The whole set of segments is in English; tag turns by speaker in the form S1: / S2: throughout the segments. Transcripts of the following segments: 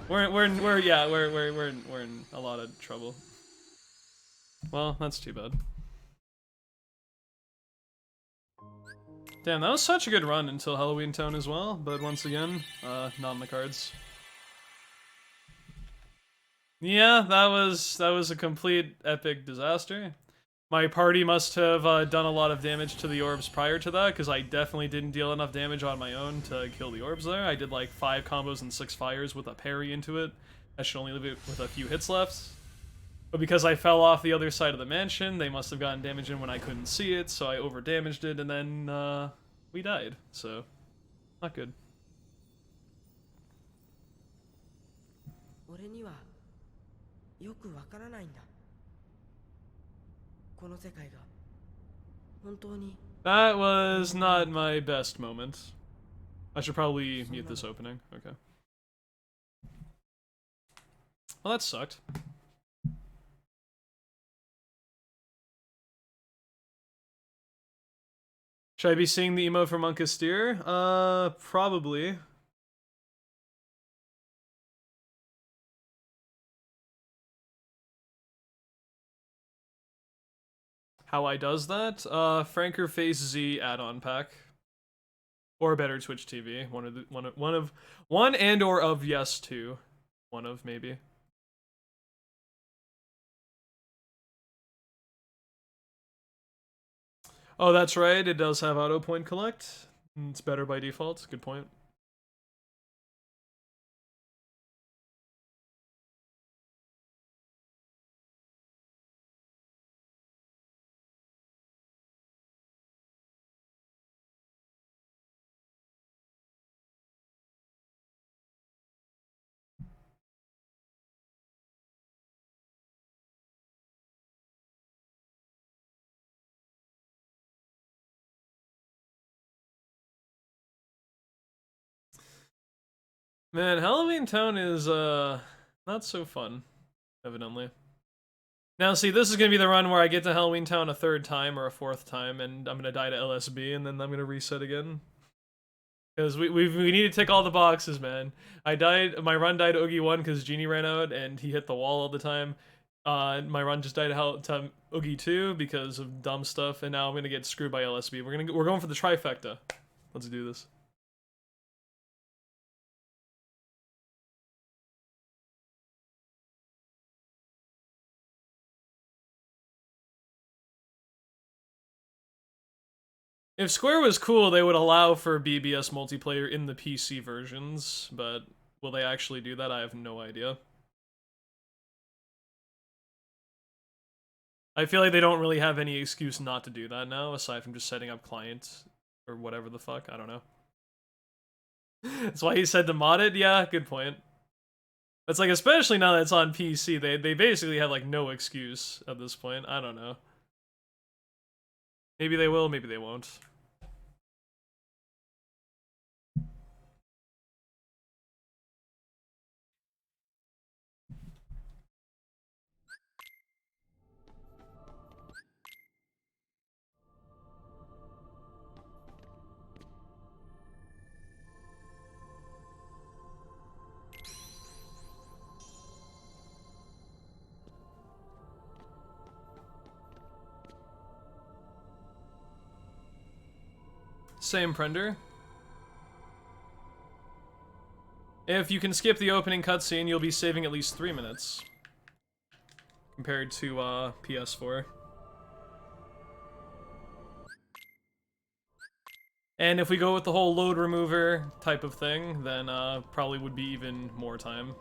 S1: We're in a lot of trouble. Well, that's too bad. Damn, that was such a good run until Halloween Town as well, but once again, not in the cards. Yeah, that was a complete epic disaster. My party must have done a lot of damage to the orbs prior to that, because I definitely didn't deal enough damage on my own to kill the orbs there. I did like 5 combos and 6 fires with a parry into it. I should only leave it with a few hits left. But because I fell off the other side of the mansion, they must have gotten damage in when I couldn't see it, so I over-damaged it, and then, we died. So, not good.
S2: 俺にはよくわからないんだ。この世界が本当に
S1: That was not my best moment. I should probably mute this opening. Okay. Well, that sucked. Should I be seeing the emote from Monka Steer? Probably. How I does that? Franker Face Z add-on pack. Or better Twitch TV. One and or of yes two. One of maybe. Oh, that's right. It does have auto point collect. It's better by default. Good point. Man, Halloween Town is not so fun, evidently. Now, see, this is gonna be the run where I get to Halloween Town a 3rd time or a 4th time, and I'm gonna die to LSB, and then I'm gonna reset again. Because we need to tick all the boxes, man. My run died to Oogie 1 because Genie ran out, and he hit the wall all the time. My run just died to Oogie 2 because of dumb stuff, and now I'm gonna get screwed by LSB. We're going for the trifecta. Let's do this. If Square was cool, they would allow for BBS multiplayer in the PC versions, but will they actually do that? I have no idea. I feel like they don't really have any excuse not to do that now, aside from just setting up clients or whatever the fuck. I don't know. That's why he said to mod it? Yeah, good point. It's like, especially now that it's on PC, they basically have like no excuse at this point. I don't know. Maybe they will, maybe they won't. Same Prender. If you can skip the opening cutscene, you'll be saving at least 3 minutes. Compared to, PS4. And if we go with the whole load remover type of thing, then, probably would be even more time.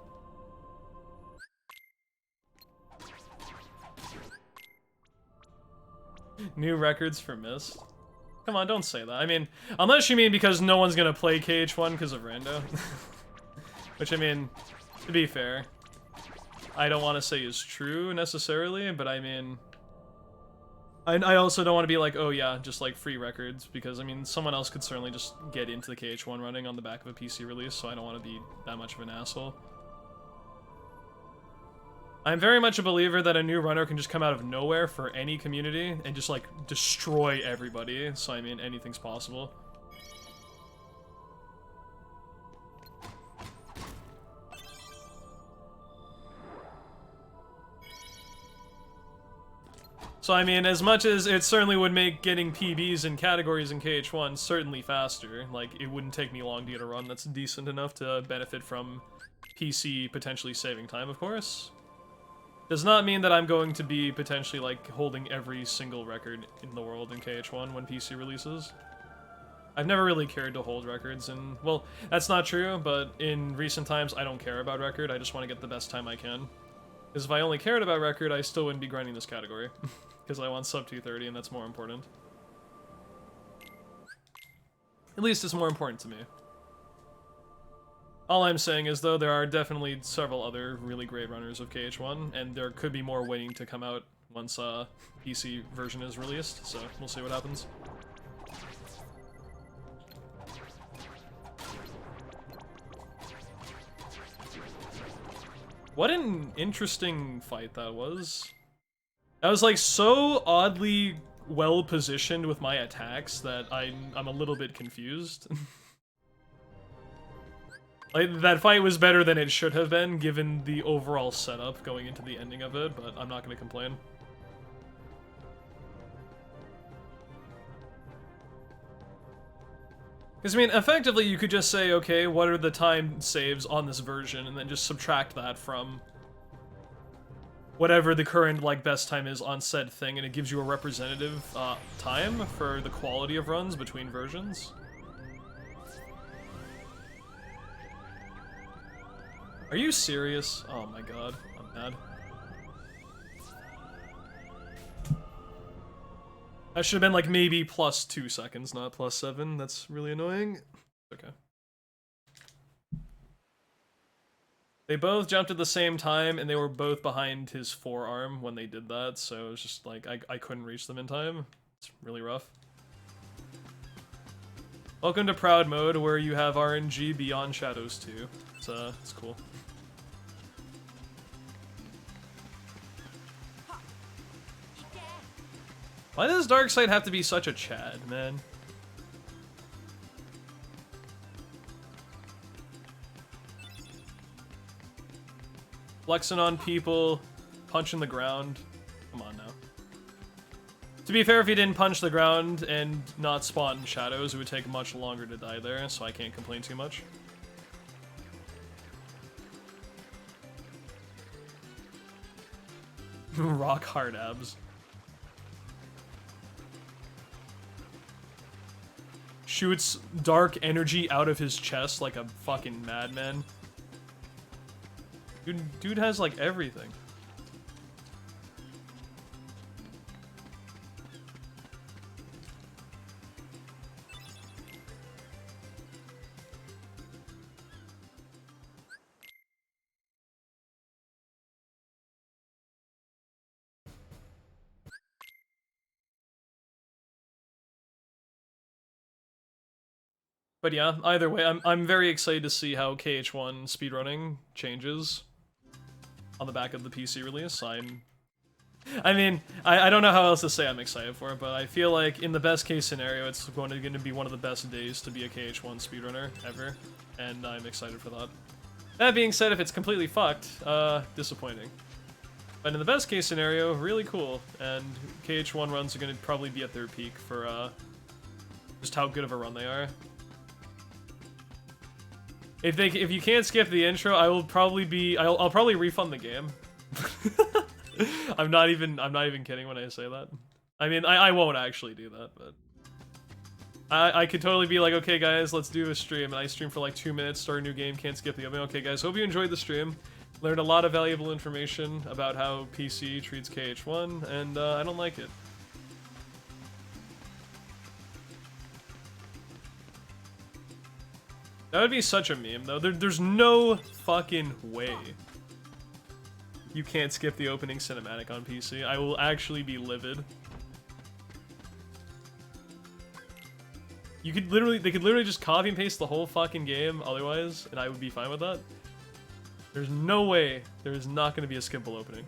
S1: New records for Mist. Come on, don't say that. I mean, unless you mean because no one's gonna play KH1 because of Rando. Which, I mean, to be fair, I don't want to say is true necessarily, but I mean, I also don't want to be like, oh yeah, just like free records, because I mean, someone else could certainly just get into the KH1 running on the back of a PC release, so I don't want to be that much of an asshole. I'm very much a believer that a new runner can just come out of nowhere for any community and just like destroy everybody, so I mean, anything's possible. So I mean, as much as it certainly would make getting PBs and categories in KH1 certainly faster, like, it wouldn't take me long to get a run that's decent enough to benefit from PC potentially saving time, of course. Does not mean that I'm going to be potentially, like, holding every single record in the world in KH1 when PC releases. I've never really cared to hold records, and, well, that's not true, but in recent times, I don't care about record, I just want to get the best time I can. Because if I only cared about record, I still wouldn't be grinding this category. Because I want sub 230, and that's more important. At least it's more important to me. All I'm saying is, though, there are definitely several other really great runners of KH1, and there could be more waiting to come out once PC version is released, so we'll see what happens. What an interesting fight that was. I was like so oddly well positioned with my attacks that I'm a little bit confused. Like, that fight was better than it should have been, given the overall setup going into the ending of it, but I'm not gonna complain. Because, I mean, effectively, you could just say, okay, what are the time saves on this version, and then just subtract that from whatever the current, like, best time is on said thing, and it gives you a representative time for the quality of runs between versions. Are you serious? Oh my god, I'm mad. That should have been like maybe plus 2 seconds, not plus 7. That's really annoying. Okay. They both jumped at the same time, and they were both behind his forearm when they did that, so it was just like, I couldn't reach them in time. It's really rough. Welcome to Proud Mode, where you have RNG beyond Shadows 2. It's cool. Why does Darkseid have to be such a Chad, man? Flexing on people, punching the ground. Come on now. To be fair, if he didn't punch the ground and not spawn shadows, it would take much longer to die there, so I can't complain too much. Rock hard abs. Shoots dark energy out of his chest like a fucking madman. Dude has like everything. But yeah, either way, I'm very excited to see how KH1 speedrunning changes on the back of the PC release. I mean, I don't know how else to say I'm excited for it, but I feel like in the best case scenario, it's going to be one of the best days to be a KH1 speedrunner ever, and I'm excited for that. That being said, if it's completely fucked, disappointing. But in the best case scenario, really cool, and KH1 runs are going to probably be at their peak for just how good of a run they are. If you can't skip the intro, I'll probably refund the game. I'm not even kidding when I say that. I mean, I won't actually do that, but I could totally be like, okay guys, let's do a stream, and I stream for like 2 minutes, start a new game, can't skip the opening. Okay guys, hope you enjoyed the stream. Learned a lot of valuable information about how PC treats KH1, and I don't like it. That would be such a meme, though. There's no fucking way you can't skip the opening cinematic on PC. I will actually be livid. They could literally just copy and paste the whole fucking game otherwise, and I would be fine with that. There's no way there is not going to be a skippable opening.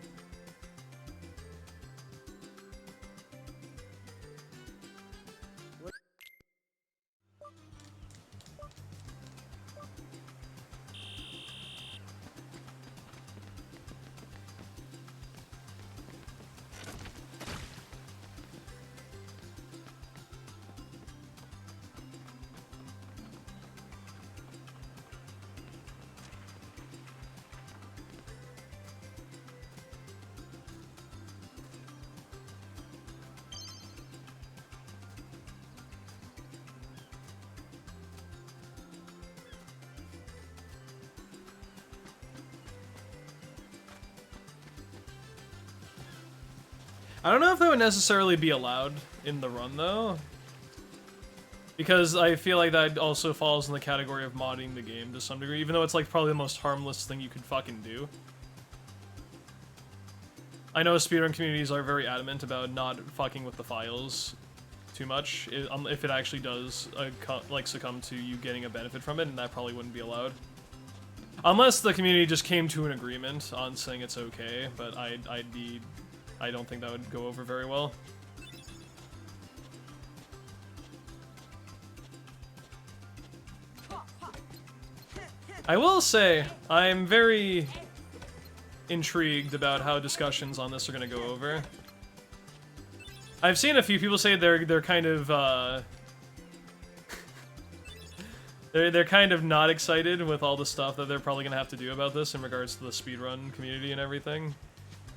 S1: I don't know if that would necessarily be allowed in the run, though. Because I feel like that also falls in the category of modding the game to some degree, even though it's like probably the most harmless thing you could fucking do. I know speedrun communities are very adamant about not fucking with the files too much, if it actually does like succumb to you getting a benefit from it, and that probably wouldn't be allowed. Unless the community just came to an agreement on saying it's okay, but I don't think that would go over very well. I will say, I'm very intrigued about how discussions on this are going to go over. I've seen a few people say they're kind of they're kind of not excited with all the stuff that they're probably going to have to do about this in regards to the speedrun community and everything.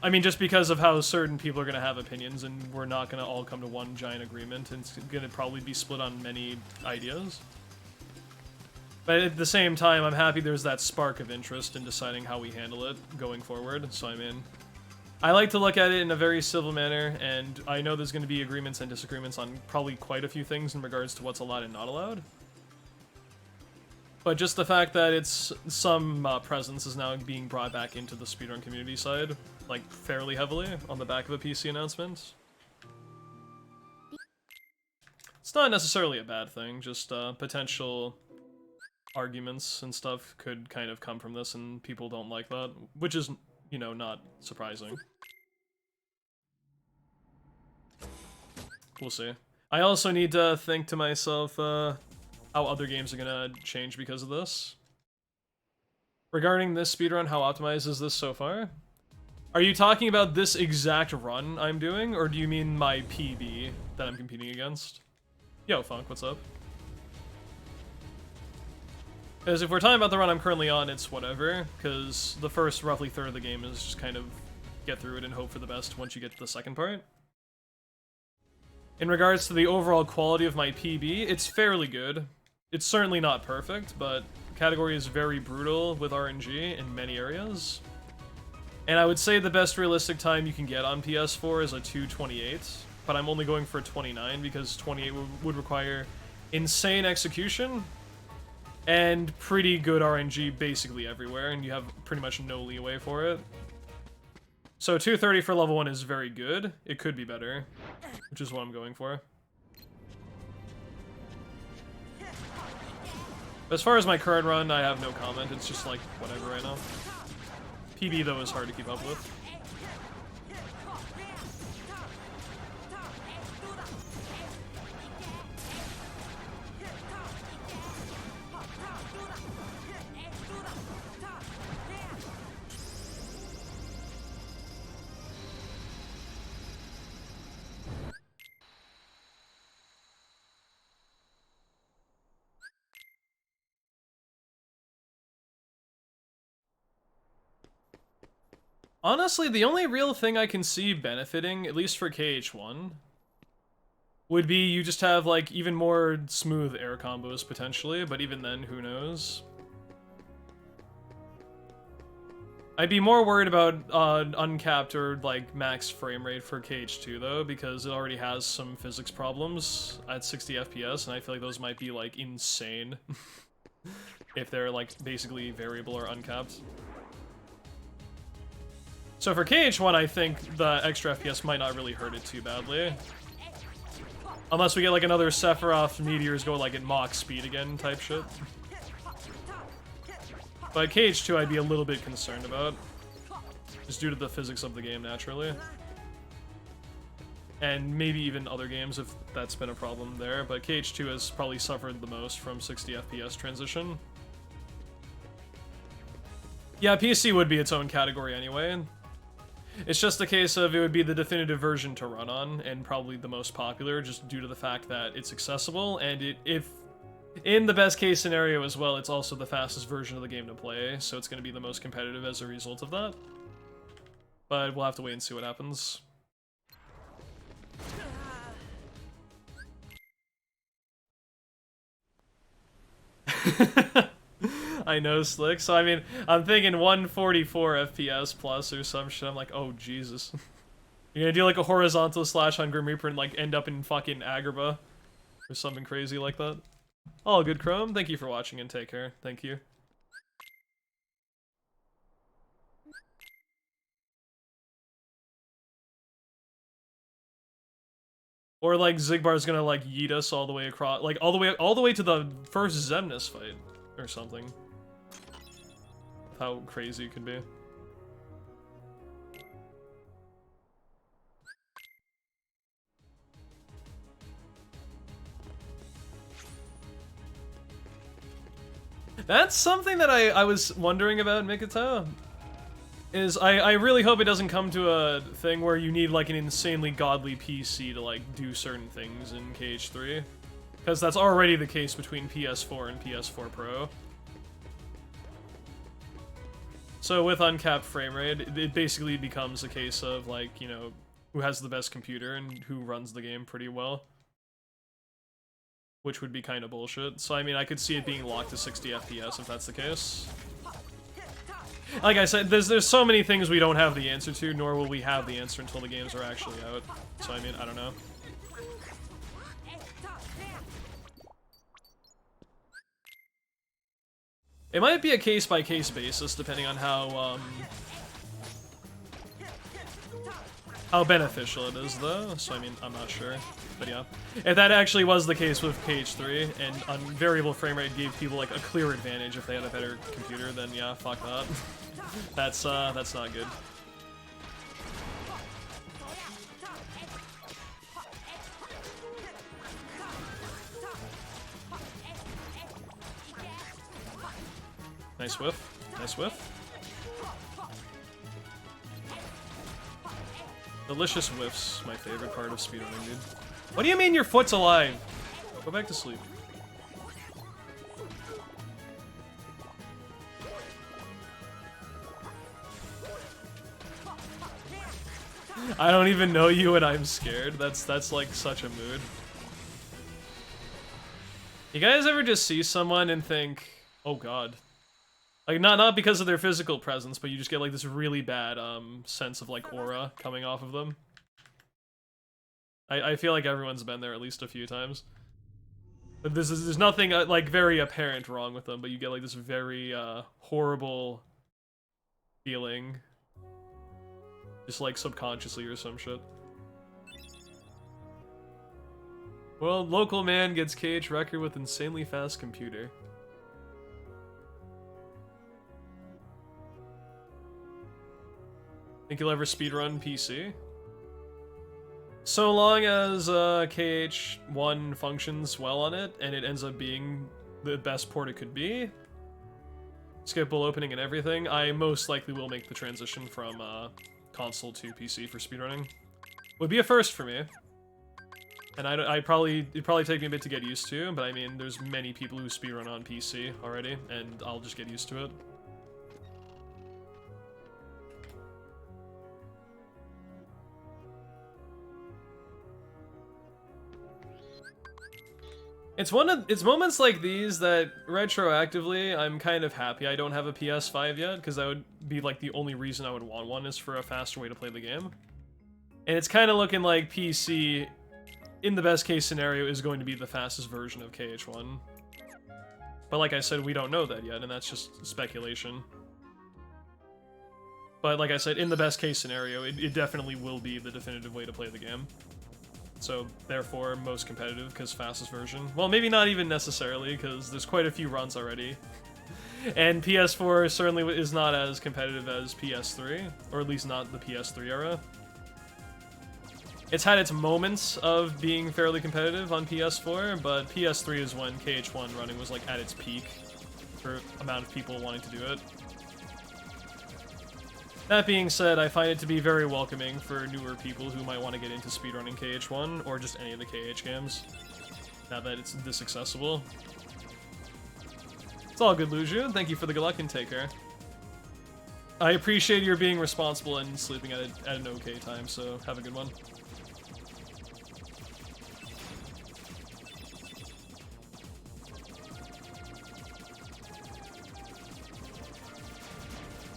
S1: I mean, just because of how certain people are going to have opinions, and we're not going to all come to one giant agreement, and it's going to probably be split on many ideas. But at the same time, I'm happy there's that spark of interest in deciding how we handle it going forward, so I'm in. I like to look at it in a very civil manner, and I know there's going to be agreements and disagreements on probably quite a few things in regards to what's allowed and not allowed. But just the fact that it's some presence is now being brought back into the speedrun community side, like fairly heavily, on the back of a PC announcement. It's not necessarily a bad thing, just potential arguments and stuff could kind of come from this, and people don't like that, which is, you know, not surprising. We'll see. I also need to think to myself how other games are gonna change because of this. Regarding this speedrun, how optimized is this so far? Are you talking about this exact run I'm doing, or do you mean my PB that I'm competing against? Yo, Funk, what's up? Because if we're talking about the run I'm currently on, it's whatever, because the first roughly third of the game is just kind of get through it and hope for the best once you get to the second part. In regards to the overall quality of my PB, it's fairly good. It's certainly not perfect, but the category is very brutal with RNG in many areas. And I would say the best realistic time you can get on PS4 is a 2:28, but I'm only going for 29 because 28 would require insane execution and pretty good RNG basically everywhere, and you have pretty much no leeway for it. So 2:30 for level 1 is very good. It could be better, which is what I'm going for. As far as my current run, I have no comment. It's just like whatever right now. PB though is hard to keep up with. Honestly, the only real thing I can see benefiting, at least for KH1, would be you just have, like, even more smooth air combos, potentially, but even then, who knows? I'd be more worried about uncapped or, like, max frame rate for KH2, though, because it already has some physics problems at 60 FPS, and I feel like those might be, like, insane if they're, like, basically variable or uncapped. So for KH1, I think the extra FPS might not really hurt it too badly. Unless we get like another Sephiroth meteors go like at Mach speed again type shit. But KH2 I'd be a little bit concerned about. Just due to the physics of the game naturally. And maybe even other games if that's been a problem there, but KH2 has probably suffered the most from 60 FPS transition. Yeah, PC would be its own category anyway. It's just a case of it would be the definitive version to run on, and probably the most popular, just due to the fact that it's accessible, and if in the best case scenario as well, it's also the fastest version of the game to play, so it's going to be the most competitive as a result of that. But we'll have to wait and see what happens. I know, Slick. So, I mean, I'm thinking 144 FPS plus or some shit. I'm like, oh, Jesus. You're gonna do like a horizontal slash on Grim Reaper and like end up in fucking Agrabah. Or something crazy like that. All good, Chrome. Thank you for watching and take care. Thank you. Or like Zigbar's gonna like yeet us all the way across, like all the way to the first Zemnis fight or something. How crazy it could be. That's something that I was wondering about, Mikito. Is I really hope it doesn't come to a thing where you need like an insanely godly PC to like do certain things in KH3. Because that's already the case between PS4 and PS4 Pro. So with uncapped frame rate, it basically becomes a case of like, you know, who has the best computer and who runs the game pretty well. Which would be kind of bullshit. So I mean, I could see it being locked to 60 FPS if that's the case. Like I said, there's so many things we don't have the answer to, nor will we have the answer until the games are actually out. So I mean, I don't know. It might be a case-by-case basis, depending on how beneficial it is, though. So I mean, I'm not sure. But yeah, if that actually was the case with KH3, and variable frame rate gave people like a clear advantage if they had a better computer, then yeah, fuck that. That's not good. Nice whiff. Nice whiff. Delicious whiffs, my favorite part of speedrunning, dude. What do you mean your foot's alive? Go back to sleep. I don't even know you and I'm scared. That's like such a mood. You guys ever just see someone and think, oh god. Like, not because of their physical presence, but you just get like this really bad sense of like aura coming off of them. I feel like everyone's been there at least a few times. But there's nothing like very apparent wrong with them, but you get like this very horrible feeling. Just like subconsciously or some shit. Well, local man gets KH record with insanely fast computer. Think you'll ever speedrun PC? So long as KH1 functions well on it, and it ends up being the best port it could be, skippable opening and everything, I most likely will make the transition from console to PC for speedrunning. Would be a first for me. And it'd probably take me a bit to get used to, but I mean, there's many people who speedrun on PC already, and I'll just get used to it. It's moments like these that retroactively I'm kind of happy I don't have a PS5 yet, because that would be like the only reason I would want one is for a faster way to play the game. And it's kind of looking like PC, in the best case scenario, is going to be the fastest version of KH1. But like I said, we don't know that yet, and that's just speculation. But like I said, in the best case scenario, it definitely will be the definitive way to play the game. So, therefore, most competitive, because fastest version. Well, maybe not even necessarily, because there's quite a few runs already. And PS4 certainly is not as competitive as PS3, or at least not the PS3 era. It's had its moments of being fairly competitive on PS4, but PS3 is when KH1 running was like at its peak for amount of people wanting to do it. That being said, I find it to be very welcoming for newer people who might want to get into speedrunning KH1, or just any of the KH games, now that it's this accessible. It's all good, Luju. Thank you for the good luck and take care. I appreciate your being responsible and sleeping at an okay time, so have a good one.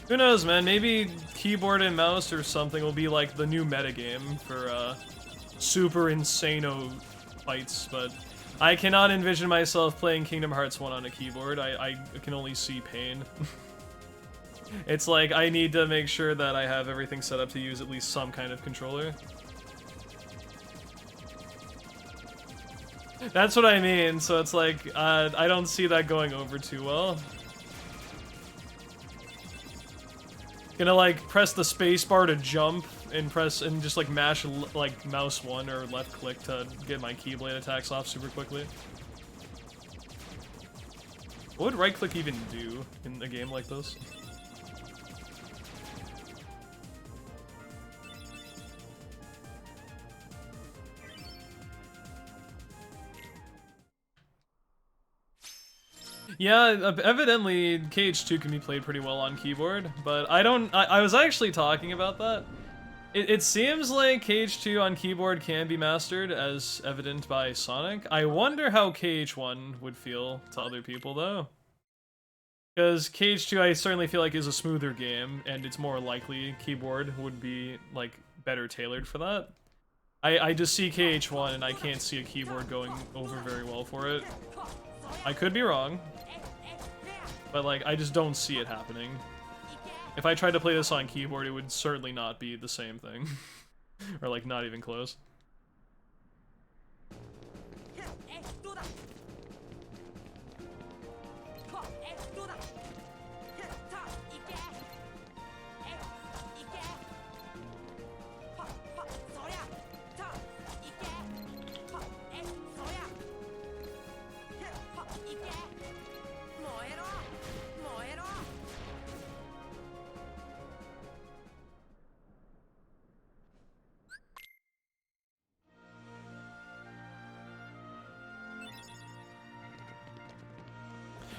S1: Who knows, man? Maybe keyboard and mouse or something will be like the new metagame for super insano fights, but I cannot envision myself playing Kingdom Hearts 1 on a keyboard. I can only see pain. It's like I need to make sure that I have everything set up to use at least some kind of controller. That's what I mean, so it's like, I don't see that going over too well. Gonna like press the spacebar to jump and press and just like mash like mouse 1 or left click to get my Keyblade attacks off super quickly. What would right click even do in a game like this? Yeah, evidently KH2 can be played pretty well on keyboard, but I was actually talking about that. It seems like KH2 on keyboard can be mastered, as evident by Sonic. I wonder how KH1 would feel to other people, though. Because KH2 I certainly feel like is a smoother game, and it's more likely keyboard would be, like, better tailored for that. I just see KH1 and I can't see a keyboard going over very well for it. I could be wrong, but like I just don't see it happening. If I tried to play this on keyboard, it would certainly not be the same thing. Or like not even close.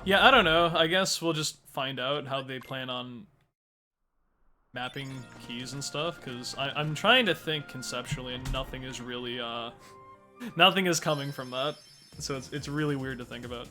S1: Yeah, I don't know. I guess we'll just find out how they plan on mapping keys and stuff, because I'm trying to think conceptually and nothing is really, nothing is coming from that. So it's really weird to think about.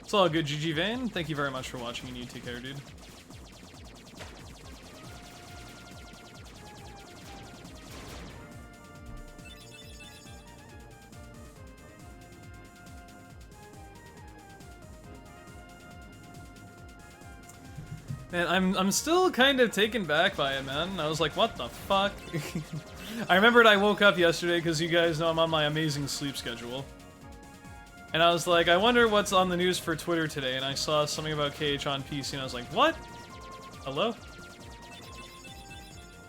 S1: It's all good, GG Vane. Thank you very much for watching, and you take care, dude. Man, I'm still kind of taken back by it, man. I was like, what the fuck? I remembered I woke up yesterday because you guys know I'm on my amazing sleep schedule. And I was like, I wonder what's on the news for Twitter today, and I saw something about KH on PC, and I was like, what? Hello?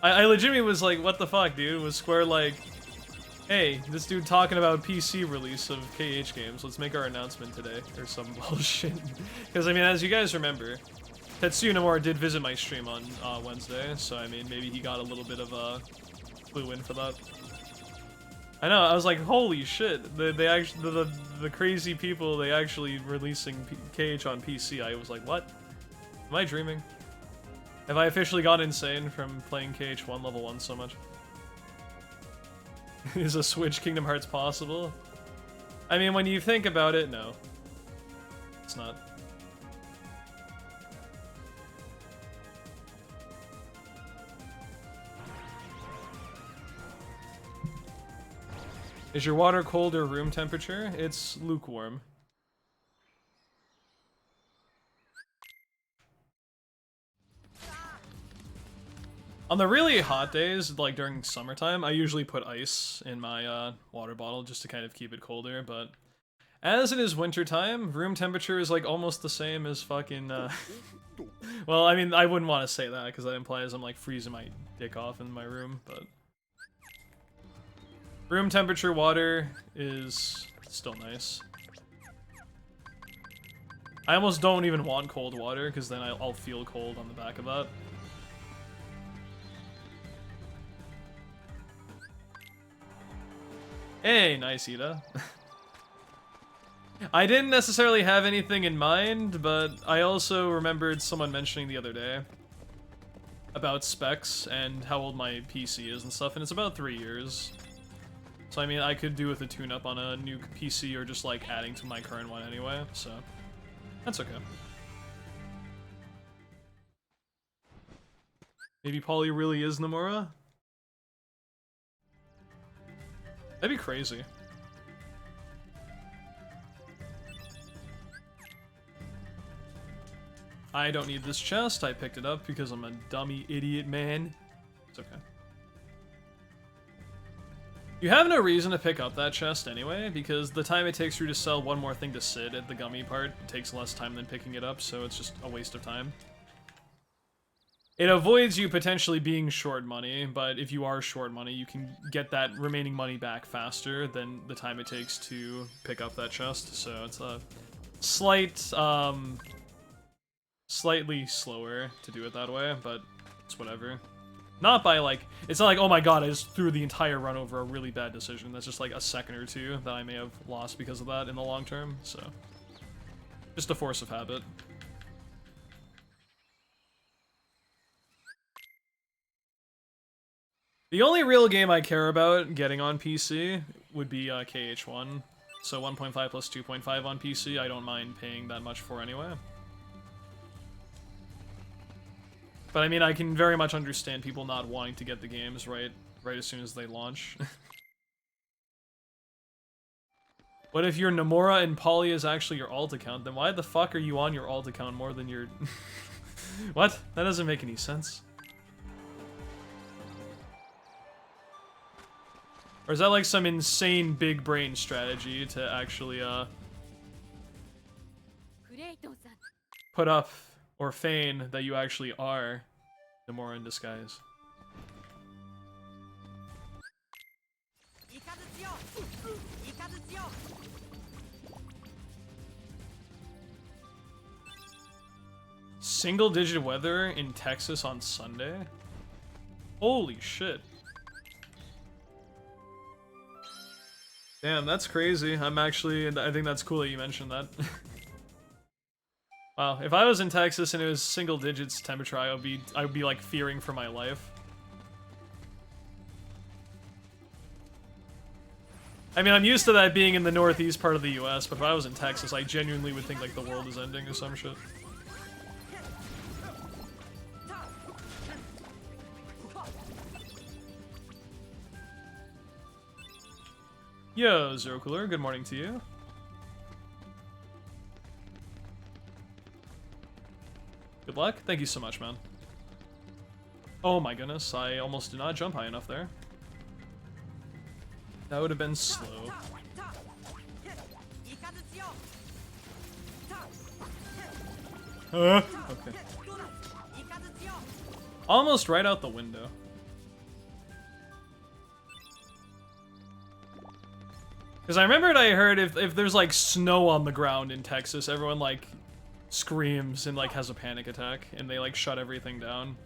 S1: I legitimately was like, what the fuck, dude? Was Square like, hey, this dude talking about PC release of KH games, let's make our announcement today, or some bullshit. Because, I mean, as you guys remember, Tetsuya Nomura did visit my stream on Wednesday, so, I mean, maybe he got a little bit of a clue in for that. I know, I was like, holy shit, they actually, the crazy people, they actually releasing KH on PC. I was like, what? Am I dreaming? Have I officially gone insane from playing KH1 level 1 so much? Is a Switch Kingdom Hearts possible? I mean, when you think about it, no. It's not. Is your water cold or room temperature? It's lukewarm. On the really hot days, like during summertime, I usually put ice in my water bottle just to kind of keep it colder, but As it is wintertime, room temperature is like almost the same as fucking, well, I mean, I wouldn't want to say that because that implies I'm like freezing my dick off in my room, but room temperature water is still nice. I almost don't even want cold water because then I'll feel cold on the back of that. Hey, nice Ida. I didn't necessarily have anything in mind, but I also remembered someone mentioning the other day about specs and how old my PC is and stuff, and it's about 3 years. So I mean, I could do with a tune-up on a new PC or just like adding to my current one anyway, so that's okay. Maybe Polly really is Nomura? That'd be crazy. I don't need this chest. I picked it up because I'm a dummy idiot man. It's okay. You have no reason to pick up that chest anyway, because the time it takes for you to sell one more thing to sit at the gummy part takes less time than picking it up, so it's just a waste of time. It avoids you potentially being short money, but if you are short money, you can get that remaining money back faster than the time it takes to pick up that chest, so it's a slightly slower to do it that way, but it's whatever. Not by like, it's not like, oh my god, I just threw the entire run over a really bad decision. That's just like a second or two that I may have lost because of that in the long term, so. Just a force of habit. The only real game I care about getting on PC would be KH1. So 1.5 plus 2.5 on PC, I don't mind paying that much for anyway. But I mean, I can very much understand people not wanting to get the games right as soon as they launch. What if your Nomura and Polly is actually your alt account? Then why the fuck are you on your alt account more than your... What? That doesn't make any sense. Or is that like some insane big brain strategy to actually, put up or feign that you actually are Nomura in disguise? Single-digit weather in Texas on Sunday? Holy shit. Damn, that's crazy. I think that's cool that you mentioned that. Wow, if I was in Texas and it was single digits temperature, I would be like fearing for my life. I mean, I'm used to that being in the northeast part of the US, but if I was in Texas, I genuinely would think like the world is ending or some shit. Yo, Zero Cooler, good morning to you. Good luck. Thank you so much, man. Oh my goodness, I almost did not jump high enough there. That would have been slow. Okay. Almost right out the window. Because I remembered I heard if there's like snow on the ground in Texas, everyone like screams and like has a panic attack and they like shut everything down.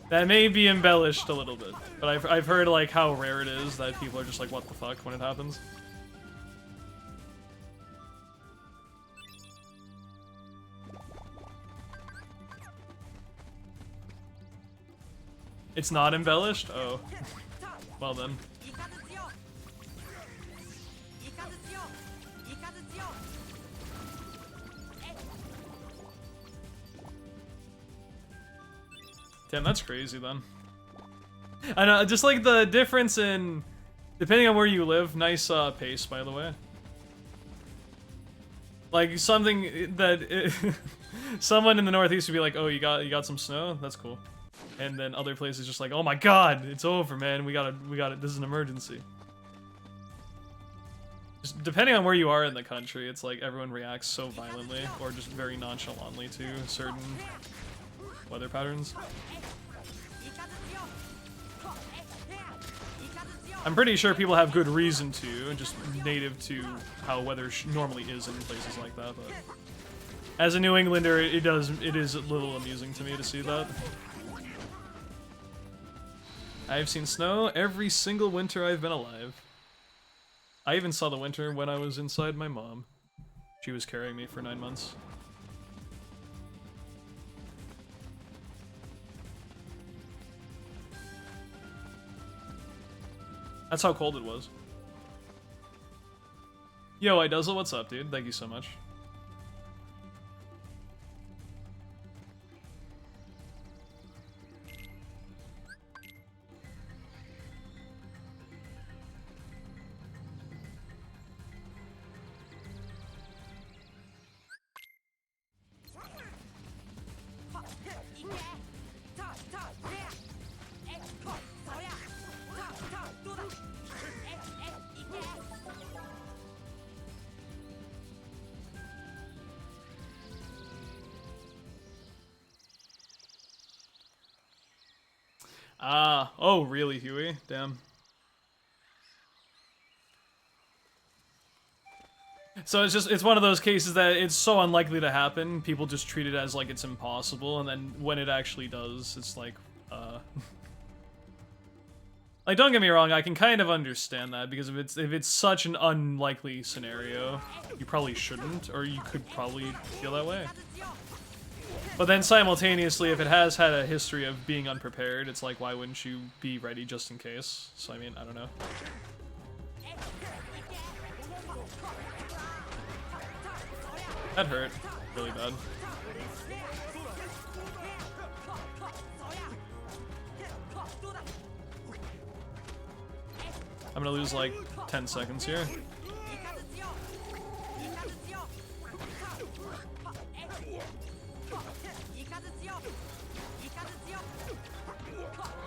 S1: That may be embellished a little bit, but I've heard like how rare it is that people are just like, what the fuck when it happens. It's not embellished? Oh. Well then. Damn, that's crazy then. I know, just like the difference in, depending on where you live, nice pace, by the way. Like something that someone in the Northeast would be like, "Oh, you got some snow? That's cool." And then other places just like, "Oh my God, it's over, man. We got it. This is an emergency." Just depending on where you are in the country, it's like everyone reacts so violently or just very nonchalantly to certain weather patterns. I'm pretty sure people have good reason to, just native to how weather normally is in places like that. But as a New Englander, it is a little amusing to me to see that. I've seen snow every single winter I've been alive. I even saw the winter when I was inside my mom. She was carrying me for 9 months. That's how cold it was. Yo, Iduzzle, what's up, dude? Thank you so much. Ah, oh really, Huey? Damn. So it's one of those cases that it's so unlikely to happen, people just treat it as like it's impossible, and then when it actually does, it's like, like, don't get me wrong, I can kind of understand that, because if it's such an unlikely scenario, you probably shouldn't, or you could probably feel that way. But then simultaneously, if it has had a history of being unprepared, it's like, why wouldn't you be ready just in case? So I mean, I don't know. That hurt really bad. I'm gonna lose like 10 seconds here.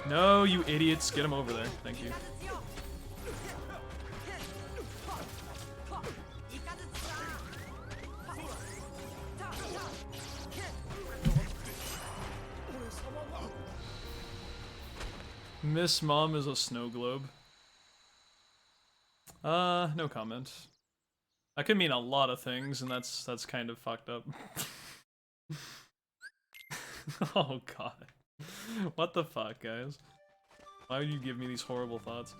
S1: No, you idiots. Get him over there. Thank you. Miss Mom is a snow globe. No comment. That could mean a lot of things, and that's kind of fucked up. Oh god. What the fuck, guys? Why would you give me these horrible thoughts?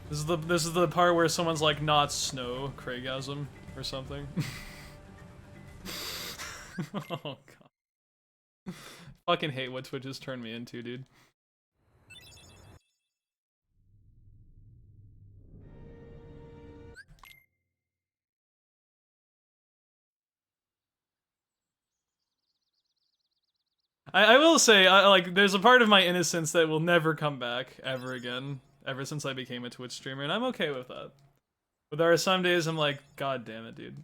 S1: This is the part where someone's like, not snow, Craigasm, or something. Oh god. Fucking hate what Twitch has turned me into, dude. I will say, like, there's a part of my innocence that will never come back ever again, ever since I became a Twitch streamer, and I'm okay with that. But there are some days I'm like, god damn it, dude.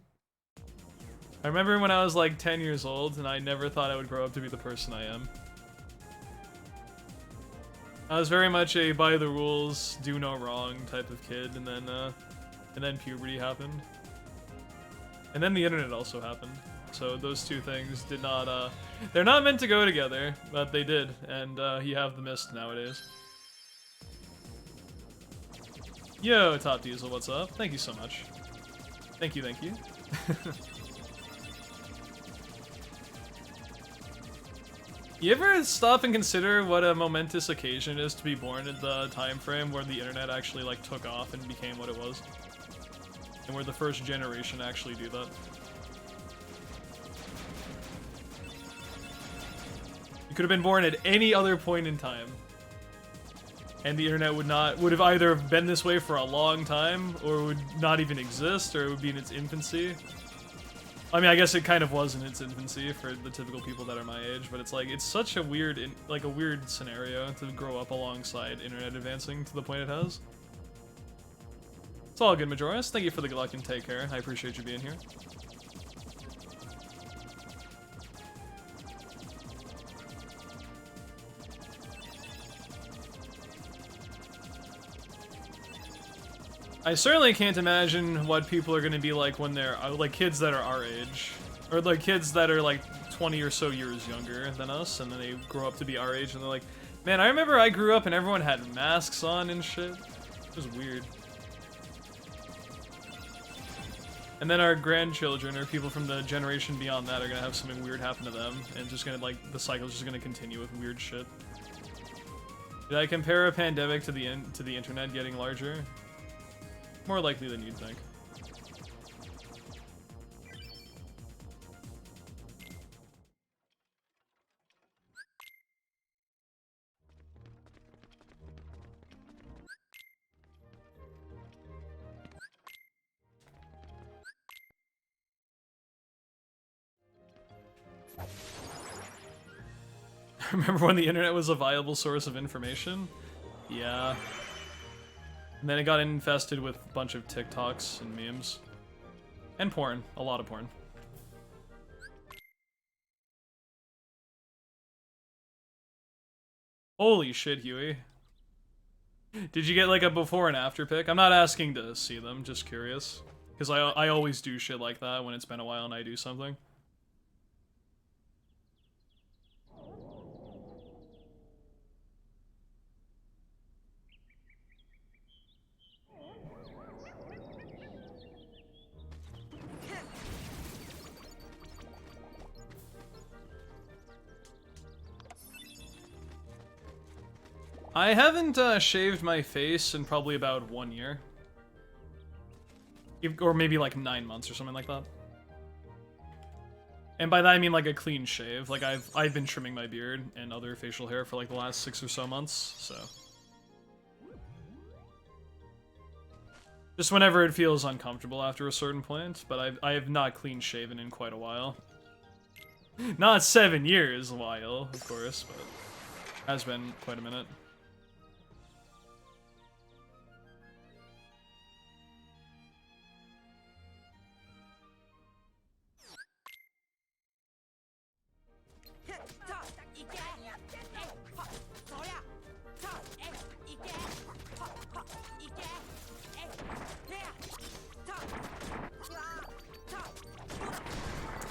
S1: I remember when I was like 10 years old, and I never thought I would grow up to be the person I am. I was very much a by the rules, do no wrong type of kid, and then puberty happened. And then the internet also happened. So those two things did not, they're not meant to go together, but they did, and you have the mist nowadays. Yo, Top Diesel, what's up? Thank you so much. Thank you, thank you. You ever stop and consider what a momentous occasion it is to be born in the time frame where the internet actually like took off and became what it was? And where the first generation actually do that? You could have been born at any other point in time, and the internet would have either been this way for a long time, or would not even exist, or it would be in its infancy. I mean, I guess it kind of was in its infancy for the typical people that are my age, but it's like, it's such a weird, like a weird scenario to grow up alongside internet advancing to the point it has. It's all good, Majoris. Thank you for the good luck and take care. I appreciate you being here. I certainly can't imagine what people are going to be like when they're like kids that are our age, or like kids that are like 20 or so years younger than us, and then they grow up to be our age, and they're like, man, I remember I grew up and everyone had masks on and shit. It was weird. And then our grandchildren, or people from the generation beyond that, are gonna have something weird happen to them, and just gonna, like, the cycle's just gonna continue with weird shit. Did I compare a pandemic to the internet getting larger? More likely than you'd think. Remember when the internet was a viable source of information? Yeah. And then it got infested with a bunch of TikToks and memes. And porn. A lot of porn. Holy shit, Huey. Did you get like a before and after pic? I'm not asking to see them, just curious. Because I always do shit like that when it's been a while and I do something. I haven't shaved my face in probably about 1 year. Or maybe like 9 months or something like that. And by that I mean like a clean shave. Like I've been trimming my beard and other facial hair for like the last 6 or so months, so. Just whenever it feels uncomfortable after a certain point, but I have not clean shaven in quite a while. Not 7 years a while, of course, but has been quite a minute.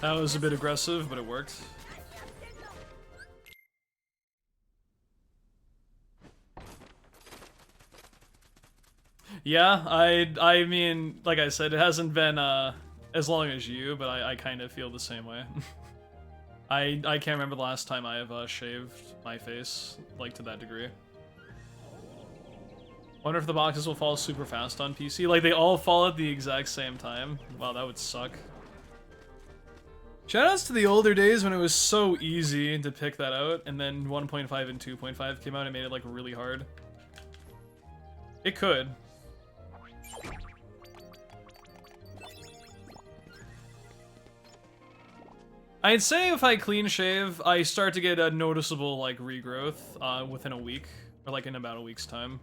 S1: That was a bit aggressive, but it worked. Yeah, I mean, like I said, it hasn't been as long as you, but I kind of feel the same way. I can't remember the last time I have shaved my face, like, to that degree. Wonder if the boxes will fall super fast on PC. Like, they all fall at the exact same time. Wow, that would suck. Shoutouts to the older days when it was so easy to pick that out, and then 1.5 and 2.5 came out and made it, like, really hard. It could. I'd say if I clean shave, I start to get a noticeable, like, regrowth within a week, or, like, in about a week's time.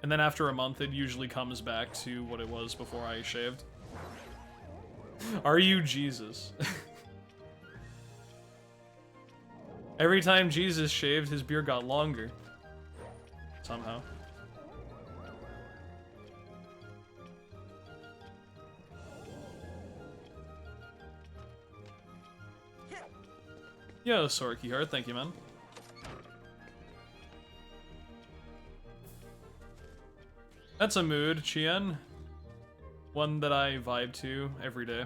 S1: And then after a month, it usually comes back to what it was before I shaved. Are you Jesus? Every time Jesus shaved, his beard got longer. Somehow. Yo, Sorky Heart, thank you, man. That's a mood, Chien. One that I vibe to every day.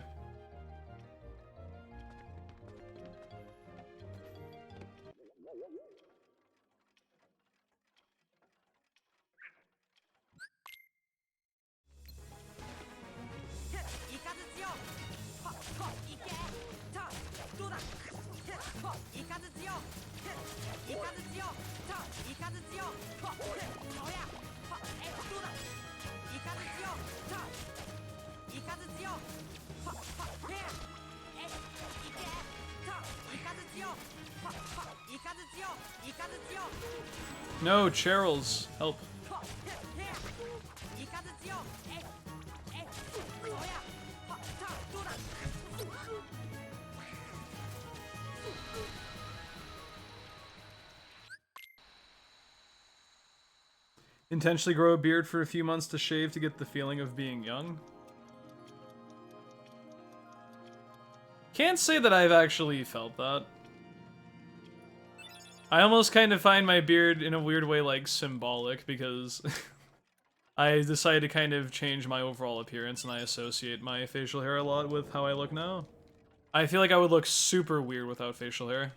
S1: No, Cheryl's help. Intentionally grow a beard for a few months to shave to get the feeling of being young. Can't say that I've actually felt that. I almost kind of find my beard in a weird way like symbolic because I decided to kind of change my overall appearance and I associate my facial hair a lot with how I look now. I feel like I would look super weird without facial hair.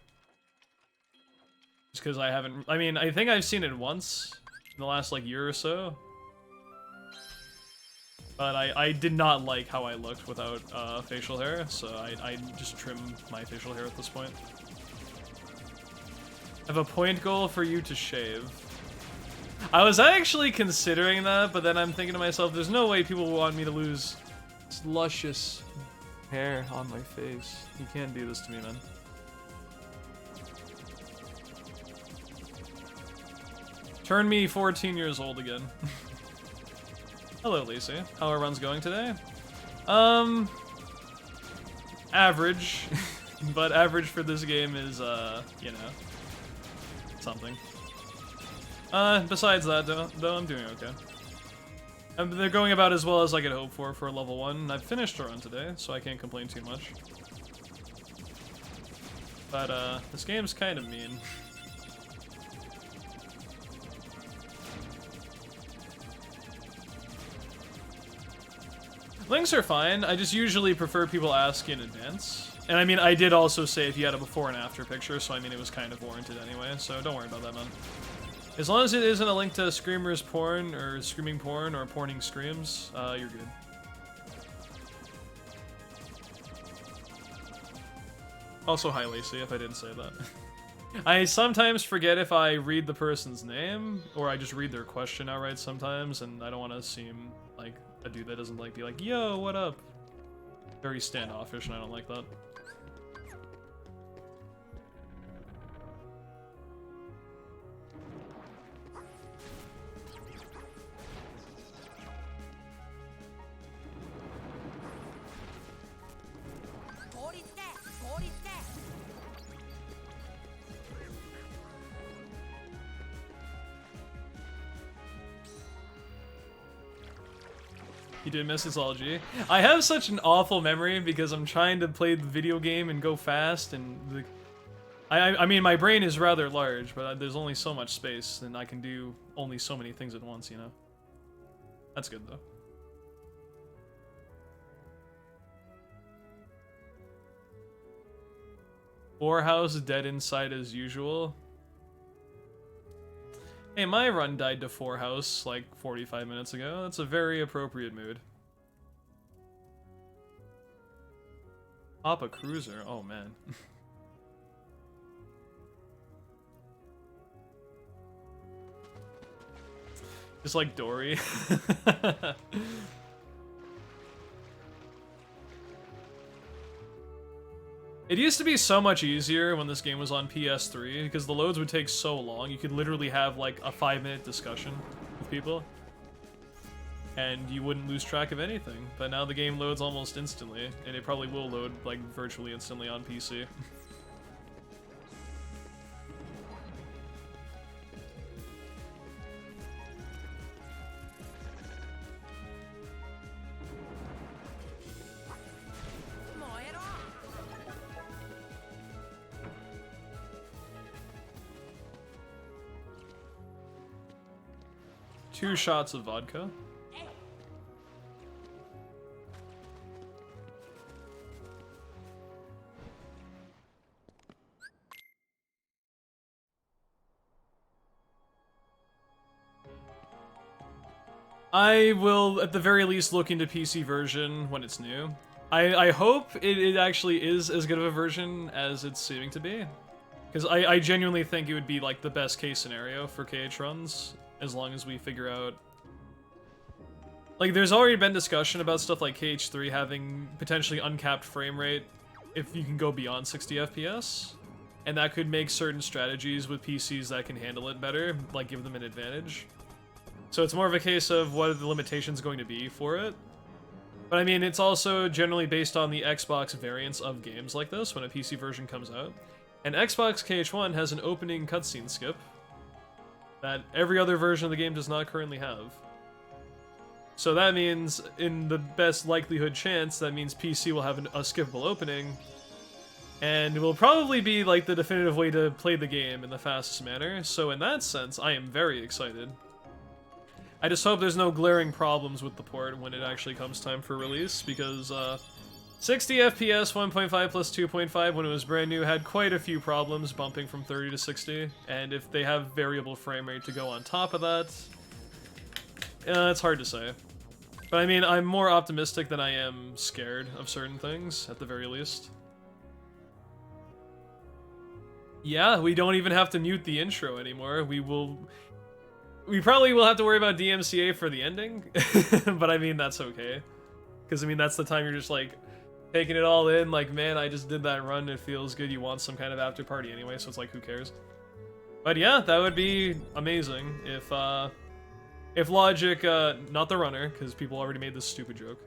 S1: Just because I haven't, I mean, I think I've seen it once in the last like year or so. But I did not like how I looked without facial hair, so I just trim my facial hair at this point. I have a point goal for you to shave. I was actually considering that, but then I'm thinking to myself, there's no way people want me to lose this luscious hair on my face. You can't do this to me, man. Turn me 14 years old again. Hello, Lacey. How are runs going today? Average. But average for this game is, you know, something. Besides that, though, I'm doing okay. They're going about as well as I could hope for level 1. I've finished a run today, so I can't complain too much. But, this game's kind of mean. Links are fine, I just usually prefer people ask in advance. And I mean, I did also say if you had a before and after picture, so I mean it was kind of warranted anyway, so don't worry about that, man. As long as it isn't a link to screamers porn, or screaming porn, or porning screams, you're good. Also, hi Lacey, if I didn't say that. I sometimes forget if I read the person's name, or I just read their question outright sometimes, and I don't want to seem like a dude that doesn't like be like, yo, what up? Very standoffish, and I don't like that. You did Messology. I have such an awful memory because I'm trying to play the video game and go fast, and I mean, my brain is rather large, but there's only so much space, and I can do only so many things at once, you know? That's good, though. Whorehouse dead inside as usual. Hey, my run died to Whorehouse like 45 minutes ago. That's a very appropriate mood. Papa Cruiser, oh man. Just like Dory. It used to be so much easier when this game was on PS3, because the loads would take so long. You could literally have like a 5-minute discussion with people, and you wouldn't lose track of anything. But now the game loads almost instantly, and it probably will load like virtually instantly on PC. Two shots of vodka. I will, at the very least, look into PC version when it's new. I hope it actually is as good of a version as it's seeming to be. Because I genuinely think it would be like the best case scenario for KH runs, as long as we figure out Like, there's already been discussion about stuff like KH3 having potentially uncapped frame rate if you can go beyond 60 FPS. And that could make certain strategies with PCs that can handle it better, like give them an advantage. So it's more of a case of what are the limitations going to be for it. But I mean, it's also generally based on the Xbox variants of games like this when a PC version comes out. And Xbox KH1 has an opening cutscene skip that every other version of the game does not currently have. So that means, in the best likelihood chance, that means PC will have a skippable opening, and it will probably be like the definitive way to play the game in the fastest manner. So in that sense, I am very excited. I just hope there's no glaring problems with the port when it actually comes time for release, because 60 FPS 1.5 plus 2.5 when it was brand new had quite a few problems bumping from 30 to 60, and if they have variable frame rate to go on top of that, it's hard to say. But I mean, I'm more optimistic than I am scared of certain things, at the very least. Yeah, we don't even have to mute the intro anymore. We probably will have to worry about DMCA for the ending, but I mean, that's okay. Because, I mean, that's the time you're just, like, taking it all in, like, man, I just did that run, it feels good, you want some kind of after party anyway, so it's like, who cares? But yeah, that would be amazing if Logic, not the runner, because people already made this stupid joke.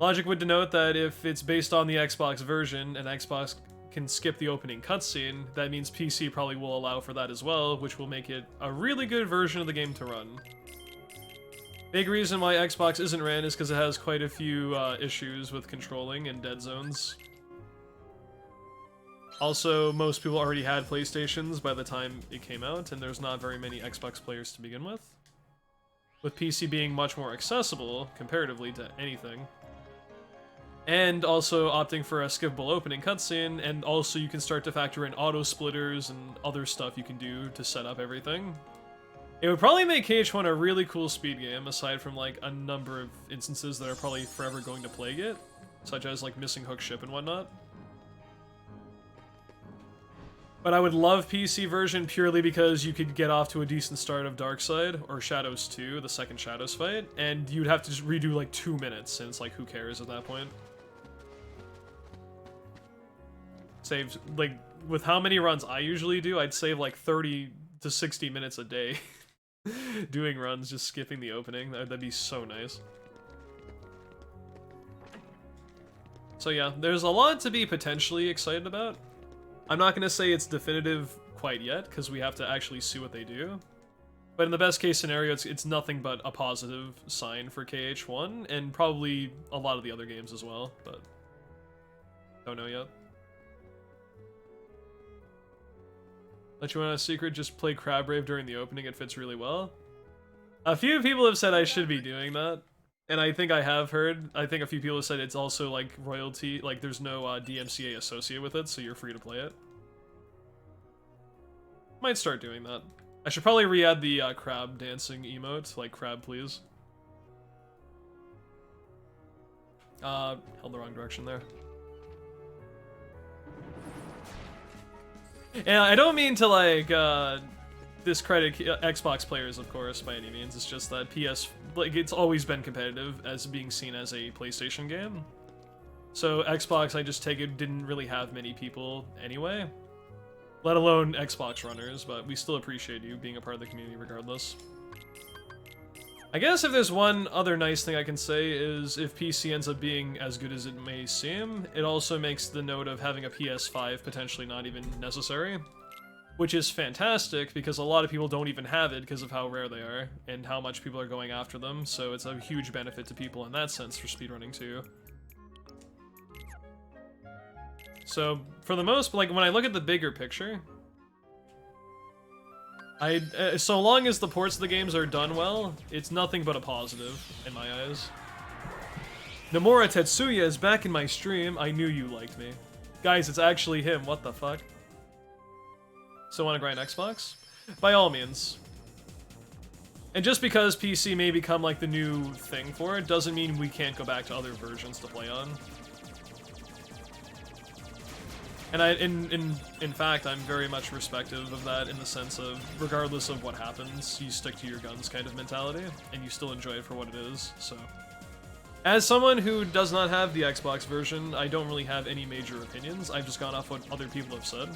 S1: Logic would denote that if it's based on the Xbox version, and Xbox can skip the opening cutscene, that means PC probably will allow for that as well, which will make it a really good version of the game to run. Big reason why Xbox isn't ran is because it has quite a few issues with controlling and dead zones. Also, most people already had PlayStations by the time it came out, and there's not very many Xbox players to begin with. With PC being much more accessible, comparatively to anything. And also opting for a skippable opening cutscene, and also you can start to factor in auto-splitters and other stuff you can do to set up everything. It would probably make KH1 a really cool speed game, aside from like a number of instances that are probably forever going to plague it, such as like missing hook ship and whatnot. But I would love PC version purely because you could get off to a decent start of Darkside, or Shadows 2, the second Shadows fight, and you'd have to just redo like 2 minutes, and it's like, who cares at that point? Saves, like, with how many runs I usually do, I'd save like 30 to 60 minutes a day doing runs, just skipping the opening. That'd be so nice. So yeah, there's a lot to be potentially excited about. I'm not going to say it's definitive quite yet, because we have to actually see what they do. But in the best case scenario, it's nothing but a positive sign for KH1, and probably a lot of the other games as well, but don't know yet. Let you want a secret, just play Crab Rave during the opening, it fits really well. A few people have said I should be doing that, and I think I have heard. I think a few people have said it's also like royalty, like there's no DMCA associated with it, so you're free to play it. Might start doing that. I should probably re-add the crab dancing emote, like crab please. Held the wrong direction there. And I don't mean to like discredit Xbox players, of course, by any means. It's just that it's always been competitive as being seen as a PlayStation game. So Xbox, I just take it, didn't really have many people anyway. Let alone Xbox runners, but we still appreciate you being a part of the community regardless. I guess if there's one other nice thing I can say is if PC ends up being as good as it may seem, it also makes the note of having a PS5 potentially not even necessary. Which is fantastic, because a lot of people don't even have it because of how rare they are, and how much people are going after them, so it's a huge benefit to people in that sense for speedrunning too. So, for the most, like, when I look at the bigger picture, so long as the ports of the games are done well, it's nothing but a positive, in my eyes. Nomura Tetsuya is back in my stream, I knew you liked me. Guys, it's actually him, what the fuck? So wanna grind Xbox? By all means. And just because PC may become like the new thing for it, doesn't mean we can't go back to other versions to play on. And in fact, I'm very much respective of that in the sense of, regardless of what happens, you stick to your guns kind of mentality, and you still enjoy it for what it is, so. As someone who does not have the Xbox version, I don't really have any major opinions. I've just gone off what other people have said.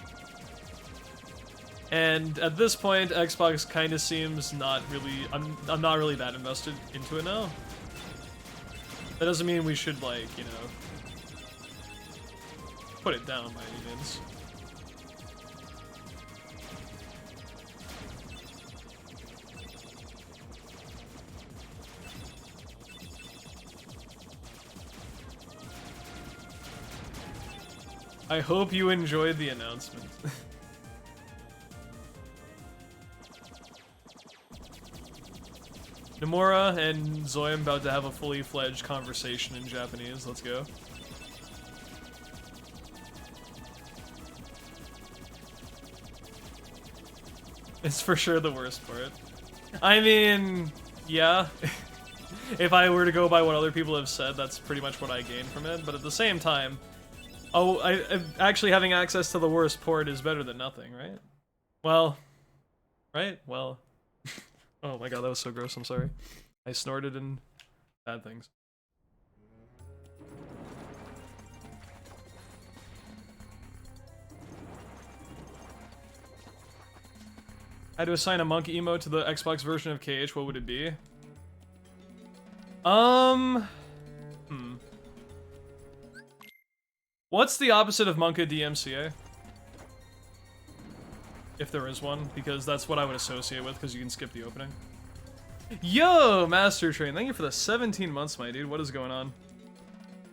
S1: And at this point, Xbox kind of seems not really, I'm not really that invested into it now. That doesn't mean we should, like, you know, put it down by any means. I hope you enjoyed the announcement. Nomura and Zoyam about to have a fully fledged conversation in Japanese. Let's go. It's for sure the worst part. I mean, yeah. If I were to go by what other people have said, that's pretty much what I gain from it. But at the same time, actually having access to the worst port is better than nothing, right? Well, right? Well. Oh my god, that was so gross, I'm sorry. I snorted and bad things. I had to assign a monk emote to the Xbox version of KH, what would it be? What's the opposite of Monka DMCA? If there is one, because that's what I would associate with, because you can skip the opening. Yo, Master Train, thank you for the 17 months, my dude. What is going on?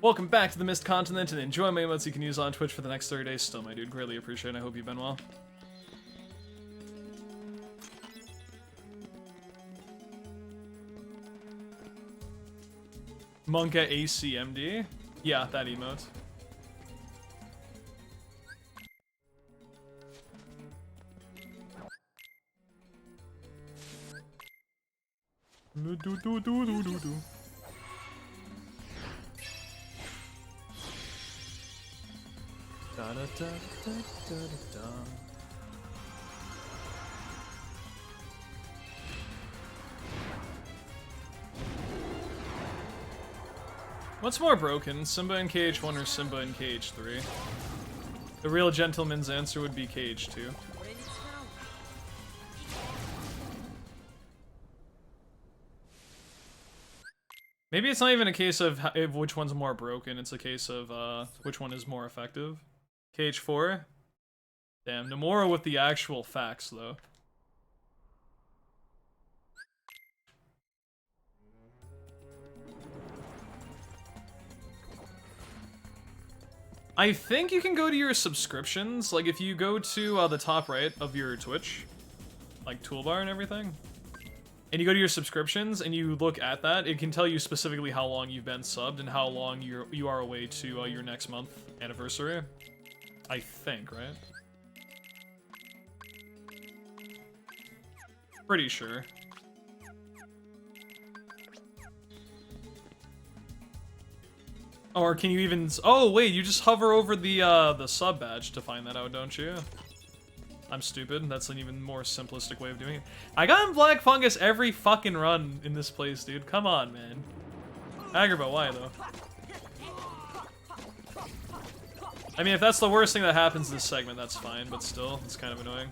S1: Welcome back to the Mist Continent, and enjoy my emotes you can use on Twitch for the next 30 days still, my dude. Greatly appreciate it. I hope you've been well. Monka ACMD? Yeah, that emote. What's more broken, Simba in KH1 or Simba in KH3? The real gentleman's answer would be KH2. Maybe it's not even a case of which one's more broken, it's a case of which one is more effective. KH4? Damn, Nomura with the actual facts, though. I think you can go to your subscriptions, like if you go to the top right of your Twitch, like toolbar and everything, and you go to your subscriptions and you look at that, it can tell you specifically how long you've been subbed and how long you are away to your next month anniversary. I think, right? Pretty sure. Or can you even... Oh, wait, you just hover over the sub badge to find that out, don't you? I'm stupid. That's an even more simplistic way of doing it. I got in Black Fungus every fucking run in this place, dude. Come on, man. Agrabah, why, though? I mean, if that's the worst thing that happens in this segment, that's fine, but still, it's kind of annoying.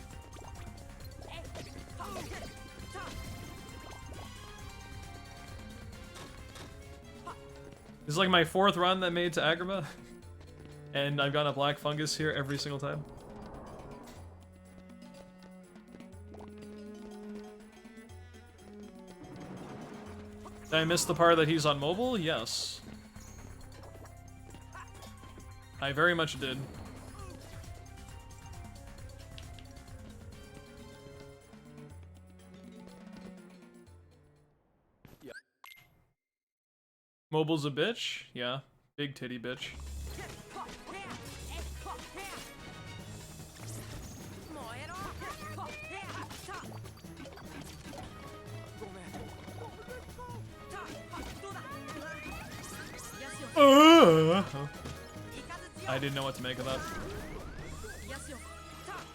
S1: This is like my 4th run that made to Agrabah, and I've gotten a Black Fungus here every single time. Did I miss the part that he's on mobile? Yes. I very much did. Yeah. Mobile's a bitch? Yeah. Big titty bitch. I didn't know what to make of that.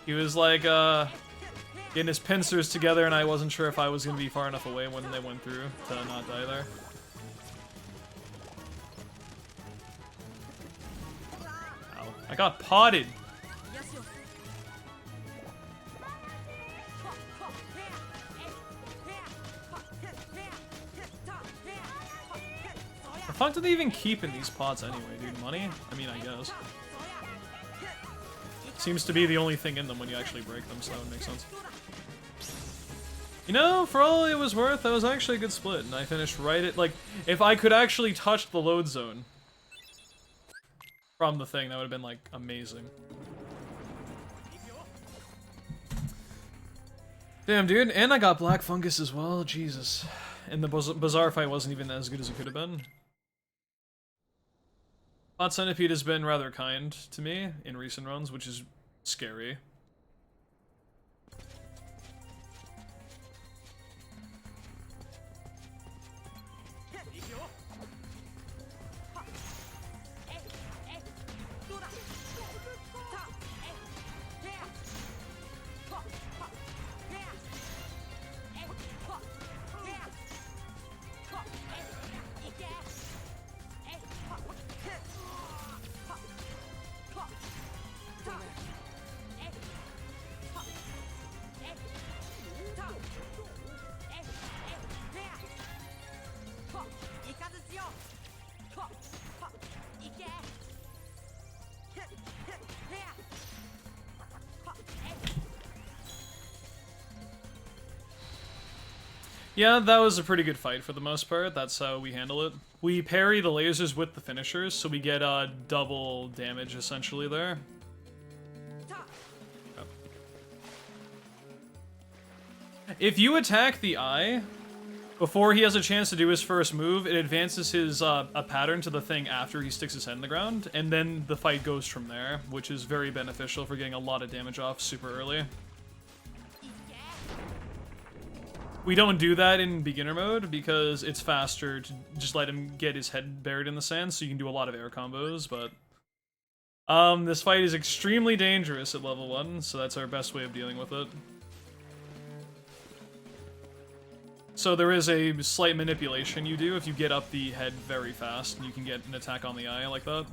S1: He was like, getting his pincers together, and I wasn't sure if I was gonna be far enough away when they went through to not die there. Ow. I got potted! The fuck do they even keep in these pots anyway, dude? Money? I mean, I guess. Seems to be the only thing in them when you actually break them, so that would make sense. You know, for all it was worth, that was actually a good split, and I finished right at, like, if I could actually touch the load zone from the thing, that would have been, like, amazing. Damn, dude, and I got Black Fungus as well, Jesus. And the Bazaar fight wasn't even as good as it could have been. Hot Centipede has been rather kind to me in recent runs, which is scary. Yeah, that was a pretty good fight for the most part. That's how we handle it. We parry the lasers with the finishers, so we get double damage essentially there. Oh. If you attack the eye before he has a chance to do his first move, it advances his a pattern to the thing after he sticks his head in the ground, and then the fight goes from there, which is very beneficial for getting a lot of damage off super early. We don't do that in beginner mode because it's faster to just let him get his head buried in the sand, so you can do a lot of air combos, but this fight is extremely dangerous at level 1, so that's our best way of dealing with it. So there is a slight manipulation you do if you get up the head very fast, and you can get an attack on the eye like that.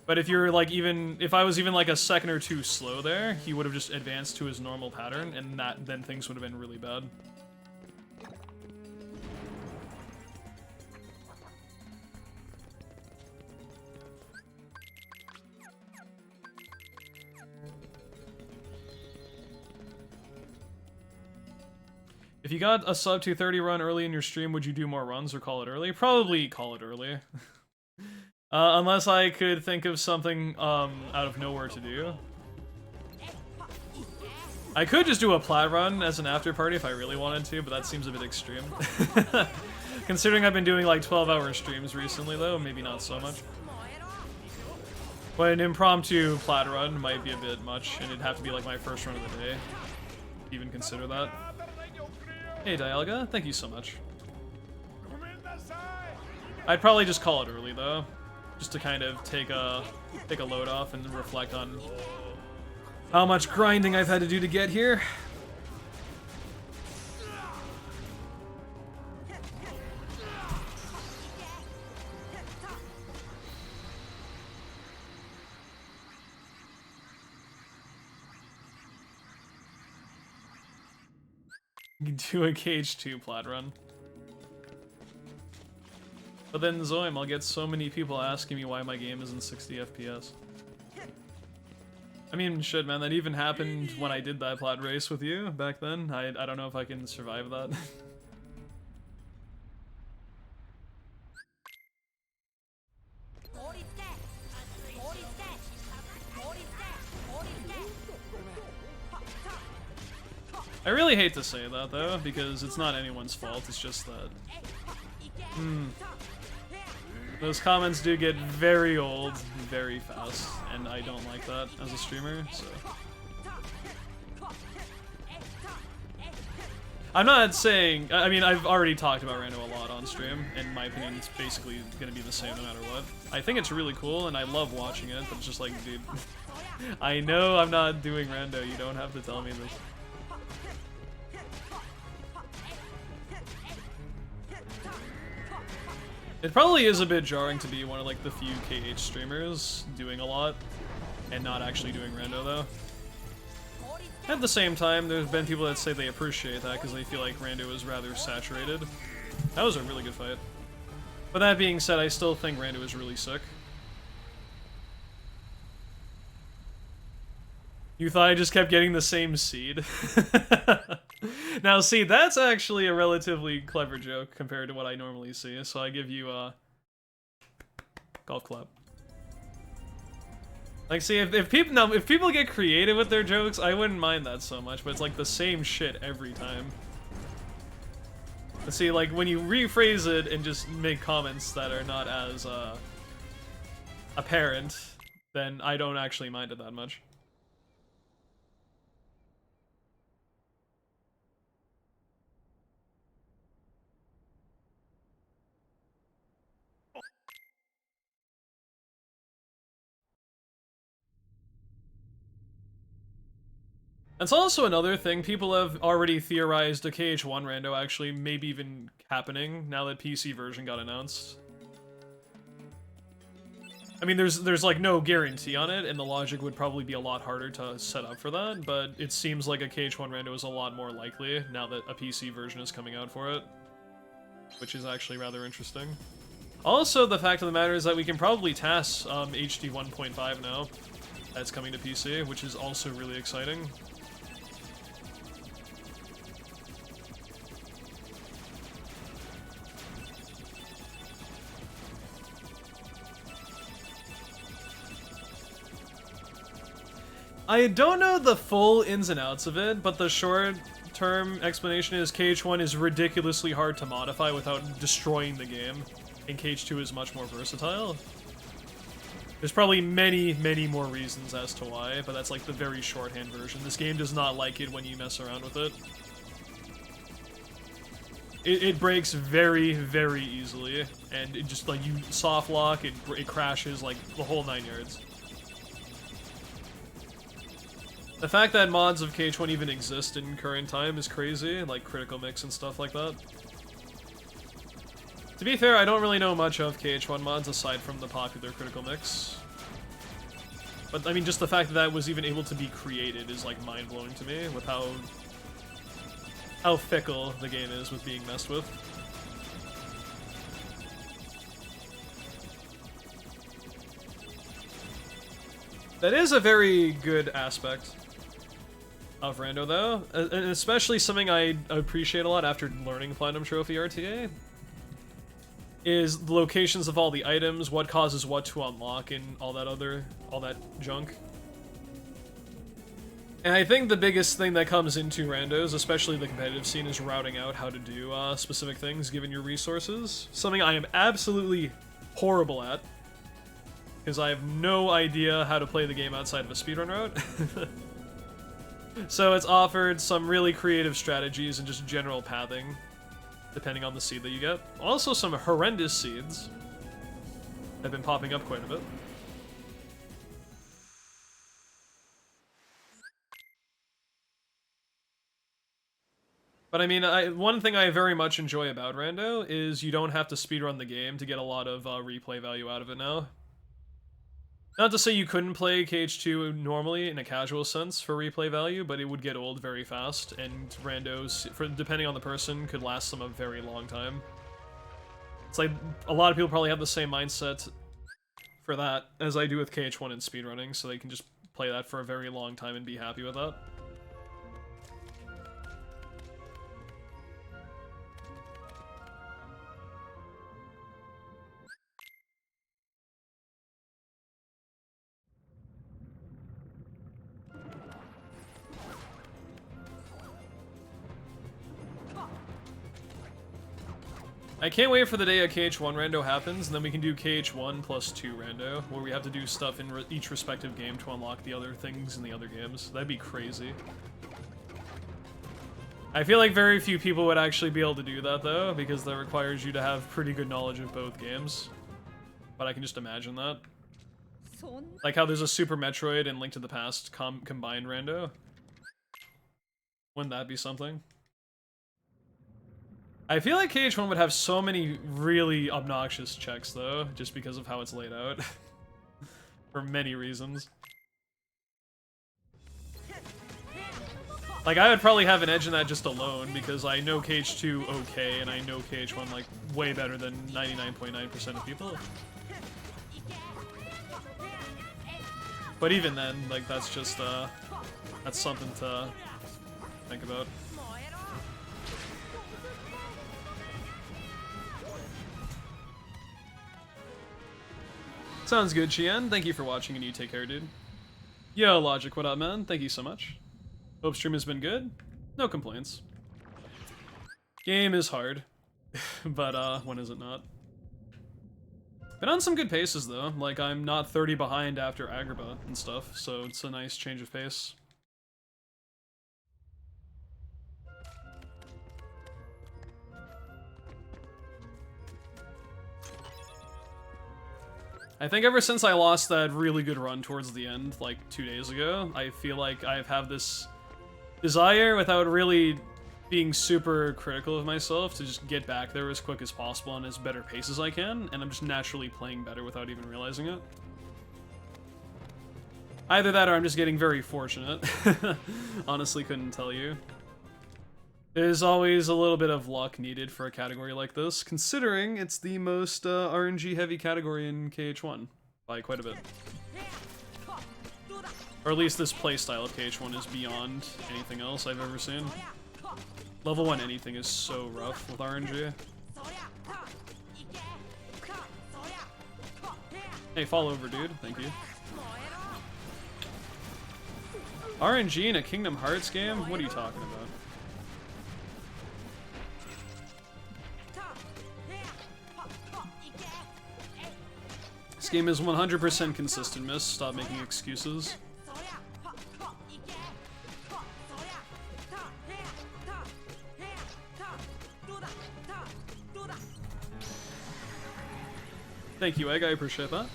S1: But if you're like if I was even like a second or two slow there, he would have just advanced to his normal pattern, and then things would have been really bad. If you got a sub 230 run early in your stream, would you do more runs or call it early? Probably call it early. Unless I could think of something out of nowhere to do. I could just do a plat run as an after party if I really wanted to, but that seems a bit extreme. Considering I've been doing like 12-hour streams recently though, maybe not so much. But an impromptu plat run might be a bit much, and it'd have to be like my first run of the day. Even consider that. Hey Dialga, thank you so much. I'd probably just call it early though. Just to kind of take a load off and reflect on how much grinding I've had to do to get here. You can do a Cage 2 plat run. But then, Zoim, I'll get so many people asking me why my game isn't 60 FPS. I mean, shit, man, that even happened when I did that plat race with you back then. I don't know if I can survive that. I really hate to say that, though, because it's not anyone's fault, it's just that... Those comments do get very old very fast, and I don't like that as a streamer, so... I'm not saying... I mean, I've already talked about Rando a lot on stream, and in my opinion, it's basically gonna be the same no matter what. I think it's really cool, and I love watching it, but it's just like, dude... I know I'm not doing Rando, you don't have to tell me this. It probably is a bit jarring to be one of like the few KH streamers doing a lot, and not actually doing Rando though. At the same time, there's been people that say they appreciate that because they feel like Rando is rather saturated. That was a really good fight. But that being said, I still think Rando is really sick. You thought I just kept getting the same seed? Now see, that's actually a relatively clever joke compared to what I normally see, so I give you a golf clap. Like, see, if people get creative with their jokes, I wouldn't mind that so much, but it's like the same shit every time. But see, like, when you rephrase it and just make comments that are not as, apparent, then I don't actually mind it that much. That's also another thing, people have already theorized a KH1 rando actually maybe even happening now that PC version got announced. I mean, there's like no guarantee on it, and the logic would probably be a lot harder to set up for that, but it seems like a KH1 rando is a lot more likely now that a PC version is coming out for it, which is actually rather interesting. Also, the fact of the matter is that we can probably TAS HD 1.5 now. That's coming to PC, which is also really exciting. I don't know the full ins and outs of it, but the short-term explanation is KH1 is ridiculously hard to modify without destroying the game, and KH2 is much more versatile. There's probably many, many more reasons as to why, but that's like the very shorthand version. This game does not like it when you mess around with it. It breaks very, very easily, and it just, like, you soft lock, it crashes, like, the whole 9 yards. The fact that mods of KH1 even exist in current time is crazy, like critical mix and stuff like that. To be fair, I don't really know much of KH1 mods aside from the popular critical mix. But I mean, just the fact that that was even able to be created is like mind-blowing to me with how fickle the game is with being messed with. That is a very good aspect of Rando, though, and especially something I appreciate a lot after learning Platinum Trophy RTA, is the locations of all the items, what causes what to unlock, and all that junk. And I think the biggest thing that comes into randos, especially the competitive scene, is routing out how to do specific things given your resources. Something I am absolutely horrible at, because I have no idea how to play the game outside of a speedrun route. So it's offered some really creative strategies and just general pathing, depending on the seed that you get. Also some horrendous seeds have been popping up quite a bit. But I mean, one thing I very much enjoy about Rando is you don't have to speedrun the game to get a lot of replay value out of it now. Not to say you couldn't play KH2 normally in a casual sense for replay value, but it would get old very fast, and randos, depending on the person, could last them a very long time. It's like, a lot of people probably have the same mindset for that as I do with KH1 and speedrunning, so they can just play that for a very long time and be happy with that. I can't wait for the day a KH1 rando happens, and then we can do KH1 plus 2 rando, where we have to do stuff in each respective game to unlock the other things in the other games. That'd be crazy. I feel like very few people would actually be able to do that, though, because that requires you to have pretty good knowledge of both games. But I can just imagine that. Like how there's a Super Metroid and Link to the Past combined rando. Wouldn't that be something? I feel like KH1 would have so many really obnoxious checks, though, just because of how it's laid out. For many reasons. Like, I would probably have an edge in that just alone, because I know KH2 okay, and I know KH1, like, way better than 99.9% of people. But even then, like, that's just, that's something to think about. Sounds good, Chien. Thank you for watching, and you take care, dude. Yo, Logic, what up, man? Thank you so much. Hope stream has been good. No complaints. Game is hard, but when is it not? Been on some good paces though. Like I'm not 30 behind after Agrabah and stuff, so it's a nice change of pace. I think ever since I lost that really good run towards the end, like 2 days ago, I feel like I've had this desire without really being super critical of myself to just get back there as quick as possible and as better pace as I can, and I'm just naturally playing better without even realizing it. Either that or I'm just getting very fortunate. Honestly, couldn't tell you. There's always a little bit of luck needed for a category like this, considering it's the most RNG-heavy category in KH1 by quite a bit. Or at least this playstyle of KH1 is beyond anything else I've ever seen. Level 1 anything is so rough with RNG. Hey, fall over, dude. Thank you. RNG in a Kingdom Hearts game? What are you talking about? This game is 100% consistent, miss. Stop making excuses. Thank you, Egg. I appreciate that.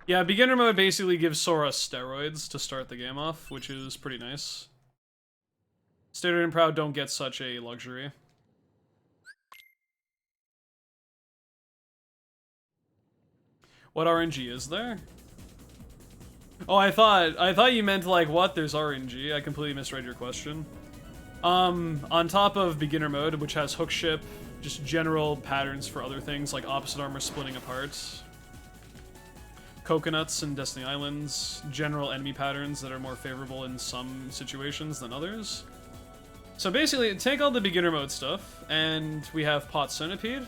S1: Yeah, beginner mode basically gives Sora steroids to start the game off, which is pretty nice. Standard and Proud don't get such a luxury. What RNG is there? Oh, I thought you meant like what? There's RNG. I completely misread your question. On top of beginner mode, which has hook ship, just general patterns for other things like opposite armor splitting apart, coconuts and Destiny Islands, general enemy patterns that are more favorable in some situations than others. So basically, take all the beginner mode stuff, and we have Pot Centipede.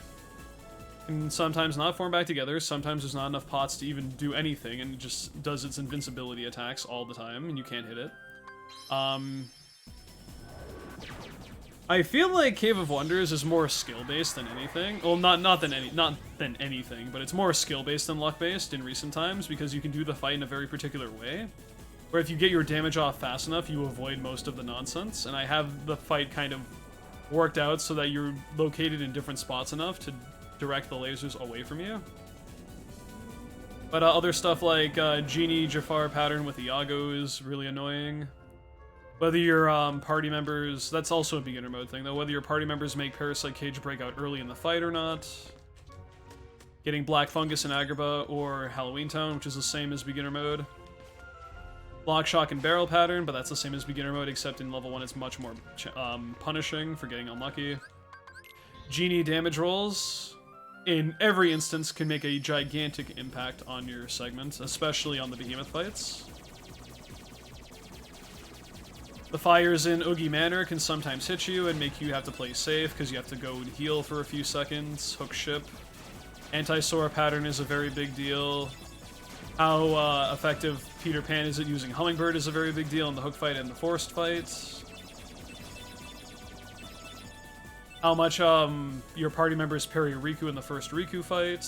S1: Can sometimes not form back together, sometimes there's not enough pots to even do anything, and it just does its invincibility attacks all the time, and you can't hit it. I feel like Cave of Wonders is more skill-based than anything. Well, not than anything, but it's more skill-based than luck-based in recent times, because you can do the fight in a very particular way. Where if you get your damage off fast enough, you avoid most of the nonsense, and I have the fight kind of worked out so that you're located in different spots enough to direct the lasers away from you. But other stuff like Genie Jafar pattern with Iago is really annoying. Whether your party members, that's also a beginner mode thing though, whether your party members make Parasite Cage break out early in the fight or not. Getting Black Fungus in Agrabah or Halloween Town, which is the same as beginner mode. Block, Shock, and Barrel pattern, but that's the same as beginner mode, except in level 1 it's much more punishing for getting unlucky. Genie damage rolls, in every instance, can make a gigantic impact on your segment, especially on the behemoth fights. The fires in Oogie Manor can sometimes hit you and make you have to play safe, because you have to go and heal for a few seconds. Hook ship. Anti-Sora pattern is a very big deal. How effective Peter Pan is at using Hummingbird is a very big deal in the hook fight and the forced fight. How much your party members parry Riku in the first Riku fight.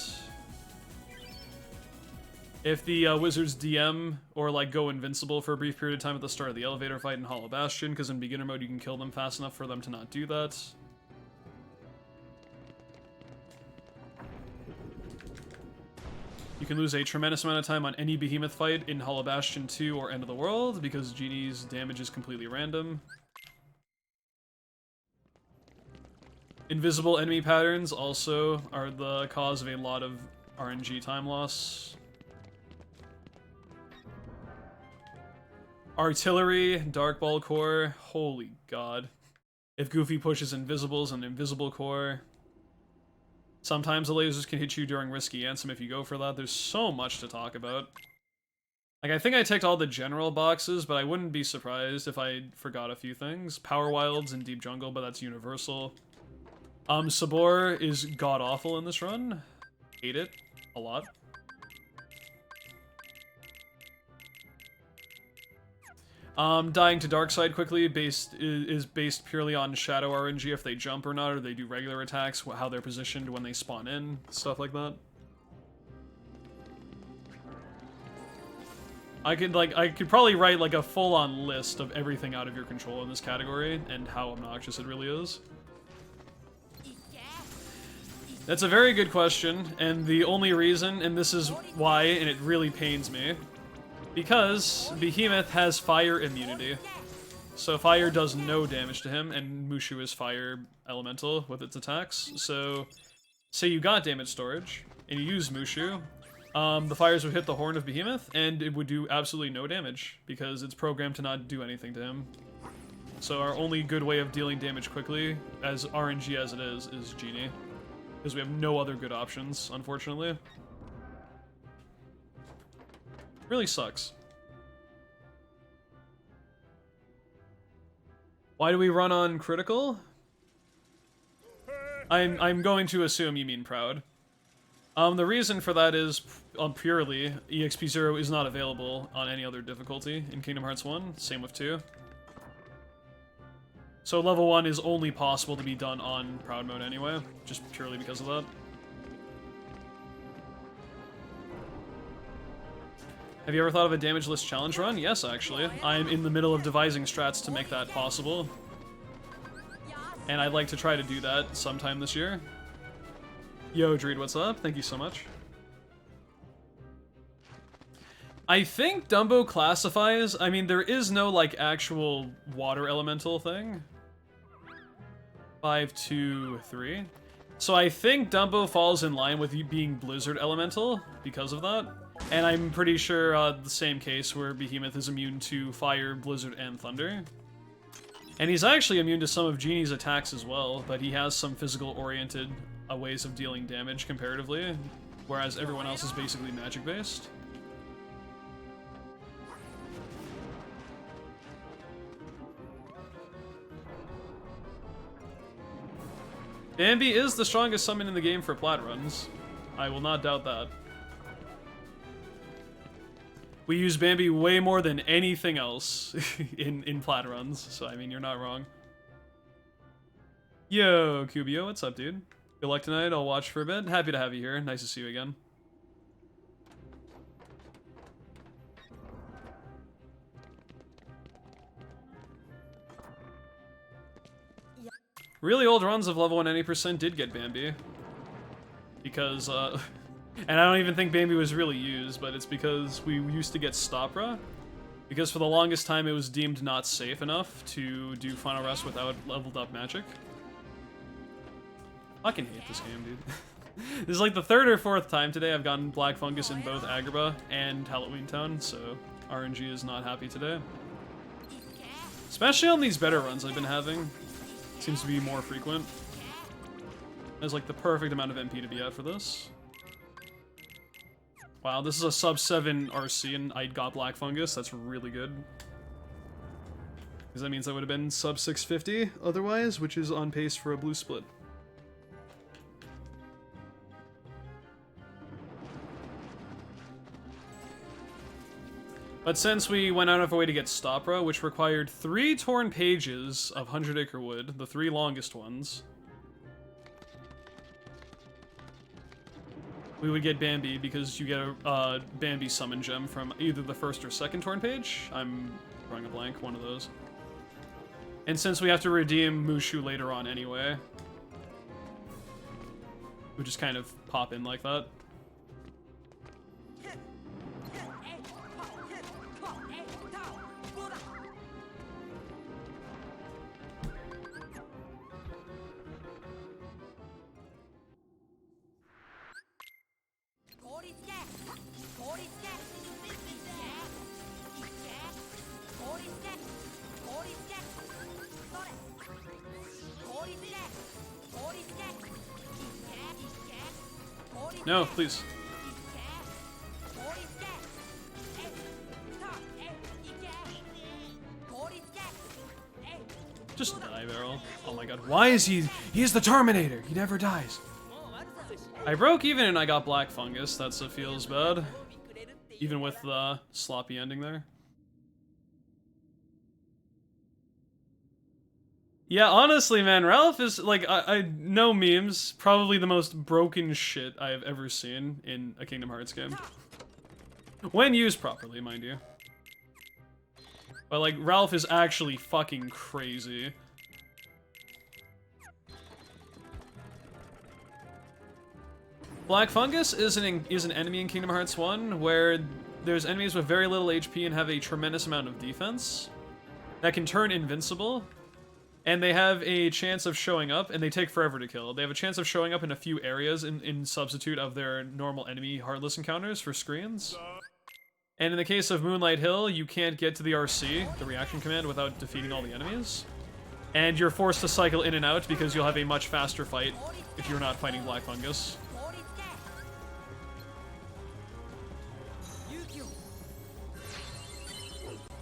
S1: If the wizards DM or like go invincible for a brief period of time at the start of the elevator fight in Hollow Bastion, because in beginner mode you can kill them fast enough for them to not do that. You can lose a tremendous amount of time on any behemoth fight in Hollow Bastion 2 or End of the World, because Genie's damage is completely random. Invisible enemy patterns also are the cause of a lot of RNG time loss. Artillery, Dark Ball Core, holy god. If Goofy pushes Invisibles and Invisible Core. Sometimes the lasers can hit you during Risky Ansem if you go for that. There's so much to talk about. Like, I think I ticked all the general boxes, but I wouldn't be surprised if I forgot a few things. Power Wilds and Deep Jungle, but that's universal. Sabor is god-awful in this run. Hate it a lot. Dying to Darkside quickly is based purely on Shadow RNG, if they jump or not, or they do regular attacks, how they're positioned when they spawn in, stuff like that. I could probably write like a full-on list of everything out of your control in this category, and how obnoxious it really is. That's a very good question, and the only reason, and this is why, and it really pains me, because Behemoth has fire immunity. So fire does no damage to him, and Mushu is fire elemental with its attacks. So, say you got damage storage, and you use Mushu, the fires would hit the horn of Behemoth, and it would do absolutely no damage, because it's programmed to not do anything to him. So our only good way of dealing damage quickly, as RNG as it is Genie. Because we have no other good options, unfortunately. Really sucks. Why do we run on critical? I'm going to assume you mean proud. The reason for that is purely EXP 0 is not available on any other difficulty in Kingdom Hearts 1, same with 2. So level 1 is only possible to be done on proud mode anyway, just purely because of that. Have you ever thought of a damageless challenge run? Yes, actually. I'm in the middle of devising strats to make that possible. And I'd like to try to do that sometime this year. Yo, Dreed, what's up? Thank you so much. I think Dumbo classifies... I mean, there is no, like, actual water elemental thing. 5, 2, 3. So I think Dumbo falls in line with you being Blizzard elemental because of that. And I'm pretty sure the same case where Behemoth is immune to Fire, Blizzard, and Thunder. And he's actually immune to some of Genie's attacks as well, but he has some physical-oriented ways of dealing damage comparatively, whereas everyone else is basically magic-based. Bambi is the strongest summon in the game for plat runs. I will not doubt that. We use Bambi way more than anything else in plat runs, so I mean, you're not wrong. Yo, Cubio, what's up, dude? Good luck tonight, I'll watch for a bit. Happy to have you here, nice to see you again. Really old runs of level 190% did get Bambi. Because, and I don't even think Bambi was really used, but it's because we used to get Stopra. Because for the longest time it was deemed not safe enough to do Final Rest without leveled up magic. I fucking hate this game, dude. This is like the third or fourth time today I've gotten Black Fungus in both Agrabah and Halloween Town, so RNG is not happy today. Especially on these better runs I've been having. Seems to be more frequent. There's like the perfect amount of MP to be at for this. Wow, this is a sub 7 RC and I got Black Fungus. That's really good. Because that means I would have been sub 650 otherwise, which is on pace for a blue split. But since we went out of our way to get Stopra, which required 3 torn pages of 100 Acre Wood, the 3 longest ones. we would get Bambi because you get a Bambi summon gem from either the first or second Torn page. I'm drawing a blank, one of those. And since we have to redeem Mushu later on anyway, we just kind of pop in like that. No, please. Just die, Beryl. Oh my god, why is he? He's the Terminator! He never dies. I broke even and I got black fungus. That feels bad. Even with the sloppy ending there. Yeah, honestly, man, Ralph is, like, I no memes, probably the most broken shit I have ever seen in a Kingdom Hearts game. When used properly, mind you. But, like, Ralph is actually fucking crazy. Black Fungus is an enemy in Kingdom Hearts 1 where there's enemies with very little HP and have a tremendous amount of defense that can turn invincible. And they have a chance of showing up, and they take forever to kill. They have a chance of showing up in a few areas in substitute of their normal enemy Heartless encounters for screens. And in the case of Moonlight Hill, you can't get to the RC, the reaction command, without defeating all the enemies. And you're forced to cycle in and out because you'll have a much faster fight if you're not fighting Black Fungus.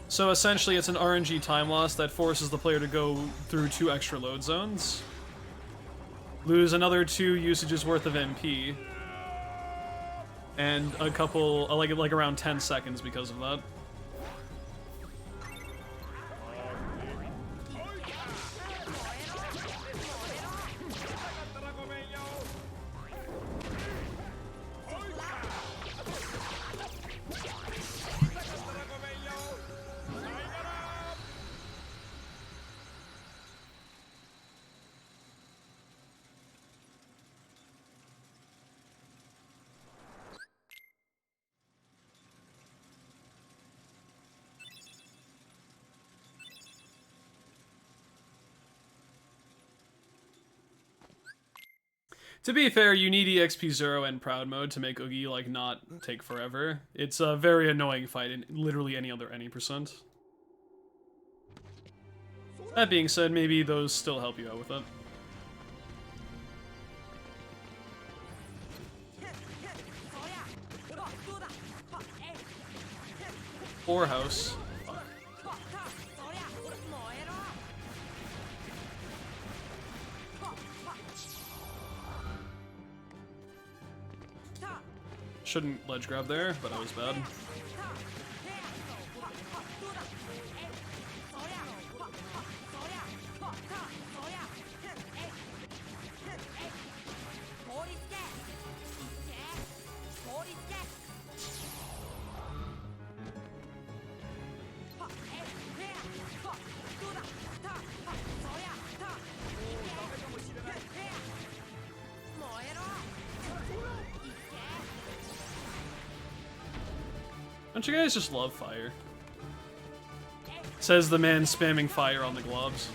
S1: So essentially it's an RNG time loss that forces the player to go through 2 extra load zones, lose another 2 usages worth of MP, and a couple, like around 10 seconds because of that. To be fair, you need EXP 0 and Proud Mode to make Oogie, like, not take forever. It's a very annoying fight in literally any other any percent. That being said, maybe those still help you out with it. Or house. Fuck. Shouldn't ledge grab there, but I was bad. Don't you guys just love fire? Says the man spamming fire on the globs.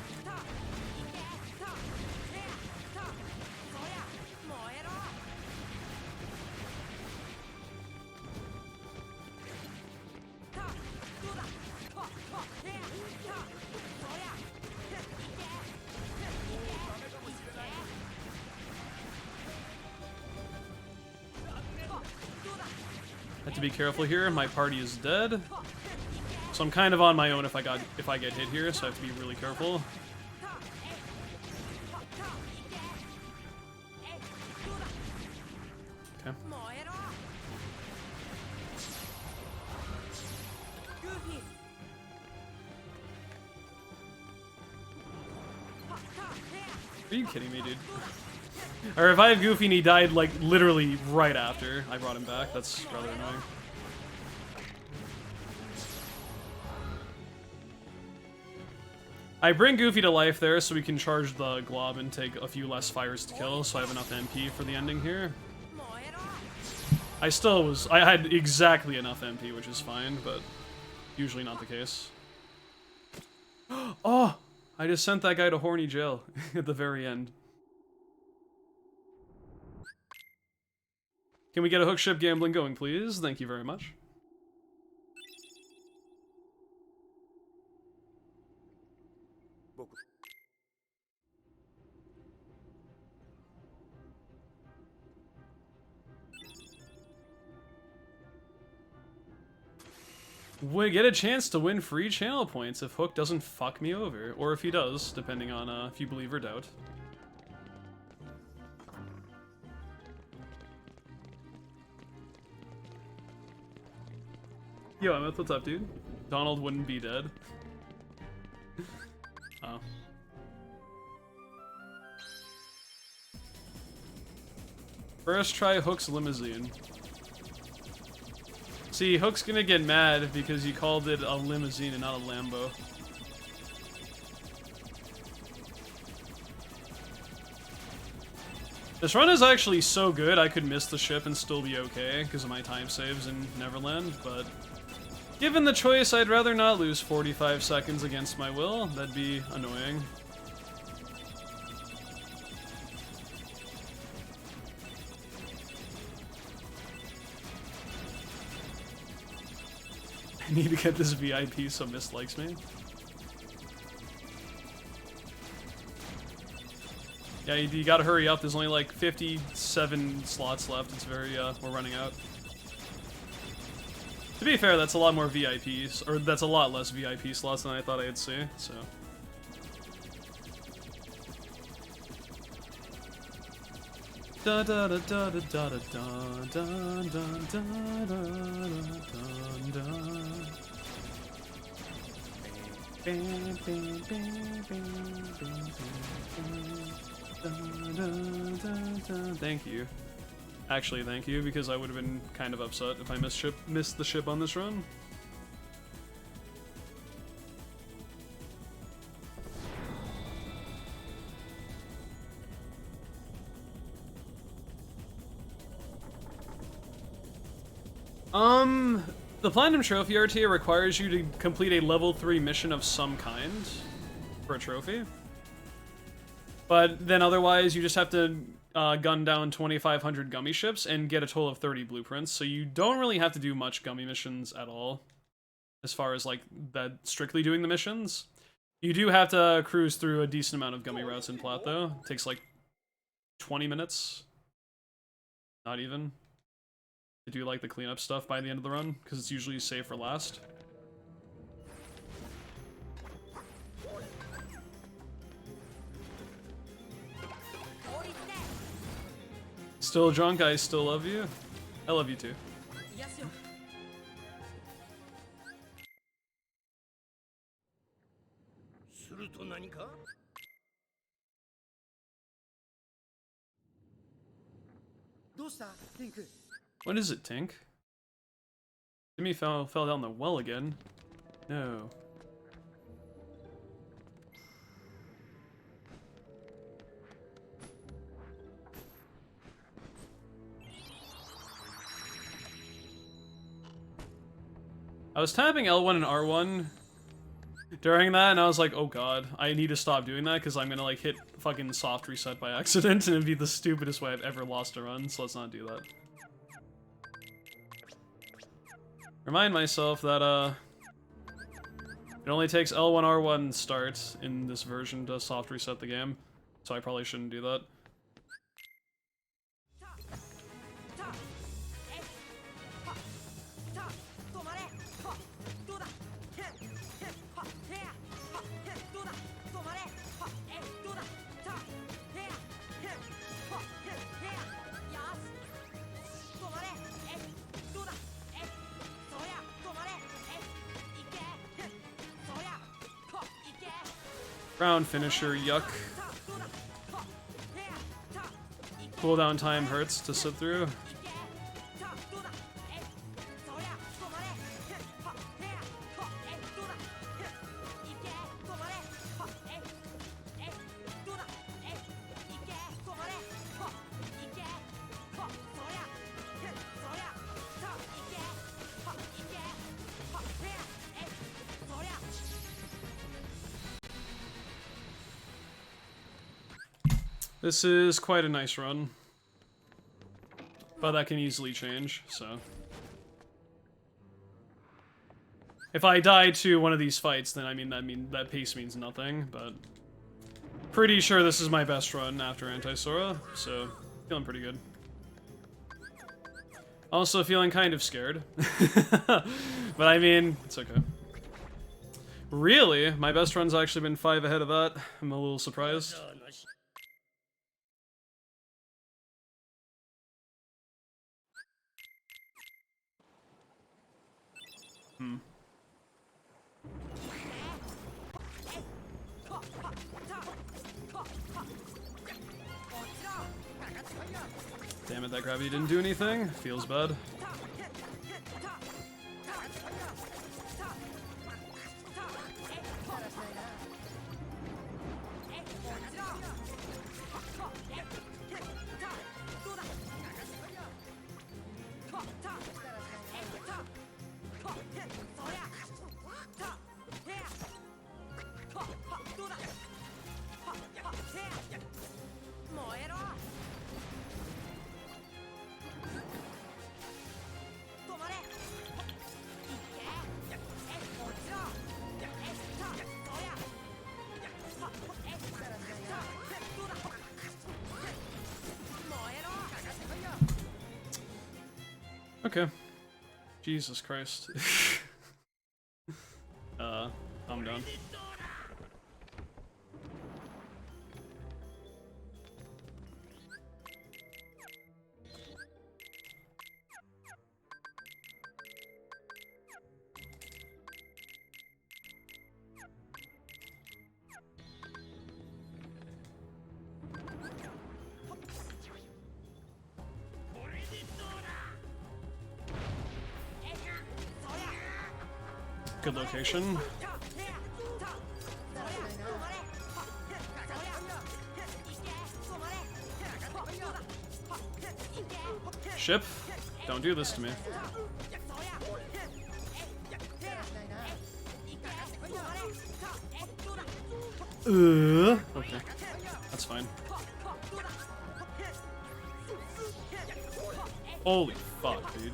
S1: Have to be careful here. My party is dead, so I'm kind of on my own if I get hit here. So I have to be really careful. Okay. Are you kidding me, dude? I revived Goofy and he died, like, literally right after I brought him back. That's rather annoying. I bring Goofy to life there so we can charge the glob and take a few less fires to kill, so I have enough MP for the ending here. I had exactly enough MP, which is fine, but usually not the case. Oh! I just sent that guy to horny jail at the very end. Can we get a hook ship gambling going, please? Thank you very much. We get a chance to win free channel points if Hook doesn't fuck me over. Or if he does, depending on if you believe or doubt. Yo, Emmett, what's up, dude? Donald wouldn't be dead. Oh. First try Hook's limousine. See, Hook's gonna get mad because you called it a limousine and not a Lambo. This run is actually so good I could miss the ship and still be okay because of my time saves in Neverland, but given the choice, I'd rather not lose 45 seconds against my will. That'd be annoying. I need to get this VIP so Mist likes me. Yeah, you gotta hurry up. There's only like 57 slots left. It's very, we're running out. To be fair, that's a lot more VIPs, or that's a lot less VIP slots than I thought I'd see, so. Da da da da da da da da da da da da. Thank you. Actually, thank you, because I would have been kind of upset if I missed the ship on this run. The Platinum Trophy RTA requires you to complete a level 3 mission of some kind for a trophy. But then otherwise, you just have to gun down 2,500 gummy ships and get a total of 30 blueprints, so you don't really have to do much gummy missions at all, as far as, like, that strictly doing the missions. You do have to cruise through a decent amount of gummy routes in Plat, though. It takes, like, 20 minutes. Not even. To do, like, the cleanup stuff by the end of the run, because it's usually saved for last. Still drunk, I still love you. I love you too. What is it, Tink? Jimmy fell down the well again. No. I was tapping L1 and R1 during that, and I was like, oh god, I need to stop doing that, because I'm gonna, like, hit fucking soft reset by accident, and it'd be the stupidest way I've ever lost a run, so let's not do that. Remind myself that, it only takes L1, R1 start in this version to soft reset the game, so I probably shouldn't do that. Round finisher, yuck. cooldown time hurts to sit through. This is quite a nice run, but that can easily change, so. If I die to one of these fights, then that pace means nothing, but pretty sure this is my best run after Anti-Sora, so feeling pretty good. Also feeling kind of scared, but I mean, it's okay. Really? My best run's actually been 5 ahead of that. I'm a little surprised. Damn it, that gravity didn't do anything. Feels bad. Okay. Jesus Christ. I'm done. Good location. Ship, don't do this to me. Okay, that's fine. Holy fuck, dude.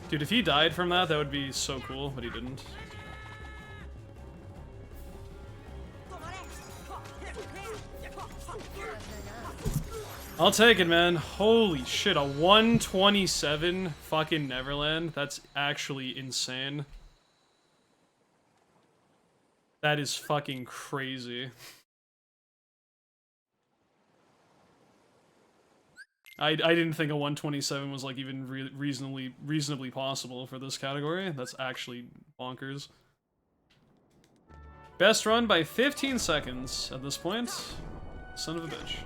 S1: Dude, if he died from that, that would be so cool, but he didn't. I'll take it, man. Holy shit, a 127 fucking Neverland? That's actually insane. That is fucking crazy. I didn't think a 127 was like even reasonably possible for this category. That's actually bonkers. Best run by 15 seconds at this point. Son of a bitch.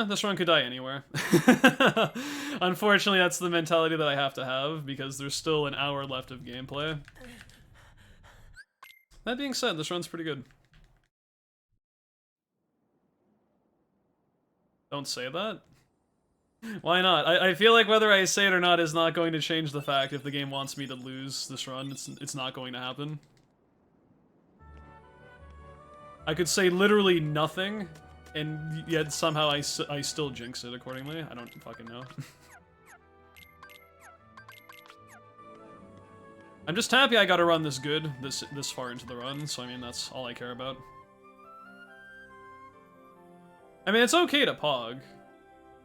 S1: This run could die anywhere. Unfortunately, that's the mentality that I have to have, because there's still an hour left of gameplay. That being said, this run's pretty good. Don't say that. Why not? I feel like whether I say it or not is not going to change the fact if the game wants me to lose this run. It's not going to happen. I could say literally nothing, and yet somehow I still jinx it accordingly. I don't fucking know. I'm just happy I got a run this good, this far into the run, so I mean, that's all I care about. I mean, it's okay to pog.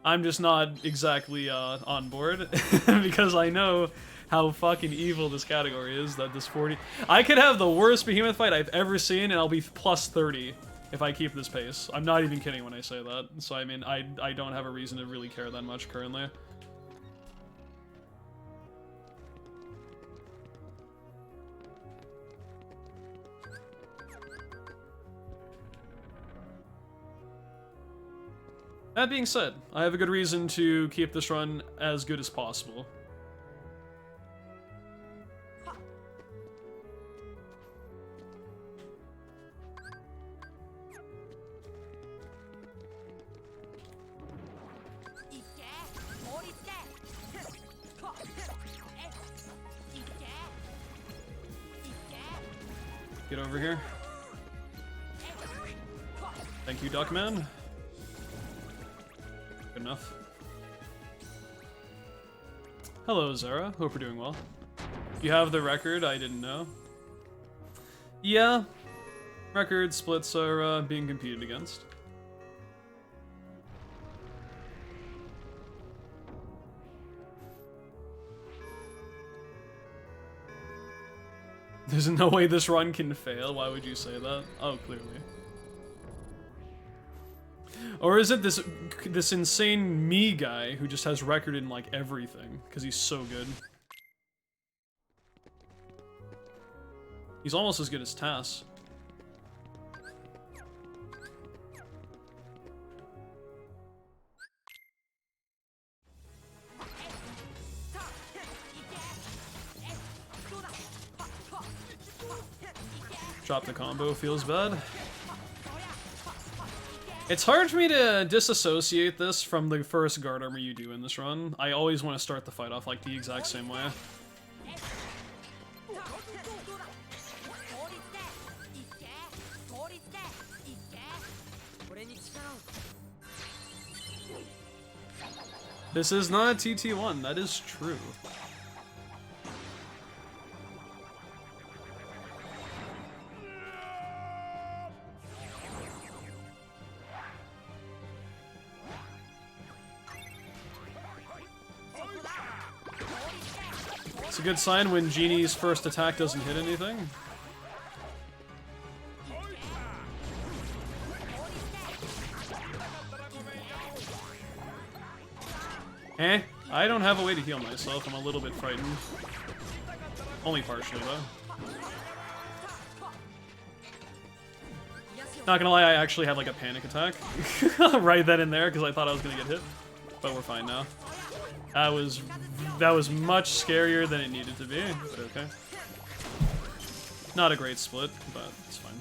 S1: I'm just not exactly on board, because I know how fucking evil this category is, that this 40... I could have the worst behemoth fight I've ever seen, and I'll be plus 30 if I keep this pace. I'm not even kidding when I say that. So, I mean, I don't have a reason to really care that much currently. That being said, I have a good reason to keep this run as good as possible. Get over here. Thank you, Duckman. Good enough. Hello, Zara. Hope you're doing well. You have the record, I didn't know. Yeah. Record splits are being competed against. There's no way this run can fail. Why would you say that? Oh, clearly. Or is it this insane me guy who just has record in like everything because he's so good? He's almost as good as Tass. Drop the combo, feels bad. It's hard for me to disassociate this from the first guard armor you do in this run. I always want to start the fight off like the exact same way. This is not a TT1, that is true. It's a good sign when Genie's first attack doesn't hit anything. Eh? I don't have a way to heal myself. I'm a little bit frightened. Only partially, though. Not gonna lie, I actually had like a panic attack right then and there because I thought I was gonna get hit. But we're fine now. That was much scarier than it needed to be, but okay. Not a great split, but it's fine.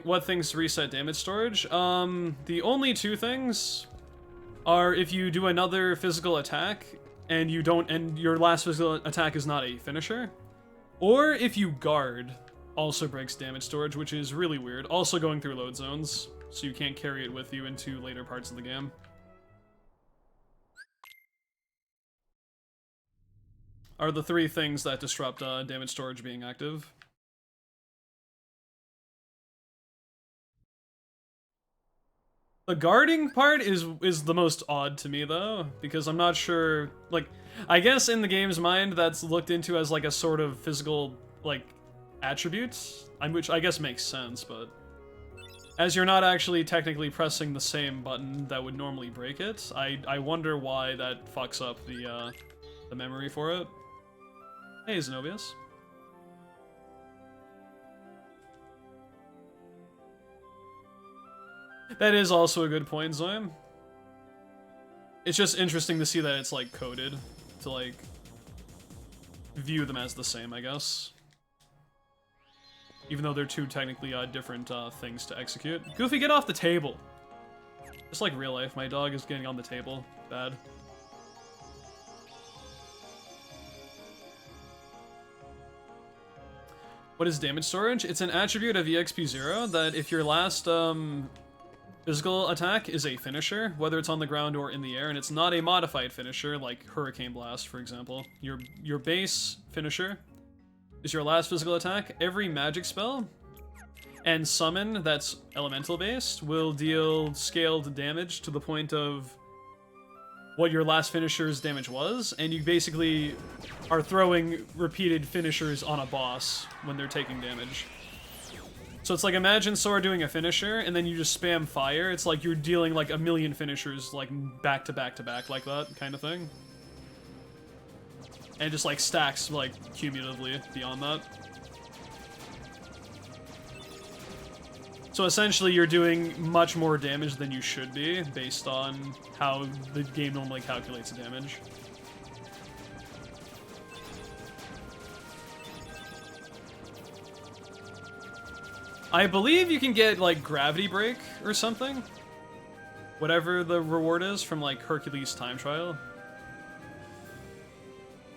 S1: What things reset damage storage? The only two things are if you do another physical attack and your last physical attack is not a finisher, or if you guard. Also breaks damage storage, which is really weird. Also going through load zones, so you can't carry it with you into later parts of the game. Are the three things that disrupt damage storage being active. The guarding part is the most odd to me, though, because I'm not sure, like, I guess in the game's mind that's looked into as like a sort of physical, like, attributes, which I guess makes sense, but as you're not actually technically pressing the same button that would normally break it, I wonder why that fucks up the memory for it. Hey, Zenobius. That is also a good point, Zoim. It's just interesting to see that it's like coded to like view them as the same, I guess. Even though they're two technically different things to execute. Goofy, get off the table! Just like real life, my dog is getting on the table. Bad. What is damage storage? It's an attribute of EXP0 that if your last physical attack is a finisher, whether it's on the ground or in the air, and it's not a modified finisher like Hurricane Blast, for example. Your base finisher is your last physical attack. Every magic spell and summon that's elemental based will deal scaled damage to the point of what your last finisher's damage was, and you basically are throwing repeated finishers on a boss when they're taking damage. So it's like, imagine Sora doing a finisher, and then you just spam fire. It's like you're dealing like a million finishers, like back to back to back, like that kind of thing. And it just like stacks like cumulatively beyond that. So essentially you're doing much more damage than you should be based on how the game normally calculates the damage. I believe you can get like Gravity Break or something. Whatever the reward is from like Hercules Time Trial.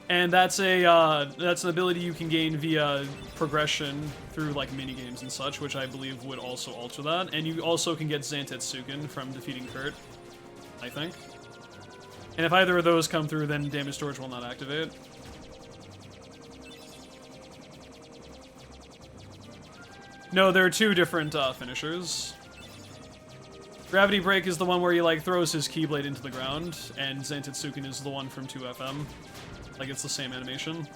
S1: And that's an ability you can gain via progression through like minigames and such, which I believe would also alter that. And you also can get Zantetsuken from defeating Kurt, I think. And if either of those come through, then damage storage will not activate. No, there are two different finishers. Gravity Break is the one where he like throws his Keyblade into the ground, and Zantetsuken is the one from 2FM. Like, it's the same animation.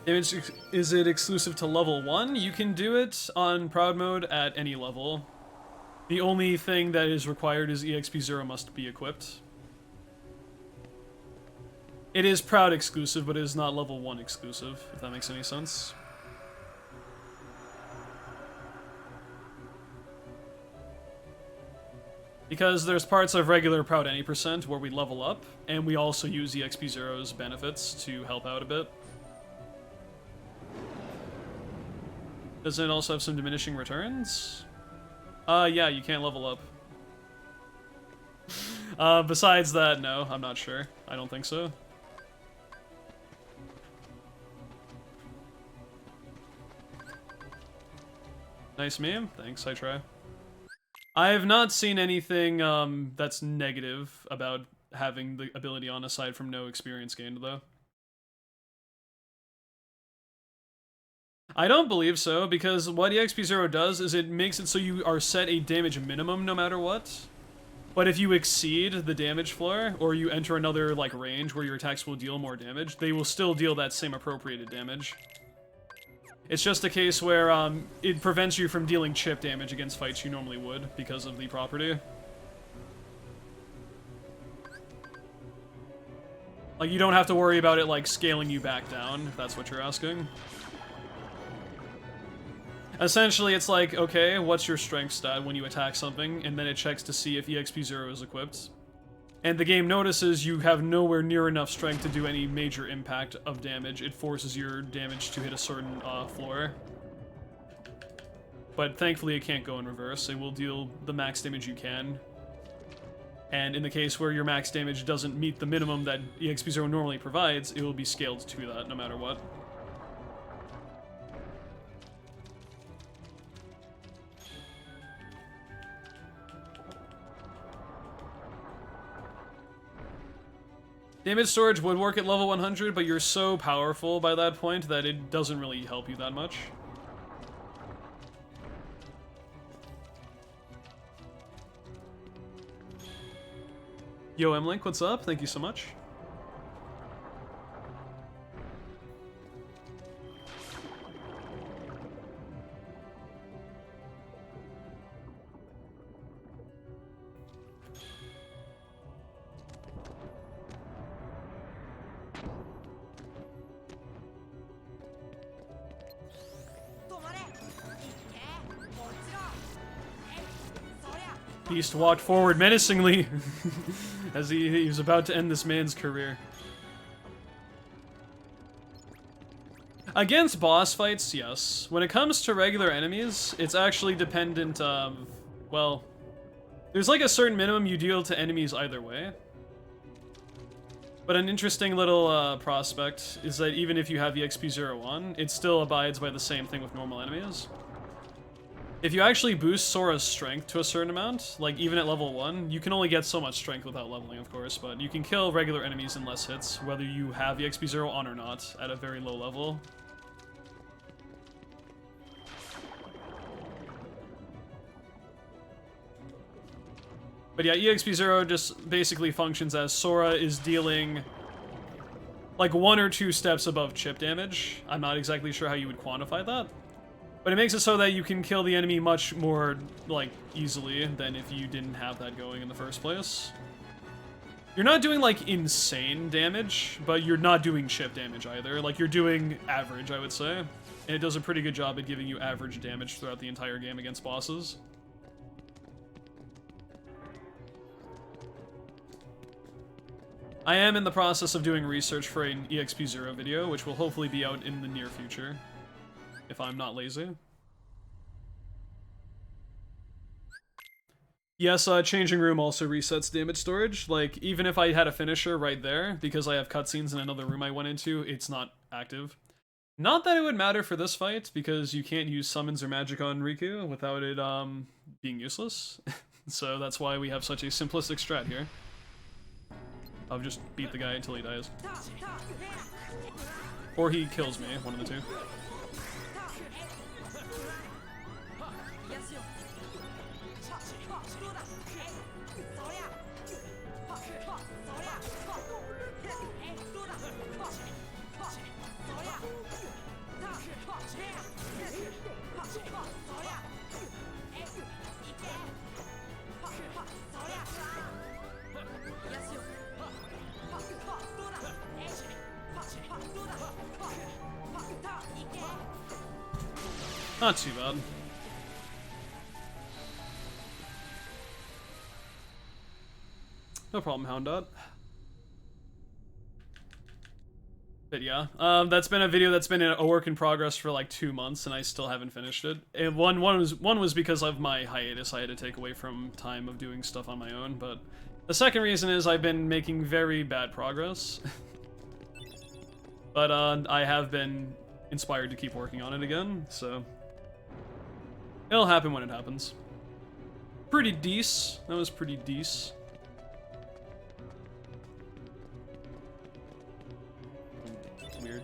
S1: Damage, is it exclusive to level 1? You can do it on Proud Mode at any level. The only thing that is required is EXP0 must be equipped. It is Proud exclusive, but it is not level 1 exclusive, if that makes any sense. Because there's parts of regular Proud Any percent where we level up, and we also use EXP0's benefits to help out a bit. Doesn't it also have some diminishing returns? Yeah, you can't level up. Besides that, no, I'm not sure. I don't think so. Nice meme. Thanks, I try. I have not seen anything that's negative about having the ability on, aside from no experience gained, though. I don't believe so, because what EXP0 does is it makes it so you are set a damage minimum no matter what. But if you exceed the damage floor, or you enter another like range where your attacks will deal more damage, they will still deal that same appropriated damage. It's just a case where it prevents you from dealing chip damage against fights you normally would because of the property. Like, you don't have to worry about it, like, scaling you back down, if that's what you're asking. Essentially, it's like, okay, what's your strength stat when you attack something, and then it checks to see if EXP0 is equipped. And the game notices you have nowhere near enough strength to do any major impact of damage. It forces your damage to hit a certain floor. But thankfully it can't go in reverse. It will deal the max damage you can. And in the case where your max damage doesn't meet the minimum that EXP0 normally provides, it will be scaled to that no matter what. Damage storage would work at level 100, but you're so powerful by that point that it doesn't really help you that much. Yo, M-Link, what's up? Thank you so much. Beast walked forward menacingly as he was about to end this man's career. Against boss fights, yes. When it comes to regular enemies, it's actually dependent of, well, there's like a certain minimum you deal to enemies either way. But an interesting little prospect is that even if you have EXP0 on, it still abides by the same thing with normal enemies. if you actually boost Sora's strength to a certain amount, like even at level 1, you can only get so much strength without leveling, of course, but you can kill regular enemies in less hits, whether you have EXP 0 on or not, at a very low level. But yeah, EXP 0 just basically functions as Sora is dealing like 1 or 2 steps above chip damage. I'm not exactly sure how you would quantify that. But it makes it so that you can kill the enemy much more, like, easily than if you didn't have that going in the first place. You're not doing, like, insane damage, but you're not doing chip damage either. Like, you're doing average, I would say. And it does a pretty good job at giving you average damage throughout the entire game against bosses. I am in the process of doing research for an EXP 0 video, which will hopefully be out in the near future, if I'm not lazy. Yes, changing room also resets damage storage. Like, even if I had a finisher right there, because I have cutscenes in another room I went into, it's not active. Not that it would matter for this fight, because you can't use summons or magic on Riku without it being useless. So that's why we have such a simplistic strat here. I'll just beat the guy until he dies. Or he kills me, one of the two. Not too bad. No problem, Houndot. But yeah, that's been a video that's been a work in progress for like 2 months, and I still haven't finished it. And one was because of my hiatus. I had to take away from time of doing stuff on my own. But the second reason is I've been making very bad progress. But I have been inspired to keep working on it again, so it'll happen when it happens. Pretty decent. That was pretty decent. Weird.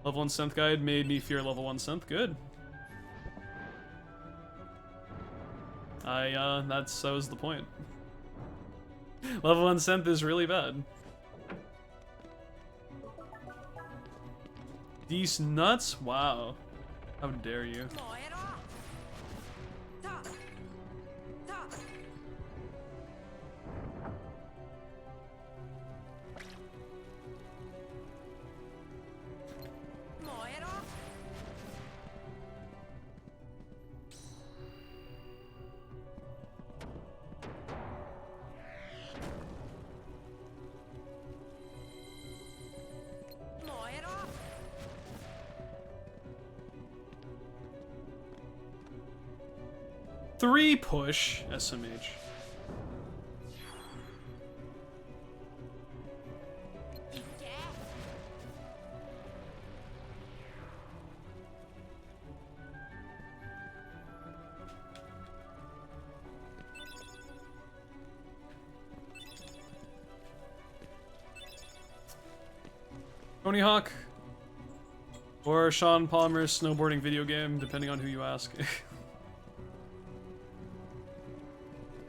S1: Level 1 synth guide made me fear level 1 synth. Good. That was the point. Level 1 synth is really bad. These nuts? Wow. How dare you. Three push SMH. Tony Hawk or Sean Palmer's snowboarding video game, depending on who you ask.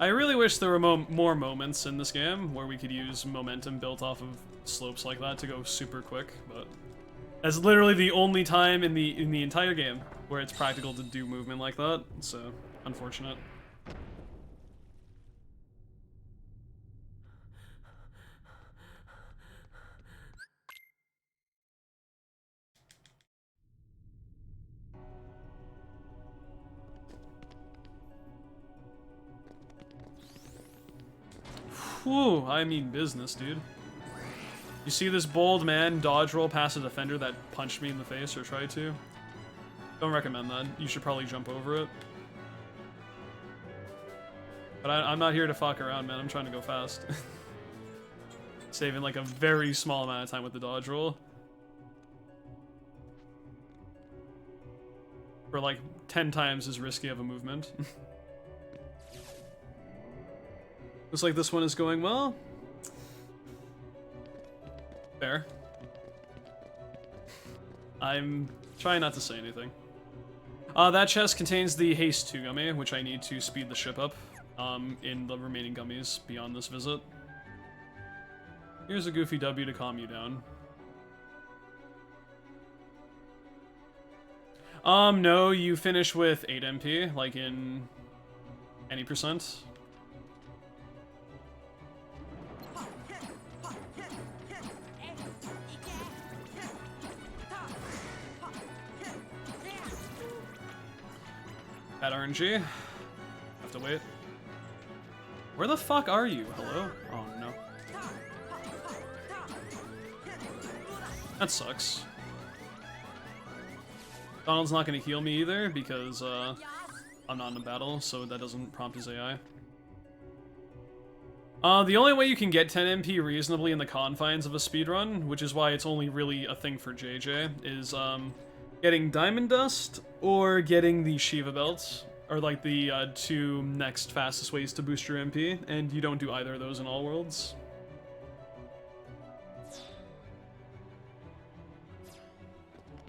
S1: I really wish there were more moments in this game where we could use momentum built off of slopes like that to go super quick, but that's literally the only time in the entire game where it's practical to do movement like that, so unfortunate. Whew, I mean business, dude. You see this bold man dodge roll past a defender that punched me in the face or tried to? Don't recommend that. You should probably jump over it. But I'm not here to fuck around, man. I'm trying to go fast. Saving like a very small amount of time with the dodge roll. For like 10 times as risky of a movement. Looks like this one is going well. Fair. I'm trying not to say anything. That chest contains the Haste 2 gummy, which I need to speed the ship up in the remaining gummies beyond this visit. Here's a Goofy W to calm you down. No, you finish with 8 MP, like in any percent. At RNG. Have to wait. Where the fuck are you? Hello? Oh no. That sucks. Donald's not gonna heal me either because I'm not in a battle, so that doesn't prompt his AI. The only way you can get 10 MP reasonably in the confines of a speedrun, which is why it's only really a thing for JJ, is getting Diamond Dust or getting the Shiva Belt, are like the 2 next fastest ways to boost your MP, and you don't do either of those in all worlds.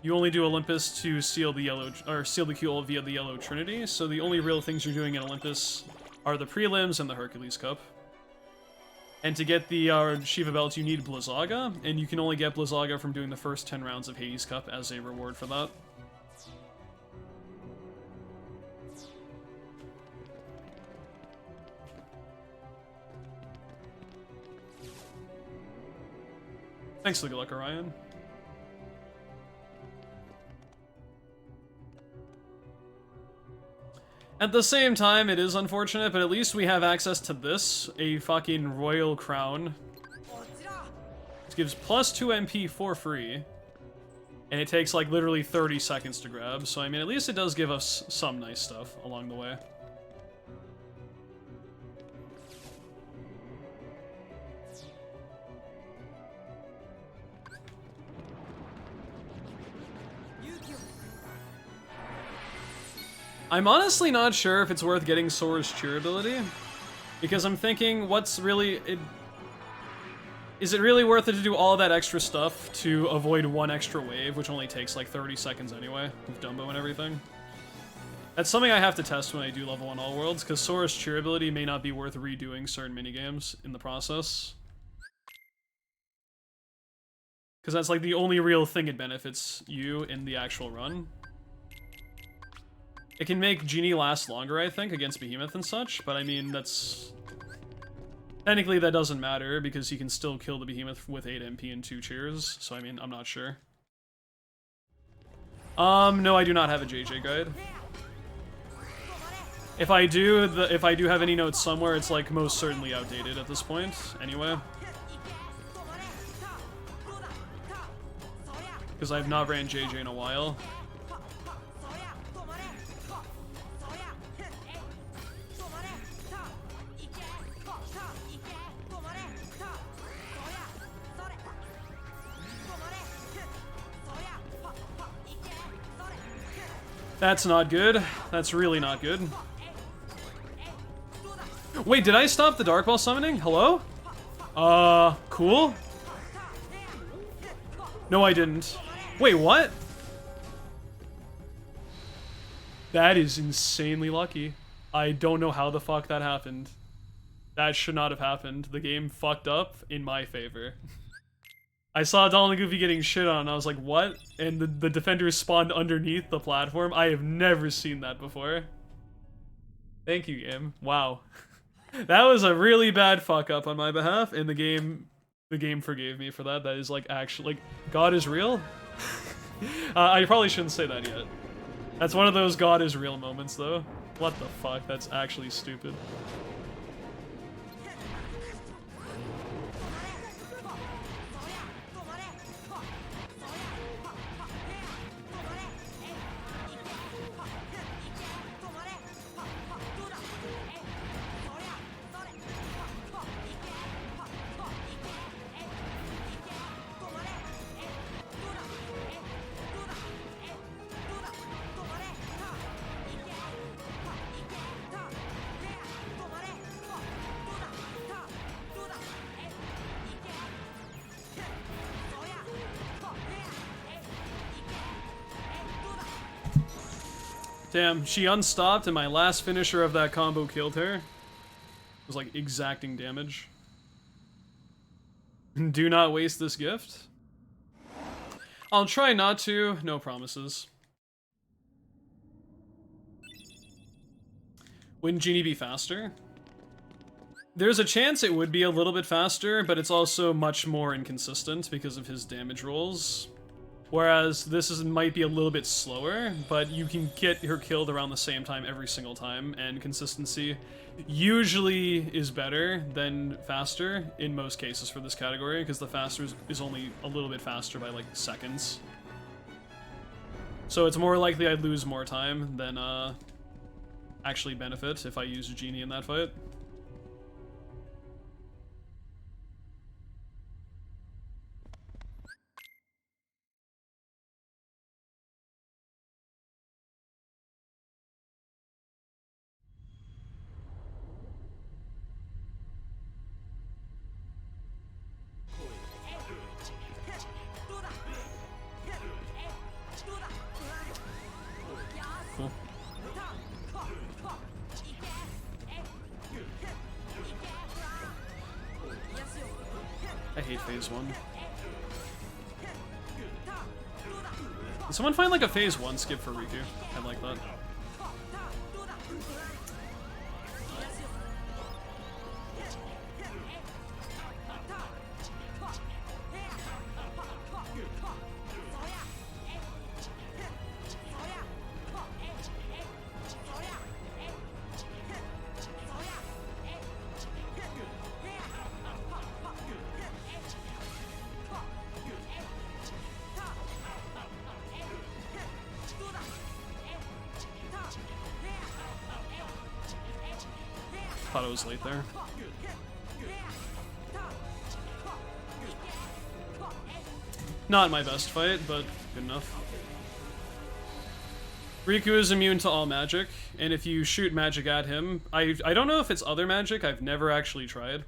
S1: You only do Olympus to seal the yellow, or seal the Q via the Yellow Trinity, so the only real things you're doing in Olympus are the prelims and the Hercules Cup. And to get the Shiva Belt, you need Blizzaga, and you can only get Blizzaga from doing the first 10 rounds of Hades Cup as a reward for that. Thanks for the good luck, Orion. At the same time, it is unfortunate, but at least we have access to this, a fucking royal crown. This gives plus 2 MP for free, and it takes like literally 30 seconds to grab, so I mean, at least it does give us some nice stuff along the way. I'm honestly not sure if it's worth getting Sora's cheer ability, because I'm thinking, is it really worth it to do all that extra stuff to avoid one extra wave, which only takes like 30 seconds anyway, with Dumbo and everything? That's something I have to test when I do level 1 all worlds, because Sora's cheer ability may not be worth redoing certain minigames in the process. Because that's like the only real thing it benefits you in the actual run. It can make Genie last longer, I think, against Behemoth and such, but I mean, that's... Technically, that doesn't matter, because you can still kill the Behemoth with 8 MP and 2 cheers, so I mean, I'm not sure. No, I do not have a JJ guide. If I do have any notes somewhere, it's like most certainly outdated at this point, anyway. Because I've not ran JJ in a while. That's not good. That's really not good. Wait, did I stop the Dark Ball summoning? Hello? Cool? No, I didn't. Wait, what? That is insanely lucky. I don't know how the fuck that happened. That should not have happened. The game fucked up in my favor. I saw Donald and Goofy getting shit on, and I was like, what? And the defenders spawned underneath the platform? I have never seen that before. Thank you, game. Wow. That was a really bad fuck up on my behalf, and the game forgave me for that. That is like, actually, like, God is real? I probably shouldn't say that yet. That's one of those God is real moments, though. What the fuck? That's actually stupid. Damn, she unstopped and my last finisher of that combo killed her. It was like exacting damage. Do not waste this gift. I'll try not to, no promises. Wouldn't Genie be faster? There's a chance it would be a little bit faster, but it's also much more inconsistent because of his damage rolls. Whereas this might be a little bit slower, but you can get her killed around the same time every single time, and consistency usually is better than faster in most cases for this category, because the faster is only a little bit faster by like seconds. So it's more likely I'd lose more time than actually benefit if I use a Genie in that fight. Cool. I hate phase 1. Can someone find like a phase 1 skip for Riku? I'd like that. Thought it was late there. Not my best fight, but good enough. Riku is immune to all magic, and if you shoot magic at him, I don't know if it's other magic, I've never actually tried.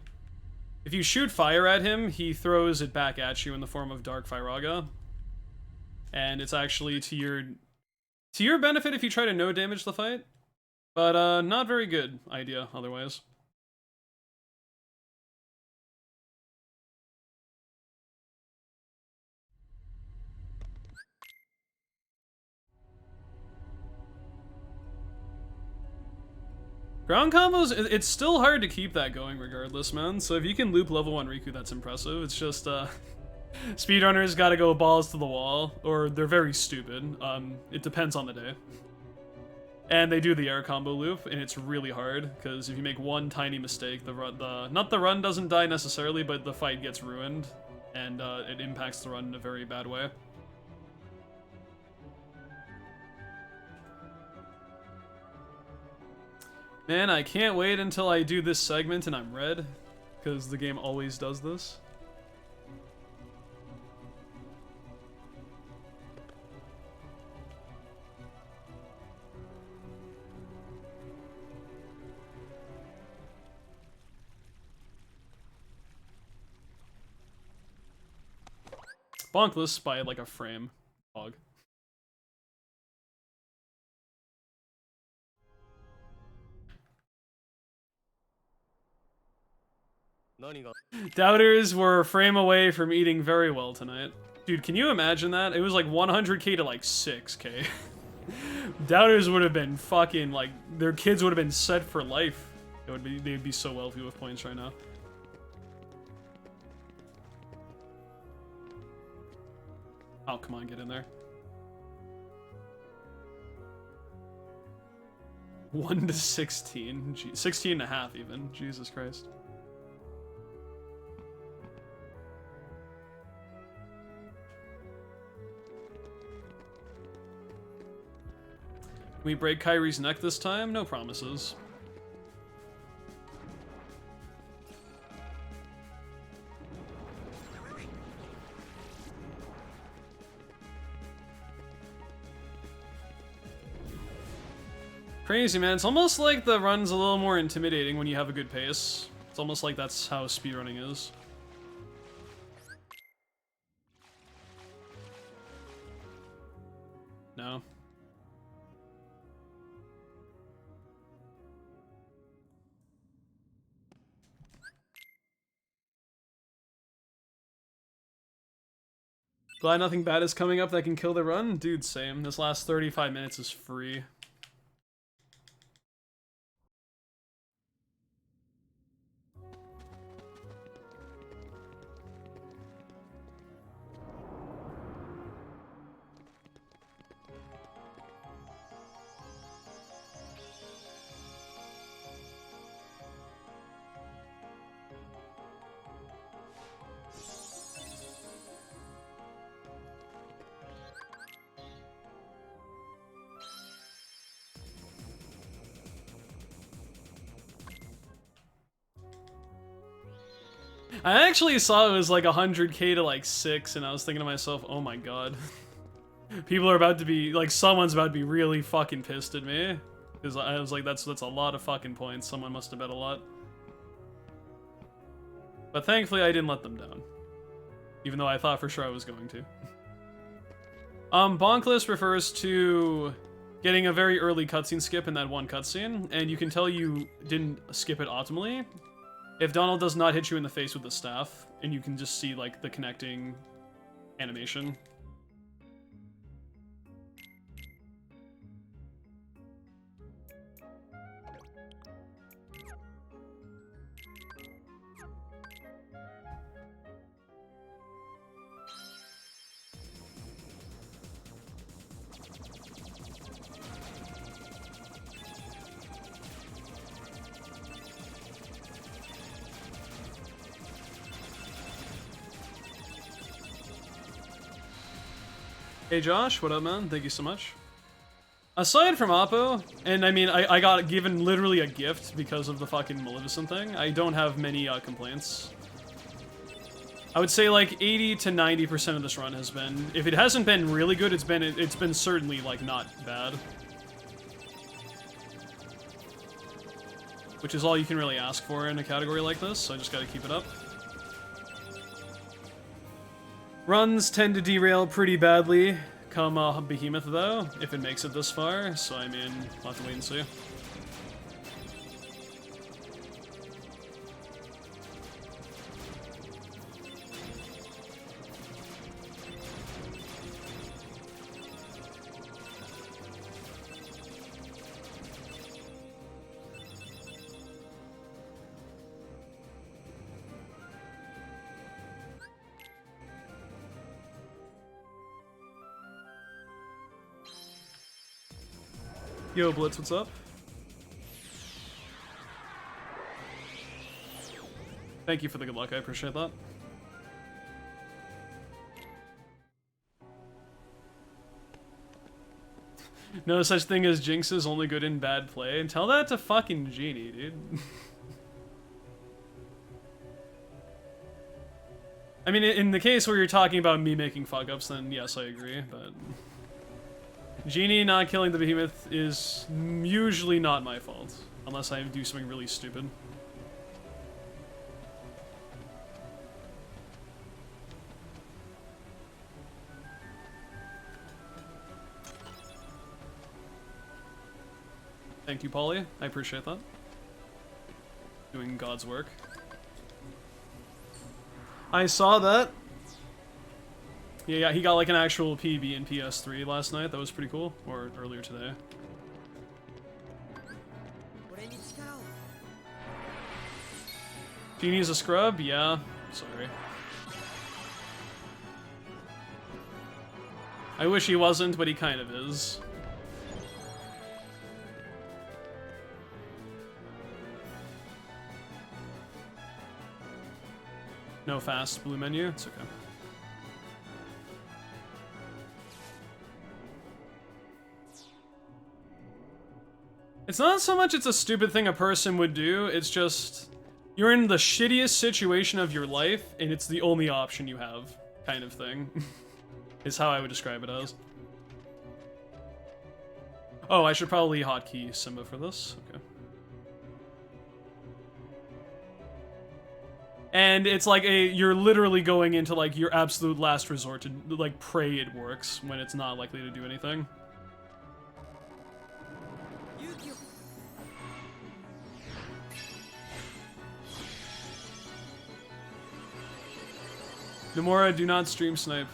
S1: If you shoot fire at him, he throws it back at you in the form of Dark Firaga. And it's actually to your benefit if you try to no damage the fight. But not very good idea otherwise. Ground combos, it's still hard to keep that going regardless, man. So if you can loop level 1 Riku, that's impressive. It's just, speedrunners gotta go balls to the wall, or they're very stupid. It depends on the day. And they do the air combo loop, and it's really hard, because if you make one tiny mistake, not the run doesn't die necessarily, but the fight gets ruined, and it impacts the run in a very bad way. Man, I can't wait until I do this segment and I'm red, because the game always does this. Bonkless by like a frame. Hog. Doubters were a frame away from eating very well tonight. Dude, can you imagine that? It was like 100k to like 6k. Doubters would have been fucking like, their kids would have been set for life. They'd be so wealthy with points right now. Oh, come on, get in there. 1 to 16. 16 and a half even. Jesus Christ. Can we break Kyrie's neck this time? No promises. Crazy, man. It's almost like the run's a little more intimidating when you have a good pace. It's almost like that's how speedrunning is. No. Glad nothing bad is coming up that can kill the run. Dude, same. This last 35 minutes is free. I actually saw it was like 100k to like 6, and I was thinking to myself, oh my god. People are about to be, like, someone's about to be really fucking pissed at me. Because I was like, that's a lot of fucking points. Someone must have bet a lot. But thankfully, I didn't let them down. Even though I thought for sure I was going to. Bonkless refers to getting a very early cutscene skip in that one cutscene, and you can tell you didn't skip it optimally if Donald does not hit you in the face with the staff, and you can just see, like, the connecting animation. Hey Josh, what up, man? Thank you so much. Aside from Oppo, and I mean, I got given literally a gift because of the fucking Maleficent thing, I don't have many complaints. I would say like 80 to 90% of this run has been, if it hasn't been really good, it's been certainly like not bad. Which is all you can really ask for in a category like this, so I just gotta keep it up. Runs tend to derail pretty badly come Behemoth, though, if it makes it this far, so I mean, we'll have to wait and see. Yo, Blitz, what's up? Thank you for the good luck, I appreciate that. No such thing as jinxes, only good in bad play. Tell that to fucking Genie, dude. I mean, in the case where you're talking about me making fuck-ups, then yes, I agree, but... Genie not killing the Behemoth is usually not my fault, unless I do something really stupid. Thank you, Polly. I appreciate that. Doing God's work. I saw that. Yeah, he got like an actual PB in PS3 last night. That was pretty cool. Or earlier today. Genie's a scrub? Yeah. Sorry. I wish he wasn't, but he kind of is. No fast blue menu? It's okay. It's not so much it's a stupid thing a person would do, it's just... You're in the shittiest situation of your life, and it's the only option you have, kind of thing. Is how I would describe it as. Oh, I should probably hotkey Simba for this. Okay. And it's like you're literally going into like your absolute last resort to like pray it works when it's not likely to do anything. Nomura, do not stream snipe.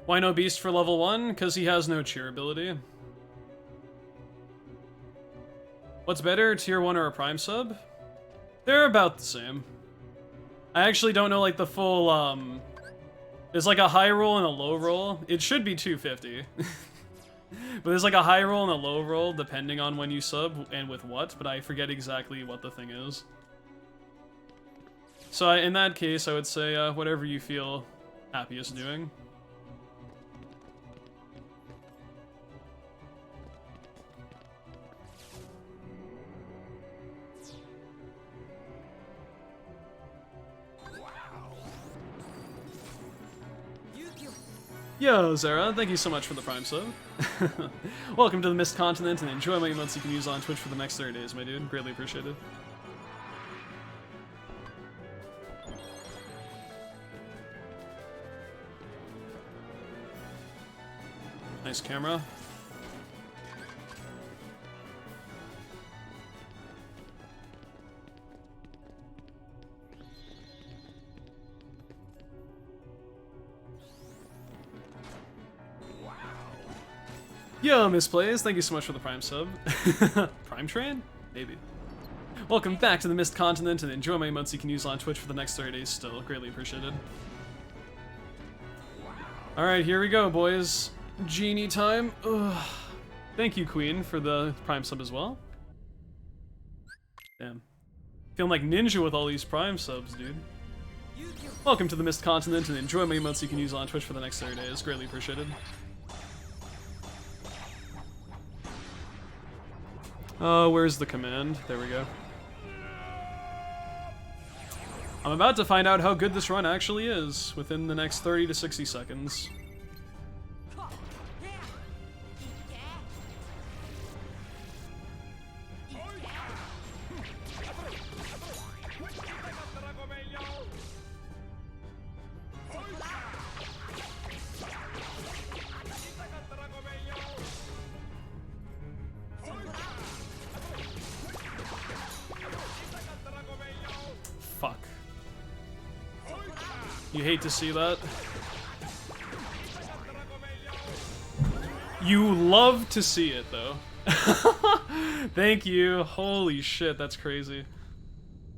S1: Why no Beast for level 1? Because he has no cheer ability. What's better, tier 1 or a prime sub? They're about the same. I actually don't know like the full, there's like a high roll and a low roll. It should be 250. But there's like a high roll and a low roll depending on when you sub and with what, but I forget exactly what the thing is. So in that case, I would say whatever you feel happiest doing. Yo, Zara, thank you so much for the Prime sub. Welcome to the Mist Continent, and enjoy my emotes you can use on Twitch for the next 30 days, my dude. Greatly appreciated. Nice camera. Yo, Misplays, thank you so much for the Prime sub. Prime Train? Maybe. Welcome back to the Mist Continent, and enjoy my emotes you can use on Twitch for the next 30 days still. Greatly appreciated. Alright, here we go, boys. Genie time. Ugh. Thank you, Queen, for the Prime sub as well. Damn. Feeling like ninja with all these Prime subs, dude. Welcome to the Mist Continent, and enjoy my emotes you can use on Twitch for the next 30 days. Greatly appreciated. Where's the command? There we go. I'm about to find out how good this run actually is within the next 30 to 60 seconds. Fuck. You hate to see that. You love to see it, though. Thank you. Holy shit, that's crazy.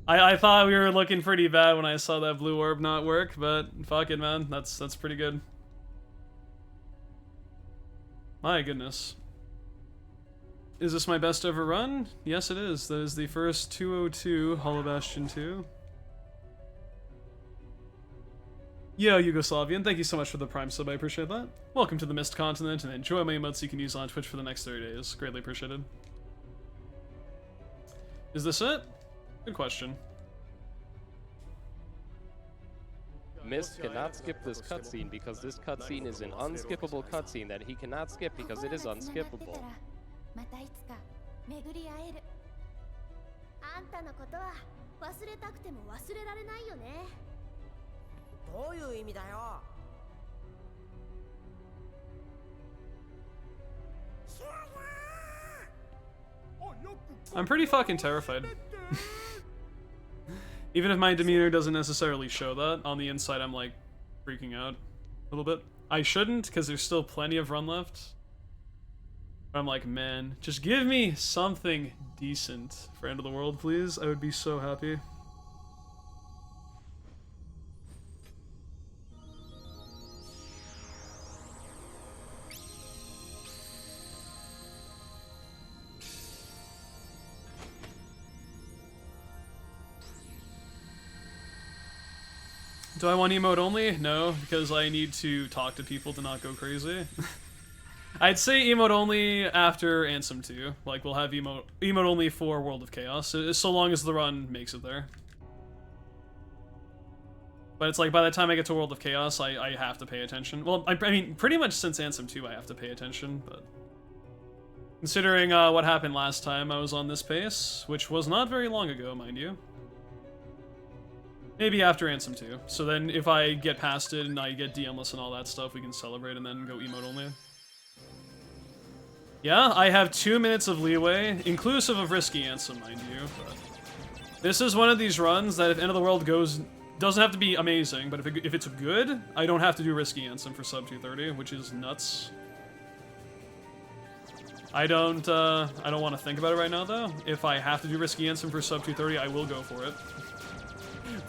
S1: I thought we were looking pretty bad when I saw that blue orb not work, but fuck it, man. That's pretty good. My goodness. Is this my best ever run? Yes, it is. That is the first 202 Hollow Bastion 2. Yo, Yugoslavian, thank you so much for the Prime sub, I appreciate that. Welcome to the Mist Continent, and enjoy my emotes you can use on Twitch for the next 30 days. Greatly appreciated. Is this it? Good question.
S3: Mist cannot skip this cutscene because this cutscene is an unskippable cutscene that he cannot skip because it is unskippable.
S4: またいつか巡り会える。あんたのことは忘れたくても忘れられないよね。
S2: どういう意味だよ。
S1: I'm pretty fucking terrified. Even if my demeanor doesn't necessarily show that, on the inside I'm like freaking out a little bit. I shouldn't, because there's still plenty of run left. But I'm like, man, just give me something decent for End of the World, please. I would be so happy. Do I want emote only? No, because I need to talk to people to not go crazy. I'd say emote only after Ansem 2. Like, we'll have emote only for World of Chaos, so long as the run makes it there. But it's like, by the time I get to World of Chaos, I have to pay attention. Well, I mean, pretty much since Ansem 2 I have to pay attention, but... Considering what happened last time I was on this pace, which was not very long ago, mind you. Maybe after Ansem 2. So then if I get past it and I get DMless and all that stuff, we can celebrate and then go emote only. Yeah, I have 2 minutes of leeway, inclusive of risky Ansem, mind you. But this is one of these runs that if End of the World goes doesn't have to be amazing, but if it's good, I don't have to do Risky Ansem for sub 230, which is nuts. I don't want to think about it right now, though. If I have to do Risky Ansem for sub 230, I will go for it.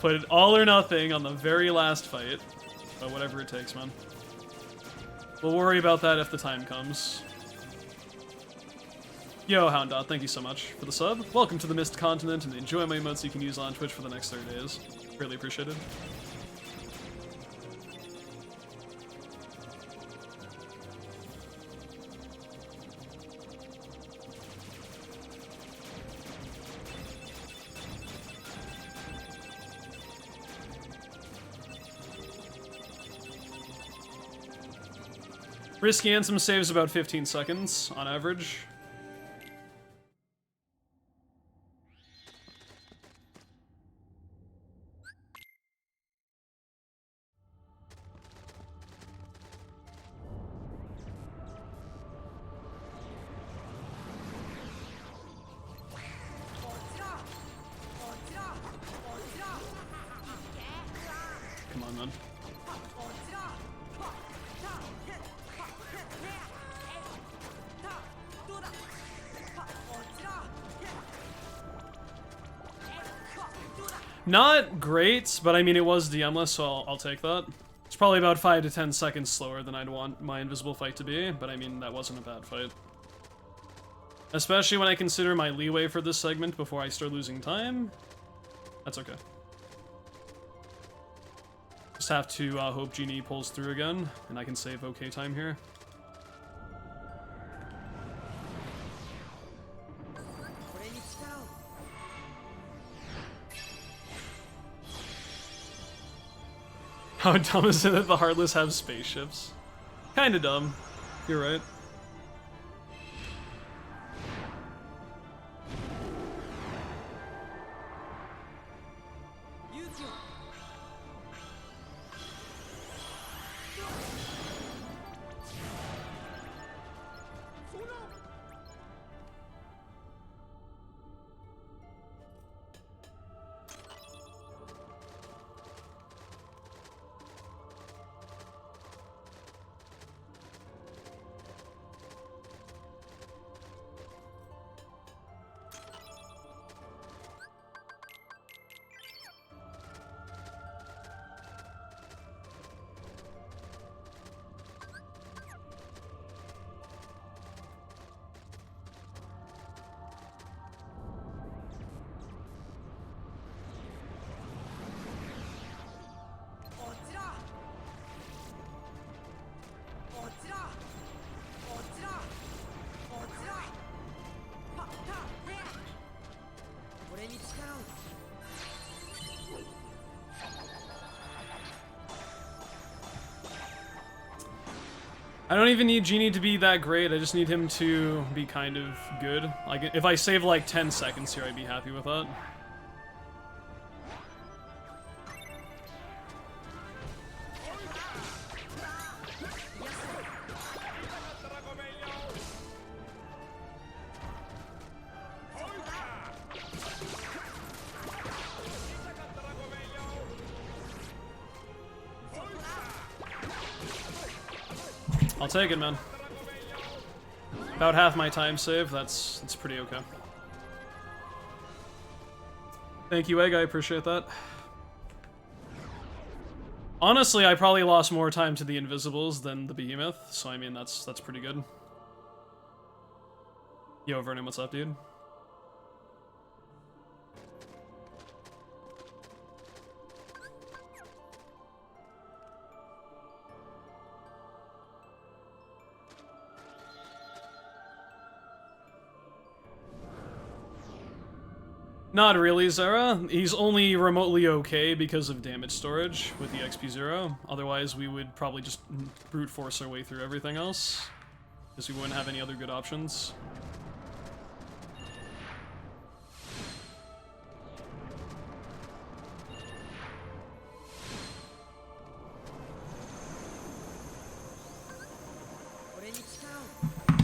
S1: Put it all or nothing on the very last fight. But whatever it takes, man. We'll worry about that if the time comes. Yo, Houndot, thank you so much for the sub. Welcome to the Mist Continent, and enjoy my emotes you can use on Twitch for the next 30 days. Really appreciated. Risky Ansem saves about 15 seconds on average. Come on, man. Not great, but I mean, it was DMless, so I'll take that. It's probably about 5 to 10 seconds slower than I'd want my invisible fight to be, but I mean, that wasn't a bad fight. Especially when I consider my leeway for this segment before I start losing time. That's okay. Just have to hope Genie pulls through again, and I can save okay time here. How dumb is it that the Heartless have spaceships? Kinda dumb. You're right. I don't even need Genie to be that great, I just need him to be kind of good. Like, if I save like 10 seconds here, I'd be happy with that. I'll take it, man. About half my time save, that's pretty okay. Thank you, Egg, I appreciate that. Honestly, I probably lost more time to the Invisibles than the Behemoth, so I mean, that's pretty good. Yo, Vernon, what's up, dude? Not really, Zara. He's only remotely okay because of damage storage with the XP0. Otherwise, we would probably just brute force our way through everything else, because we wouldn't have any other good options.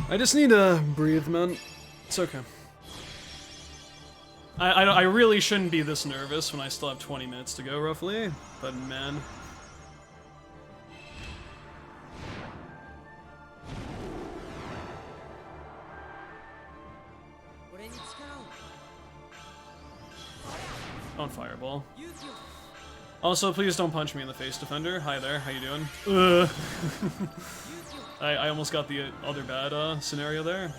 S1: I just need to breathe, man. It's okay. I really shouldn't be this nervous when I still have 20 minutes to go, roughly. But man. On fireball. Also, please don't punch me in the face, defender. Hi there, how you doing? I almost got the other bad scenario there.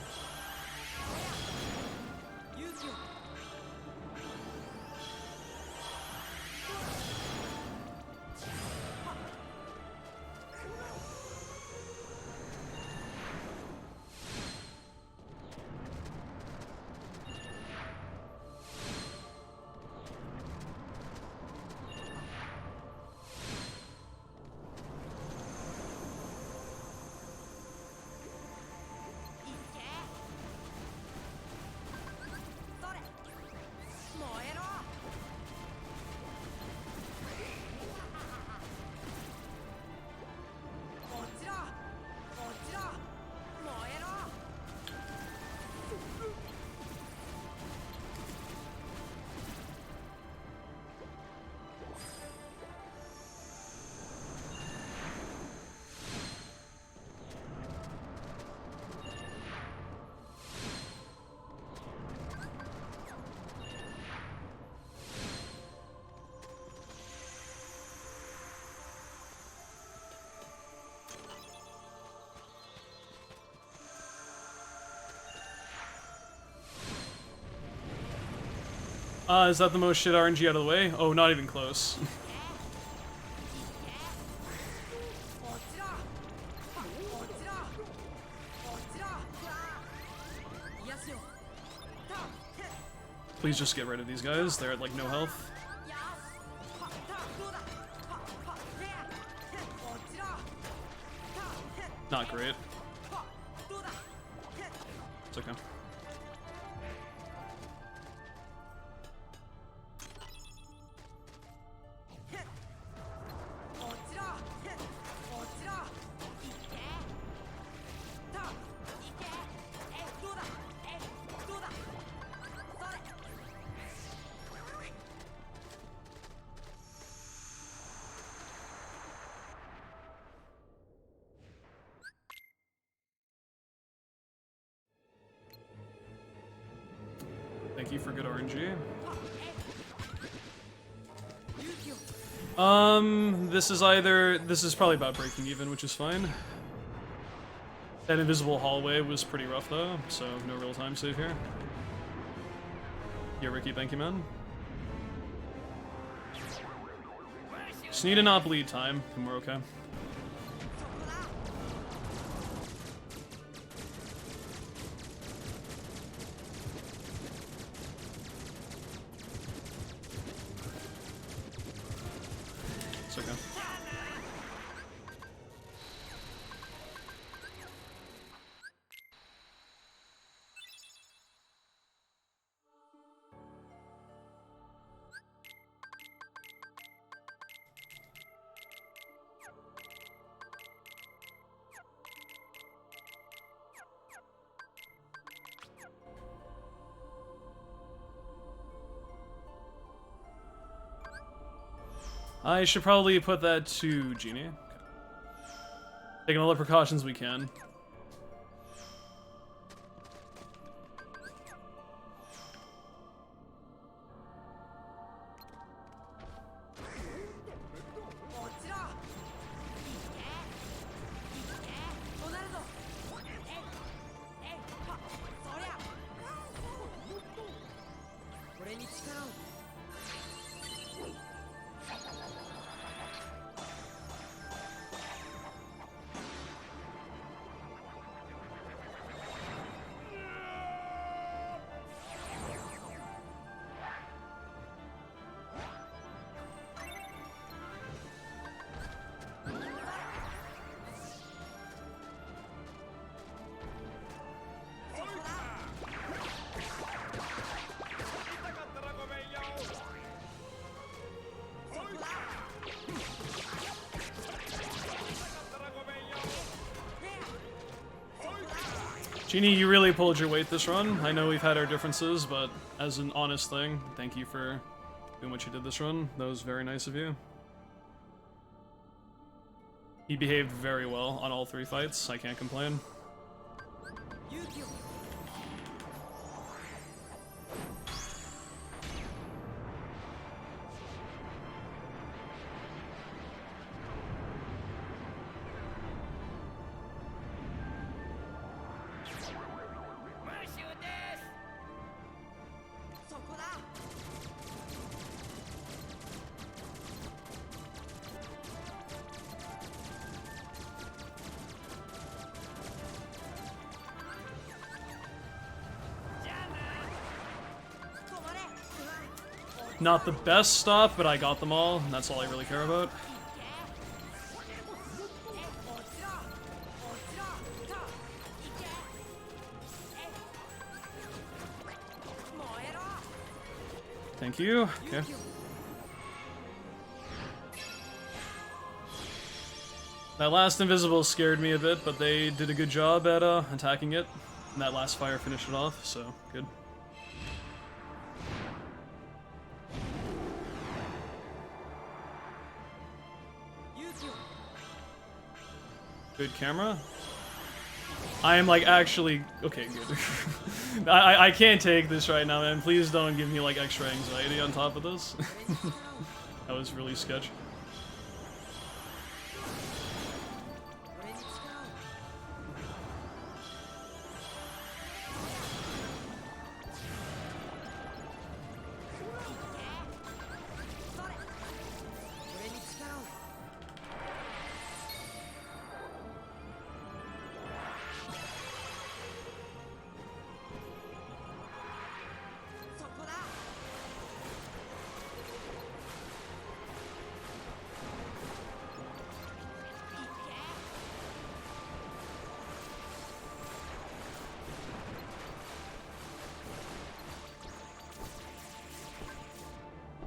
S1: Is that the most shit RNG out of the way? Oh, not even close. Please just get rid of these guys. They're at like no health. Not great. It's okay. Thank you for good RNG. This is probably about breaking even, which is fine. That invisible hallway was pretty rough though, so no real time save here. Yeah, Ricky, thank you, man. Just need to not bleed time, and we're okay. It's okay. I should probably put that to Genie. Okay. Taking all the precautions we can. Genie, you really pulled your weight this run. I know we've had our differences, but as an honest thing, thank you for doing what you did this run. That was very nice of you. He behaved very well on all 3 fights. I can't complain. Not the best stop, but I got them all, and that's all I really care about. Thank you. Okay. That last invisible scared me a bit, but they did a good job at attacking it, and that last fire finished it off, so good. Good camera. I am like actually okay. Good. I can't take this right now, man. Please don't give me like extra anxiety on top of this. That was really sketch.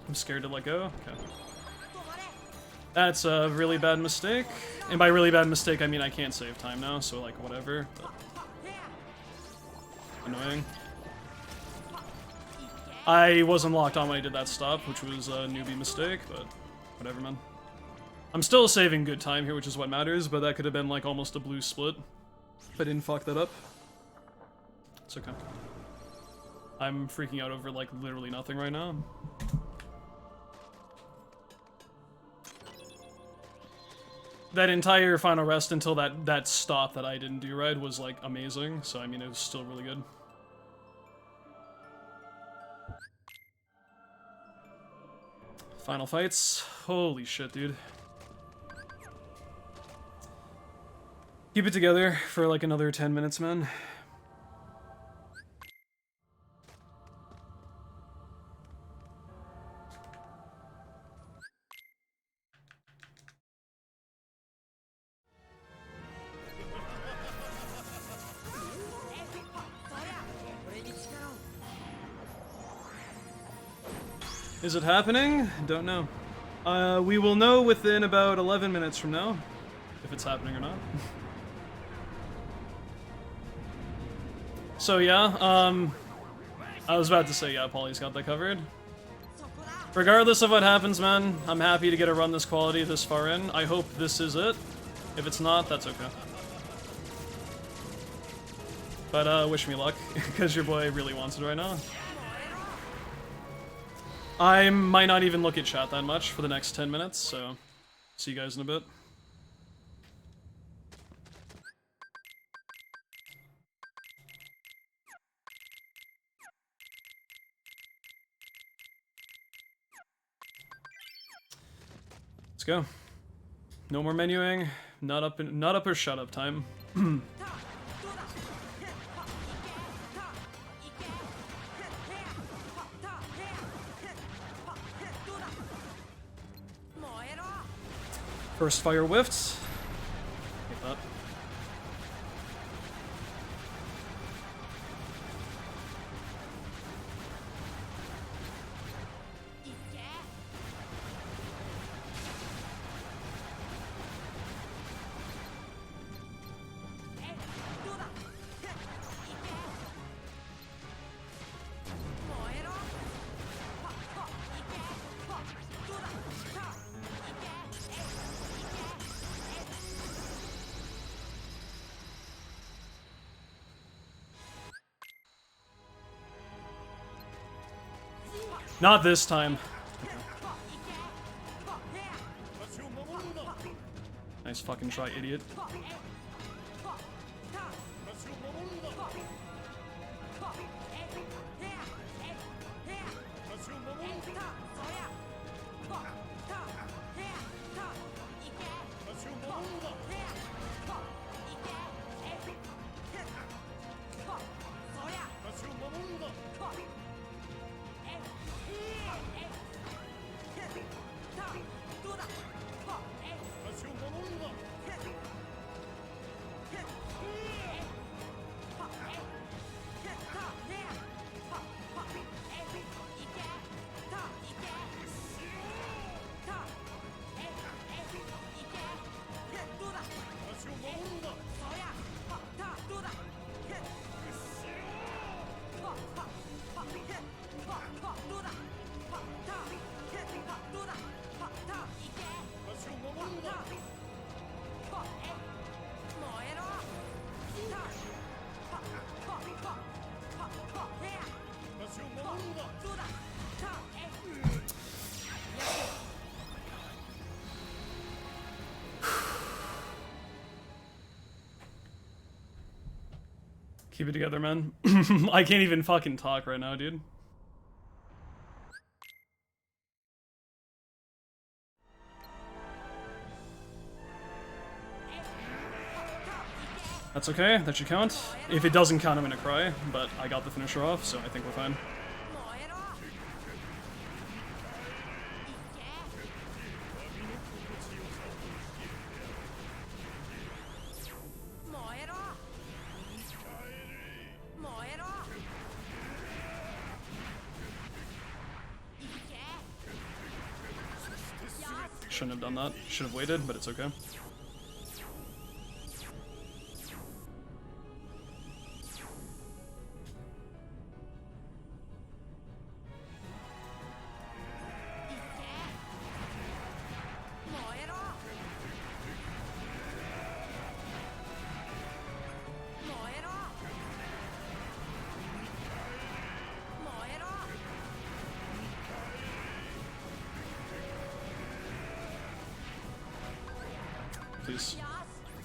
S1: I'm scared to let go. Okay. That's a really bad mistake. And by really bad mistake, I mean I can't save time now, so like whatever. But annoying. I wasn't locked on when I did that stop, which was a newbie mistake, but whatever, man. I'm still saving good time here, which is what matters, but that could have been like almost a blue split if I didn't fuck that up. It's okay. I'm freaking out over like literally nothing right now. That entire final rest until that stop that I didn't do right was like amazing, so I mean it was still really good. Final fights. Holy shit, dude. Keep it together for like another 10 minutes, man. Is it happening? Don't know. We will know within about 11 minutes from now if it's happening or not. So yeah, I was about to say, yeah, Polly's got that covered. Regardless of what happens, man, I'm happy to get a run this quality this far in. I hope this is it. If it's not, that's okay. But wish me luck, because your boy really wants it right now. I might not even look at chat that much for the next 10 minutes, so see you guys in a bit. Let's go. No more menuing. Not up or shut up time. First fire whiffed. Get that. Not this time. Nice fucking try, idiot. Keep it together, man. I can't even fucking talk right now, dude. That's okay, that should count. If it doesn't count, I'm gonna cry, but I got the finisher off, so I think we're fine. Shouldn't have done that. Should have waited, but it's okay. Please.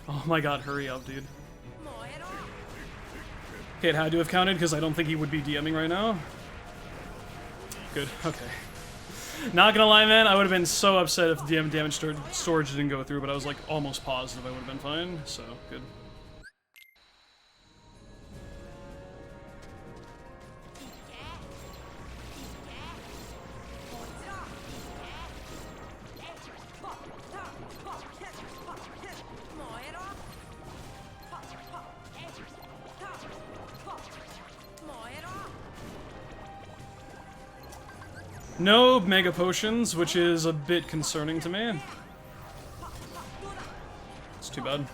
S1: Oh my god, hurry up, dude. Okay, it had to have counted because I don't think he would be DMing right now. Good, okay. Not gonna lie, man, I would have been so upset if the damage storage didn't go through, but I was like almost positive I would have been fine, so good. No mega potions, which is a bit concerning to me. It's too bad.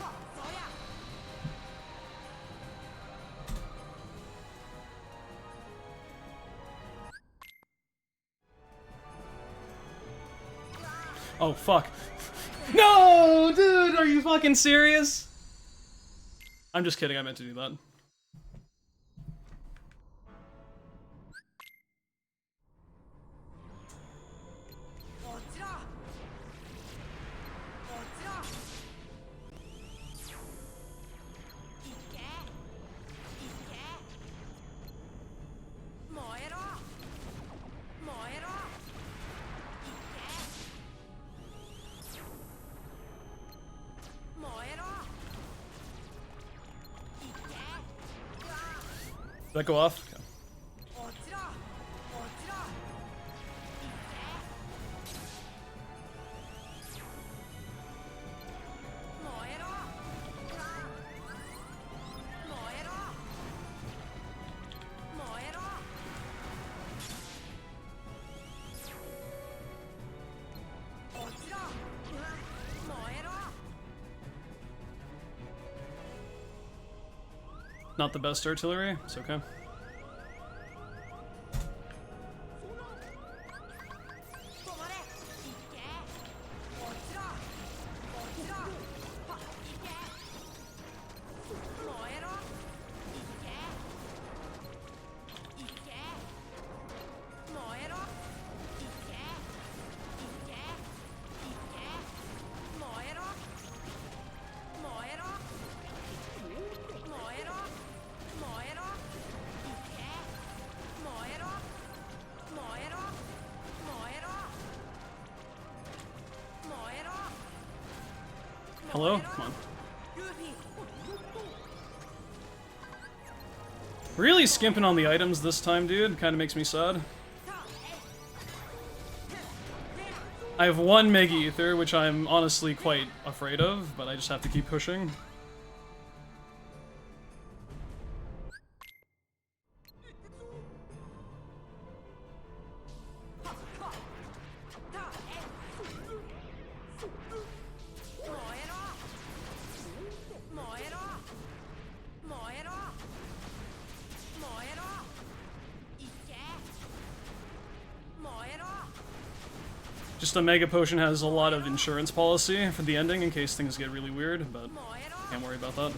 S1: Oh, fuck. No, dude, are you fucking serious? I'm just kidding, I meant to do that. Did that go off? Okay. Not the best artillery, it's okay.
S5: Hello? Come on. Really skimping on the items this time, dude. Kind of makes me sad. I have one Mega Ether, which I'm honestly quite afraid of, but I just have to keep pushing. Just a Mega Potion has a lot of insurance policy for the ending in case things get really weird, but can't worry about that.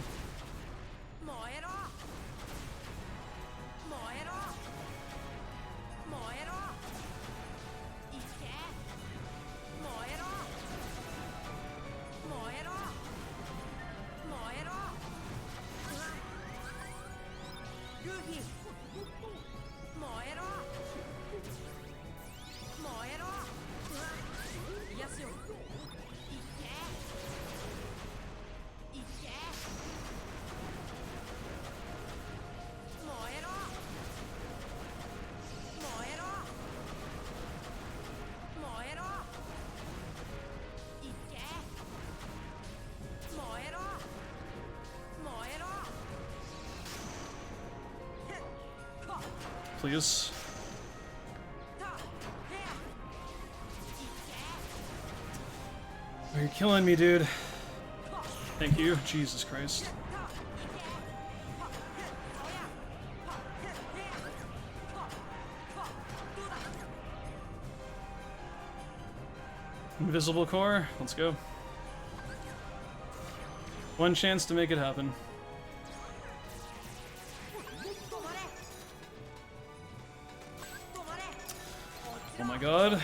S5: Please. You're killing me, dude. Thank you. Jesus Christ. Invisible core. Let's go. One chance to make it happen. Oh my god.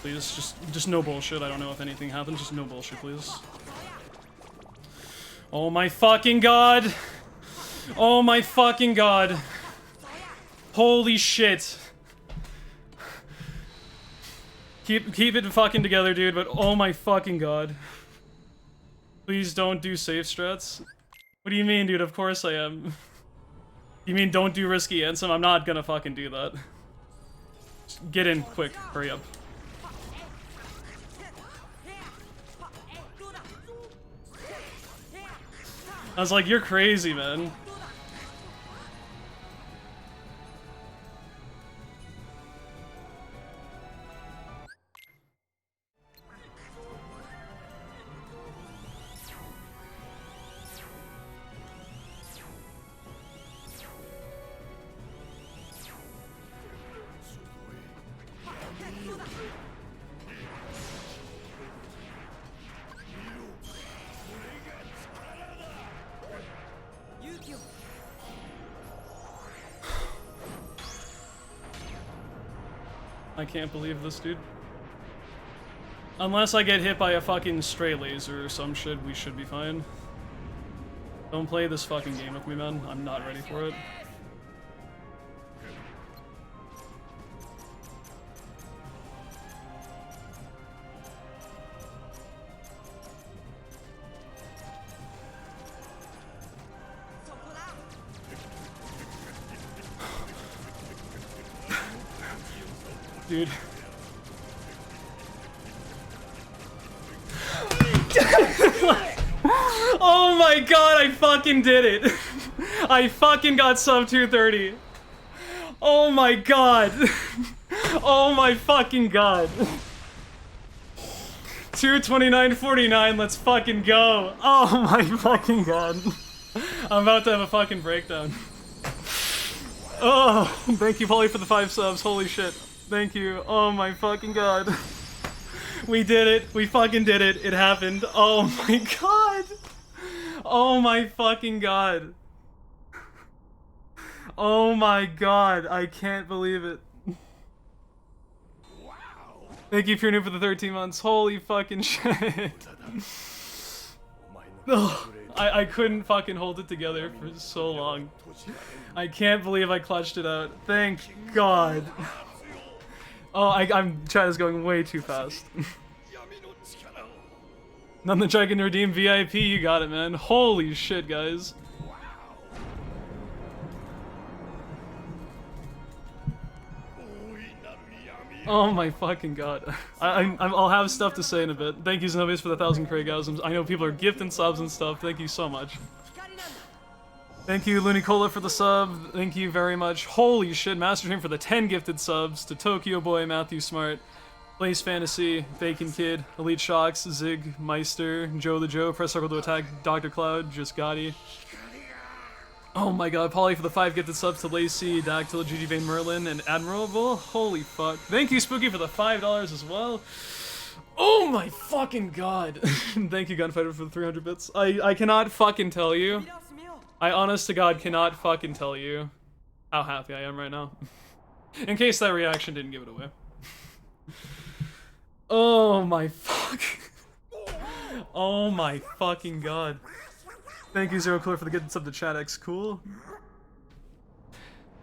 S5: Please, just no bullshit. I don't know if anything happens. Just no bullshit, please. Oh my fucking god! Oh my fucking god! Holy shit! Keep it fucking together, dude, but oh my fucking god. Please don't do safe strats. What do you mean, dude? Of course I am. You mean don't do risky Ansem? I'm not gonna fucking do that. Just get in, quick. Hurry up. I was like, you're crazy, man. I can't believe this, dude. Unless I get hit by a fucking stray laser or some shit, we should be fine. Don't play this fucking game with me, man. I'm not ready for it. Dude. Oh my god, I fucking did it. I fucking got sub 230. Oh my god. Oh my fucking god. 229.49, let's fucking go. Oh my fucking god. I'm about to have a fucking breakdown. Oh, thank you, Polly, for the 5 subs. Holy shit. Thank you. Oh my fucking god. We did it. We fucking did it. It happened. Oh my god. Oh my fucking god. Oh my god. I can't believe it. Thank you, Pure for the 13 months. Holy fucking shit. Ugh, I couldn't fucking hold it together for so long. I can't believe I clutched it out. Thank god. Oh, chat is going way too fast. None that I can redeem VIP, you got it, man. Holy shit, guys. Oh my fucking god. I'll have stuff to say in a bit. Thank you, Zenobius, for the 1,000 Craigasms. I know people are gifting subs and stuff. Thank you so much. Thank you, Lunicola, for the sub. Thank you very much. Holy shit, Master Dream for the 10 gifted subs. To Tokyo Boy, Matthew Smart, Blaze Fantasy, Bacon Kid, Elite Shocks, Zig, Meister, Joe the Joe, Press Circle to Attack, Dr. Cloud, Just Gotti. Oh my god, Polly for the 5 gifted subs to Lacey, Dactyl, Gigi Vane Merlin, and Admirable. Holy fuck. Thank you, Spooky, for the $5 as well. Oh my fucking god. Thank you, Gunfighter, for the 300 bits. I cannot fucking tell you. I honest to god cannot fucking tell you how happy I am right now. In case that reaction didn't give it away. Oh my fuck. Oh my fucking god. Thank you, Zero Cooler, for the good sub to ChatX. Cool.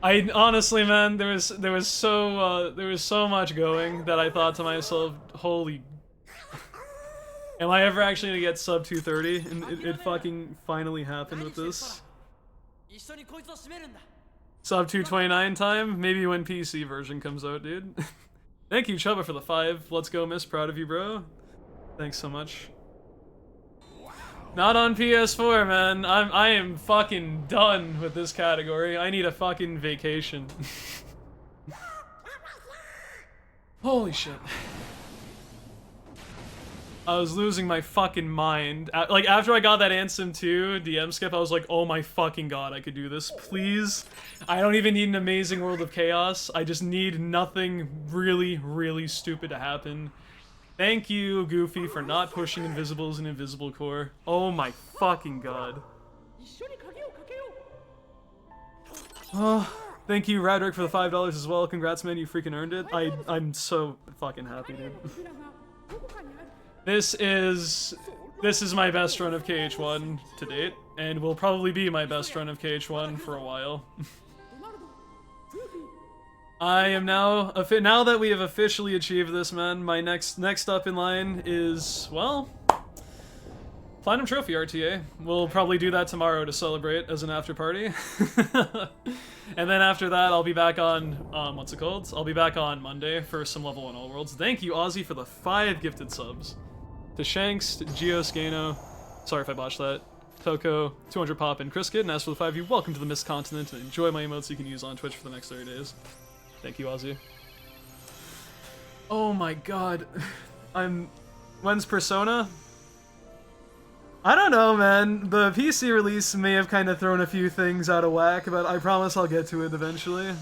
S5: I honestly, man, there was so much going that I thought to myself, holy, am I ever actually gonna get sub 230? And it fucking finally happened with this. Sub 229 time? Maybe when PC version comes out, dude. Thank you, Chubba, for the 5. Let's go, miss. Proud of you, bro. Thanks so much. Not on PS4, man. I am fucking done with this category. I need a fucking vacation. Holy shit. I was losing my fucking mind. Like, after I got that Ansem 2 DM skip, I was like, oh my fucking god, I could do this. Please. I don't even need an amazing World of Chaos. I just need nothing really, really stupid to happen. Thank you, Goofy, for not pushing Invisibles and Invisible Core. Oh my fucking god. Oh, thank you, Radrick, for the $5 as well. Congrats, man, you freaking earned it. I'm so fucking happy, dude. This is my best run of KH1 to date, and will probably be my best run of KH1 for a while. I am now that we have officially achieved this, man. My next up in line is, well, Platinum Trophy RTA. We'll probably do that tomorrow to celebrate as an after party. And then after that, I'll be back on what's it called? I'll be back on Monday for some level 1 All Worlds. Thank you, Ozzy, for the 5 gifted subs. To Shanks, to Geoscano, sorry if I botched that. Toko, 200 Pop, and Chris Kid, and as for the 5 of you, welcome to the Mist Continent, and enjoy my emotes you can use on Twitch for the next 30 days. Thank you, Ozzy. Oh my god. When's Persona? I don't know, man. The PC release may have kind of thrown a few things out of whack, but I promise I'll get to it eventually.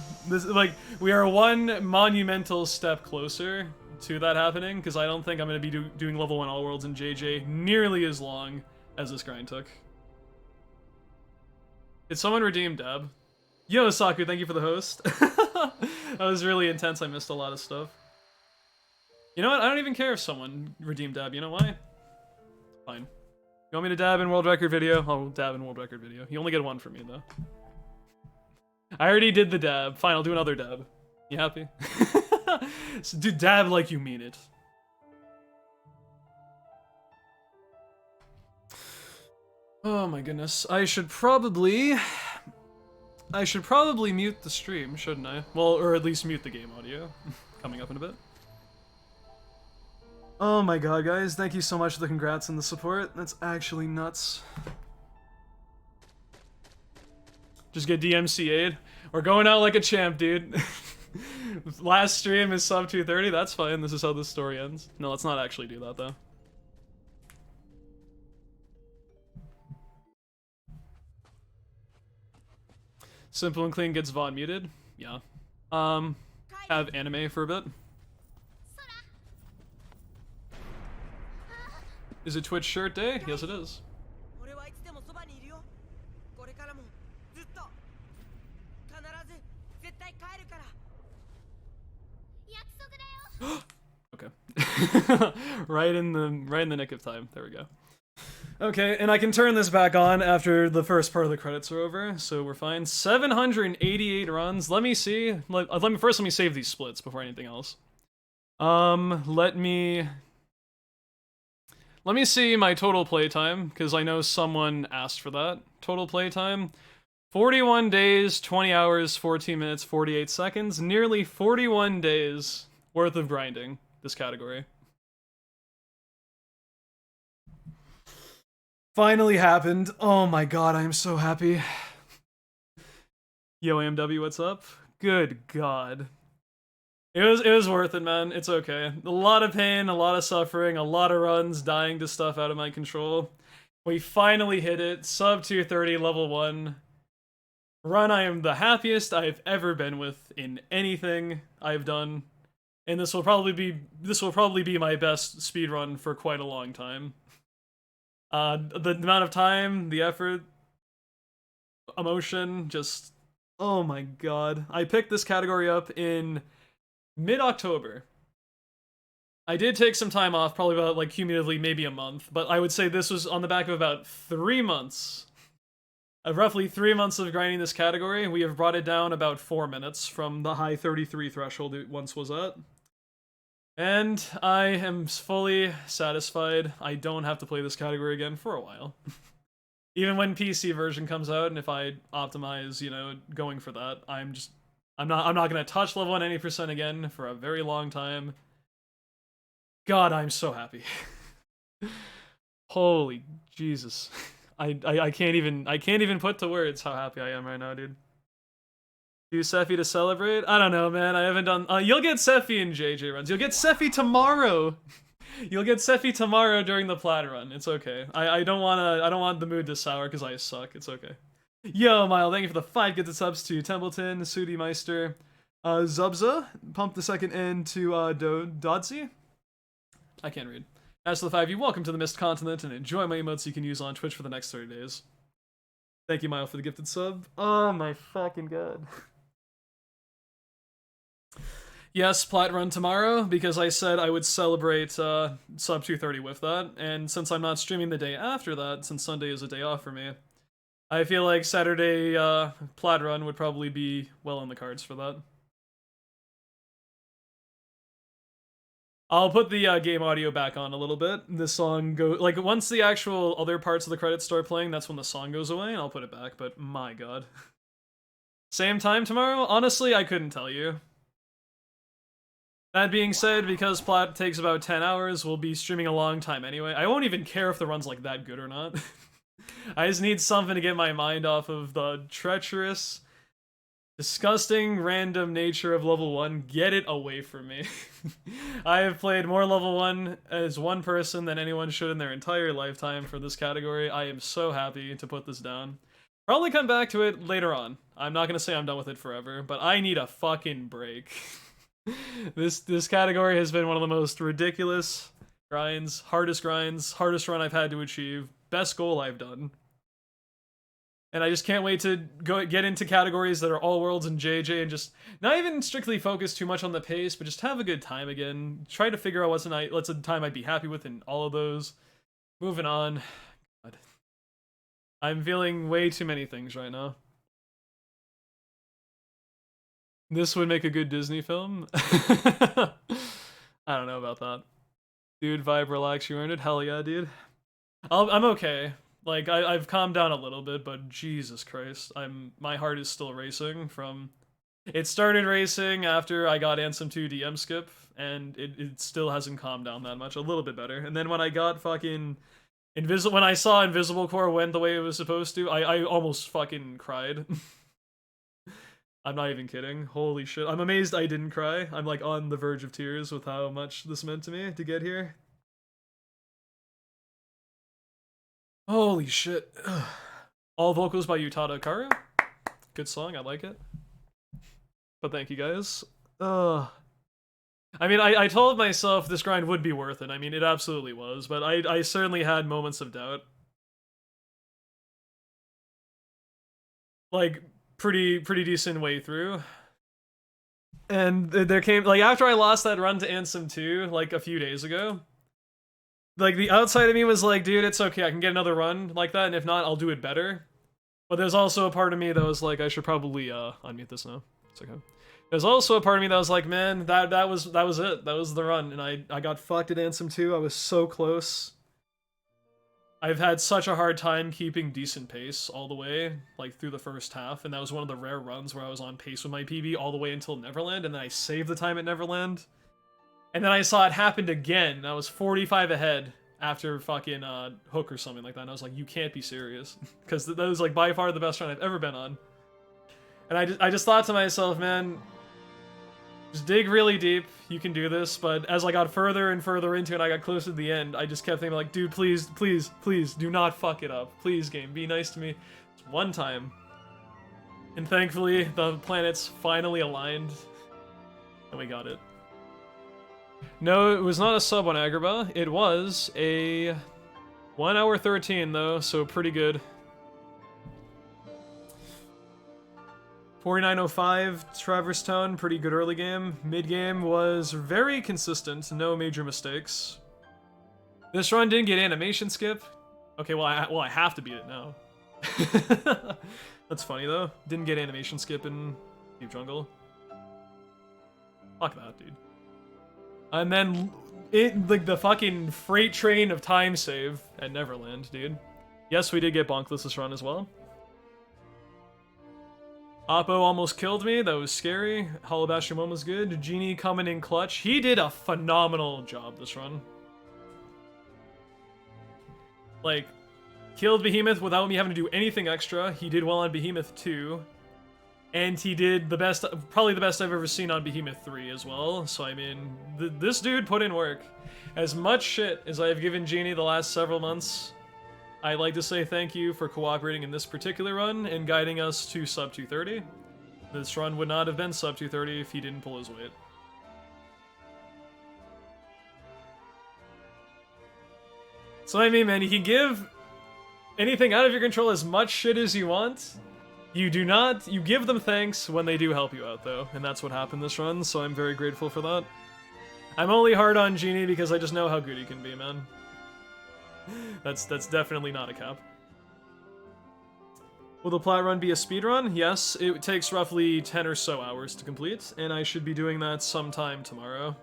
S5: We are one monumental step closer to that happening, because I don't think I'm going to be doing level 1 All Worlds in JJ nearly as long as this grind took. Did someone redeem Dab? Yo, Saku, thank you for the host. That was really intense. I missed a lot of stuff. You know what? I don't even care if someone redeemed Dab. You know why? Fine. You want me to dab in world record video? I'll dab in world record video. You only get one from me, though. I already did the dab. Fine, I'll do another dab. You happy? So do dab like you mean it. Oh my goodness. I should probably mute the stream, shouldn't I? Well, or at least mute the game audio. Coming up in a bit. Oh my god, guys. Thank you so much for the congrats and the support. That's actually nuts. Just get DMCA'd. We're going out like a champ, dude. Last stream is sub 230. That's fine. This is how this story ends. No, let's not actually do that, though. Simple and Clean gets Vaughn muted. Yeah. Have anime for a bit. Is it Twitch shirt day? Yes, it is. Okay. right in the nick of time. There we go. Okay, and I can turn this back on after the first part of the credits are over, so we're fine. 788 runs. Let me see. Let me save these splits before anything else. Let me
S1: Let me see my total playtime, because I know someone asked for that. Total playtime, 41 days, 20 hours, 14 minutes, 48 seconds. Nearly 41 days worth of grinding this category. Finally happened. Oh my god, I am so happy. Yo, AMW, what's up? Good god. It was worth it, man. It's okay. A lot of pain, a lot of suffering, a lot of runs, dying to stuff out of my control. We finally hit it. Sub 230, level 1. Run I am the happiest I've ever been with in anything I've done. And this will probably be my best speedrun for quite a long time. The amount of time, the effort, emotion, just oh my god. I picked this category up in mid-October. I did take some time off, probably about like cumulatively maybe a month, but I would say this was on the back of about 3 months. Of roughly 3 months of grinding this category. We have brought it down about 4 minutes from the high 33 threshold it once was at. And I am fully satisfied. I don't have to play this category again for a while. Even when PC version comes out, and if I optimize, you know, going for that, I'm not gonna touch level 1 any % again for a very long time. God, I'm so happy. Holy Jesus. I can't even put to words how happy I am right now, dude. Do Sephi to celebrate? I don't know, man. I haven't done. You'll get Sephi in JJ runs. You'll get Sephi tomorrow. You'll get Sephi tomorrow during the plat run. It's okay. I don't want the mood to sour because I suck. It's okay. Yo, Mile, thank you for the 5 gifted subs to Templeton, Sudi Meister, Zubza, pump the second end to Dodzy. I can't read. As for the 5 of you, welcome to the Mist Continent and enjoy my emotes you can use on Twitch for the next 30 days. Thank you, Mile, for the gifted sub. Oh my fucking god. Yes, plat run tomorrow, because I said I would celebrate sub 230 with that, and since I'm not streaming the day after that, since Sunday is a day off for me, I feel like Saturday plat run would probably be well on the cards for that. I'll put the game audio back on a little bit. The song like once the actual other parts of the credits start playing, that's when the song goes away, and I'll put it back, but my god. Same time tomorrow? Honestly, I couldn't tell you. That being said, because plat takes about 10 hours, we'll be streaming a long time anyway. I won't even care if the run's like that good or not. I just need something to get my mind off of the treacherous, disgusting, random nature of level 1. Get it away from me. I have played more level 1 as one person than anyone should in their entire lifetime for this category. I am so happy to put this down. Probably come back to it later on. I'm not gonna say I'm done with it forever, but I need a fucking break. This category has been one of the most ridiculous grinds, hardest run I've had to achieve, best goal I've done. And I just can't wait to get into categories that are all worlds and JJ and just not even strictly focus too much on the pace, but just have a good time again. Try to figure out what's a time I'd be happy with in all of those. Moving on. God. I'm feeling way too many things right now. This would make a good Disney film. I don't know about that. Dude, vibe, relax, you earned it. Hell yeah, dude. I'm okay. Like, I've calmed down a little bit, but Jesus Christ. My heart is still racing from... It started racing after I got Ansem 2 DM skip, and it still hasn't calmed down that much. A little bit better. And then when I got fucking... when I saw Invisible Core went the way it was supposed to, I almost fucking cried. I'm not even kidding. Holy shit. I'm amazed I didn't cry. I'm like on the verge of tears with how much this meant to me to get here. Holy shit. All vocals by Utada Karu. Good song, I like it. But thank you guys. I mean, I told myself this grind would be worth it. I mean, it absolutely was, but I certainly had moments of doubt. Like, pretty decent way through. And there came, like, after I lost that run to Ansem 2, like, a few days ago, like, the outside of me was like, dude, it's okay, I can get another run like that, and if not, I'll do it better. But there's also a part of me that was like, I should probably, unmute this now. It's okay. There's also a part of me that was like, man, that was it. That was the run, and I got fucked at Ansem 2. I was so close. I've had such a hard time keeping decent pace all the way, like through the first half, and that was one of the rare runs where I was on pace with my PB all the way until Neverland, and then I saved the time at Neverland. And then I saw it happened again, and I was 45 ahead after fucking Hook or something like that, and I was like, you can't be serious. Because that was like by far the best run I've ever been on. And I just thought to myself, man, just dig really deep, you can do this, but as I got further and further into it, I got closer to the end, I just kept thinking like, dude, please, please, please, do not fuck it up. Please, game, be nice to me. It's one time. And thankfully, the planets finally aligned, and we got it. No, it was not a sub on Agrabah, it was a 1 hour 13 though, so pretty good. 4905 Traverse Town, pretty good early game. Mid game was very consistent, no major mistakes. This run didn't get animation skip. Okay, well I have to beat it now. That's funny though. Didn't get animation skip in Deep Jungle. Fuck that, dude. And then like the fucking freight train of time save at Neverland, dude. Yes, we did get bonkless this run as well. Oppo almost killed me, that was scary. Halabashimon was good. Genie coming in clutch. He did a phenomenal job this run. Like, killed Behemoth without me having to do anything extra. He did well on Behemoth 2. And he did the best, probably the best I've ever seen on Behemoth 3 as well. So I mean, this dude put in work. As much shit as I've given Genie the last several months, I'd like to say thank you for cooperating in this particular run and guiding us to sub 230. This run would not have been sub 230 if he didn't pull his weight. So I mean, man, you can give anything out of your control as much shit as you want. You do not, you give them thanks when they do help you out though, and that's what happened this run, so I'm very grateful for that. I'm only hard on Genie because I just know how good he can be, man. That's definitely not a cap. Will the plat run be a speed run? Yes, it takes roughly 10 or so hours to complete, and I should be doing that sometime tomorrow.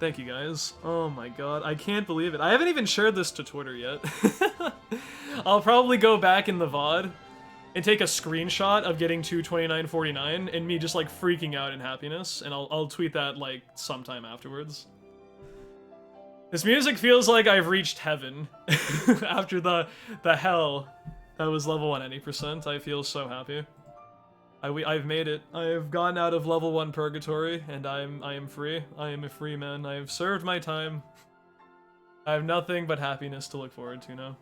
S1: Thank you guys. Oh my god, I can't believe it. I haven't even shared this to Twitter yet. I'll probably go back in the VOD and take a screenshot of getting to 2949 and me just like freaking out in happiness, and I'll tweet that like sometime afterwards. This music feels like I've reached heaven after the hell that was level 1 any%. I feel so happy. I've made it. I have gotten out of level 1 purgatory, and I am free. I am a free man. I have served my time. I have nothing but happiness to look forward to now.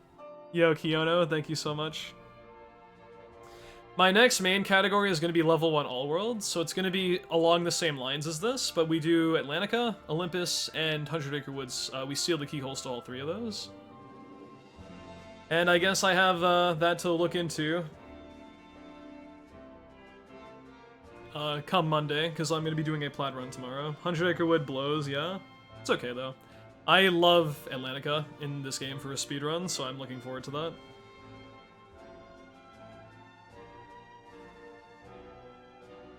S1: Yo, Kiyono, thank you so much. My next main category is going to be level 1 all worlds, so it's going to be along the same lines as this, but we do Atlantica, Olympus, and 100 Acre Woods. We seal the keyholes to all 3 of those. And I guess I have that to look into come Monday, because I'm going to be doing a plat run tomorrow. 100 Acre Wood blows, yeah. It's okay, though. I love Atlantica in this game for a speedrun, so I'm looking forward to that.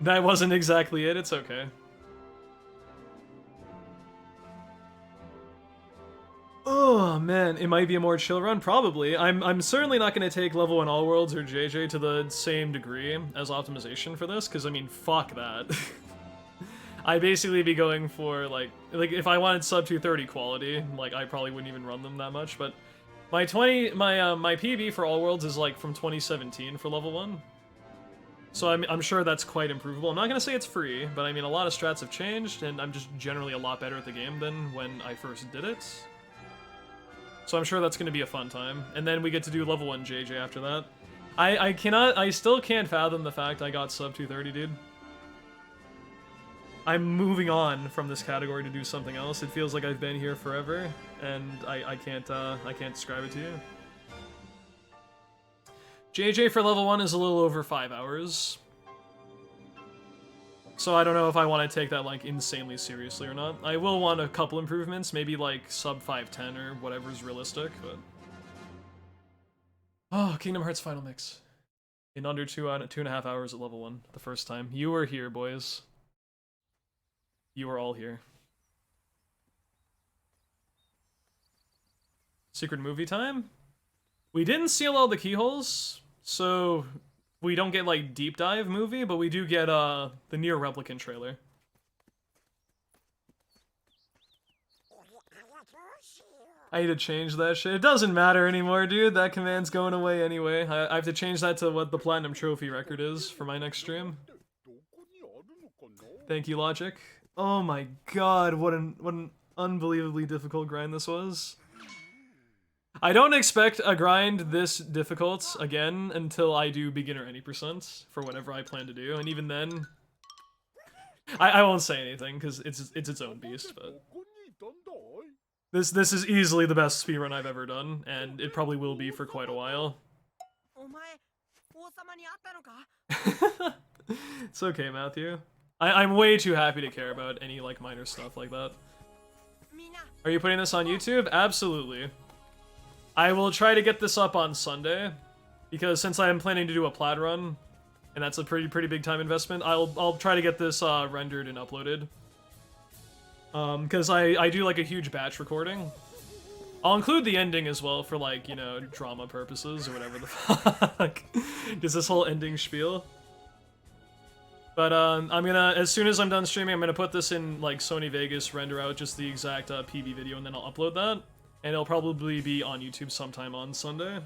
S1: That wasn't exactly it, it's okay. Oh man, it might be a more chill run, probably. I'm certainly not going to take level 1 all worlds or JJ to the same degree as optimization for this, because I mean, fuck that. I'd basically be going for like if I wanted sub 230 quality, like I probably wouldn't even run them that much, but my my PB for all worlds is like from 2017 for level 1. So I'm sure that's quite improvable. I'm not going to say it's free, but I mean, a lot of strats have changed, and I'm just generally a lot better at the game than when I first did it. So I'm sure that's going to be a fun time. And then we get to do level 1 JJ after that. I still can't fathom the fact I got sub 230, dude. I'm moving on from this category to do something else. It feels like I've been here forever, and I can't describe it to you. JJ for level 1 is a little over 5 hours. So I don't know if I want to take that like insanely seriously or not. I will want a couple improvements, maybe like sub 510 or whatever's realistic, but... Oh, Kingdom Hearts Final Mix. In under 2.5 hours at level 1, the first time. You were here, boys. You were all here. Secret movie time? We didn't seal all the keyholes, so we don't get, like, deep dive movie, but we do get, the Nier Replicant trailer. I need to change that shit. It doesn't matter anymore, dude. That command's going away anyway. I have to change that to what the Platinum Trophy record is for my next stream. Thank you, Logic. Oh my god, what an unbelievably difficult grind this was. I don't expect a grind this difficult again until I do beginner any % for whatever I plan to do, and even then, I won't say anything because it's its own beast. But this is easily the best speedrun I've ever done, and it probably will be for quite a while. It's okay, Matthew. I'm way too happy to care about any like minor stuff like that. Are you putting this on YouTube? Absolutely. I will try to get this up on Sunday, because since I am planning to do a plat run, and that's a pretty big time investment, I'll try to get this rendered and uploaded. Because I do like a huge batch recording. I'll include the ending as well for like, you know, drama purposes or whatever the fuck. Just this whole ending spiel. But I'm gonna, as soon as I'm done streaming, I'm gonna put this in like Sony Vegas, render out just the exact PB video, and then I'll upload that. And it'll probably be on YouTube sometime on Sunday.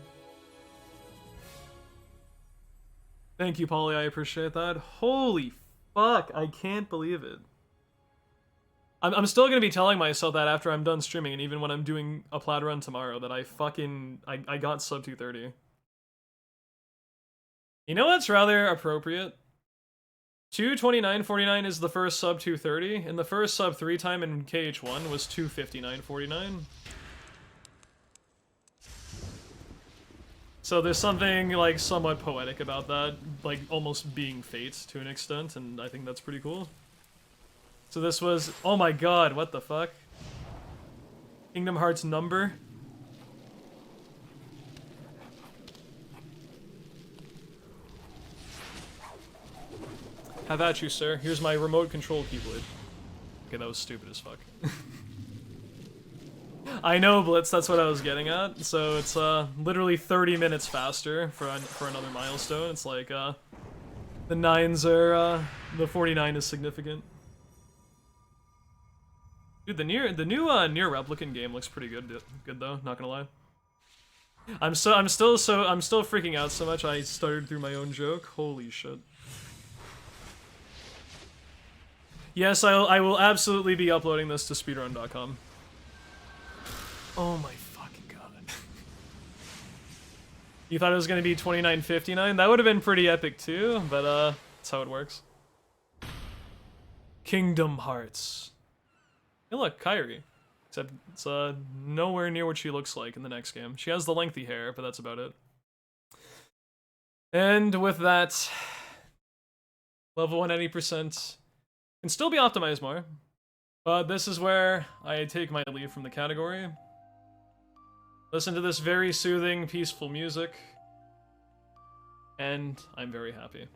S1: Thank you, Polly, I appreciate that. Holy fuck, I can't believe it. I'm still gonna be telling myself that after I'm done streaming, and even when I'm doing a plat run tomorrow, that I got sub 230. You know what's rather appropriate? 229.49 is the first sub 230, and the first sub 3 time in KH1 was 259.49. So there's something, like, somewhat poetic about that, like, almost being fate to an extent, and I think that's pretty cool. So this was, oh my god, what the fuck? Kingdom Hearts number? Have at you, sir. Here's my remote control keyblade. Okay, that was stupid as fuck. I know, Blitz, that's what I was getting at. So it's literally 30 minutes faster for another milestone. It's like the 9s are the 49 is significant. Dude, the new Nier Replicant game looks pretty good though, not gonna lie. I'm still freaking out so much I stuttered through my own joke. Holy shit. Yes, I will absolutely be uploading this to speedrun.com. Oh my fucking god. You thought it was gonna be 29.59? That would have been pretty epic too, but that's how it works. Kingdom Hearts. Hey look, Kairi. Except it's nowhere near what she looks like in the next game. She has the lengthy hair, but that's about it. And with that, level 180% can still be optimized more. But this is where I take my leave from the category. Listen to this very soothing, peaceful music, and I'm very happy.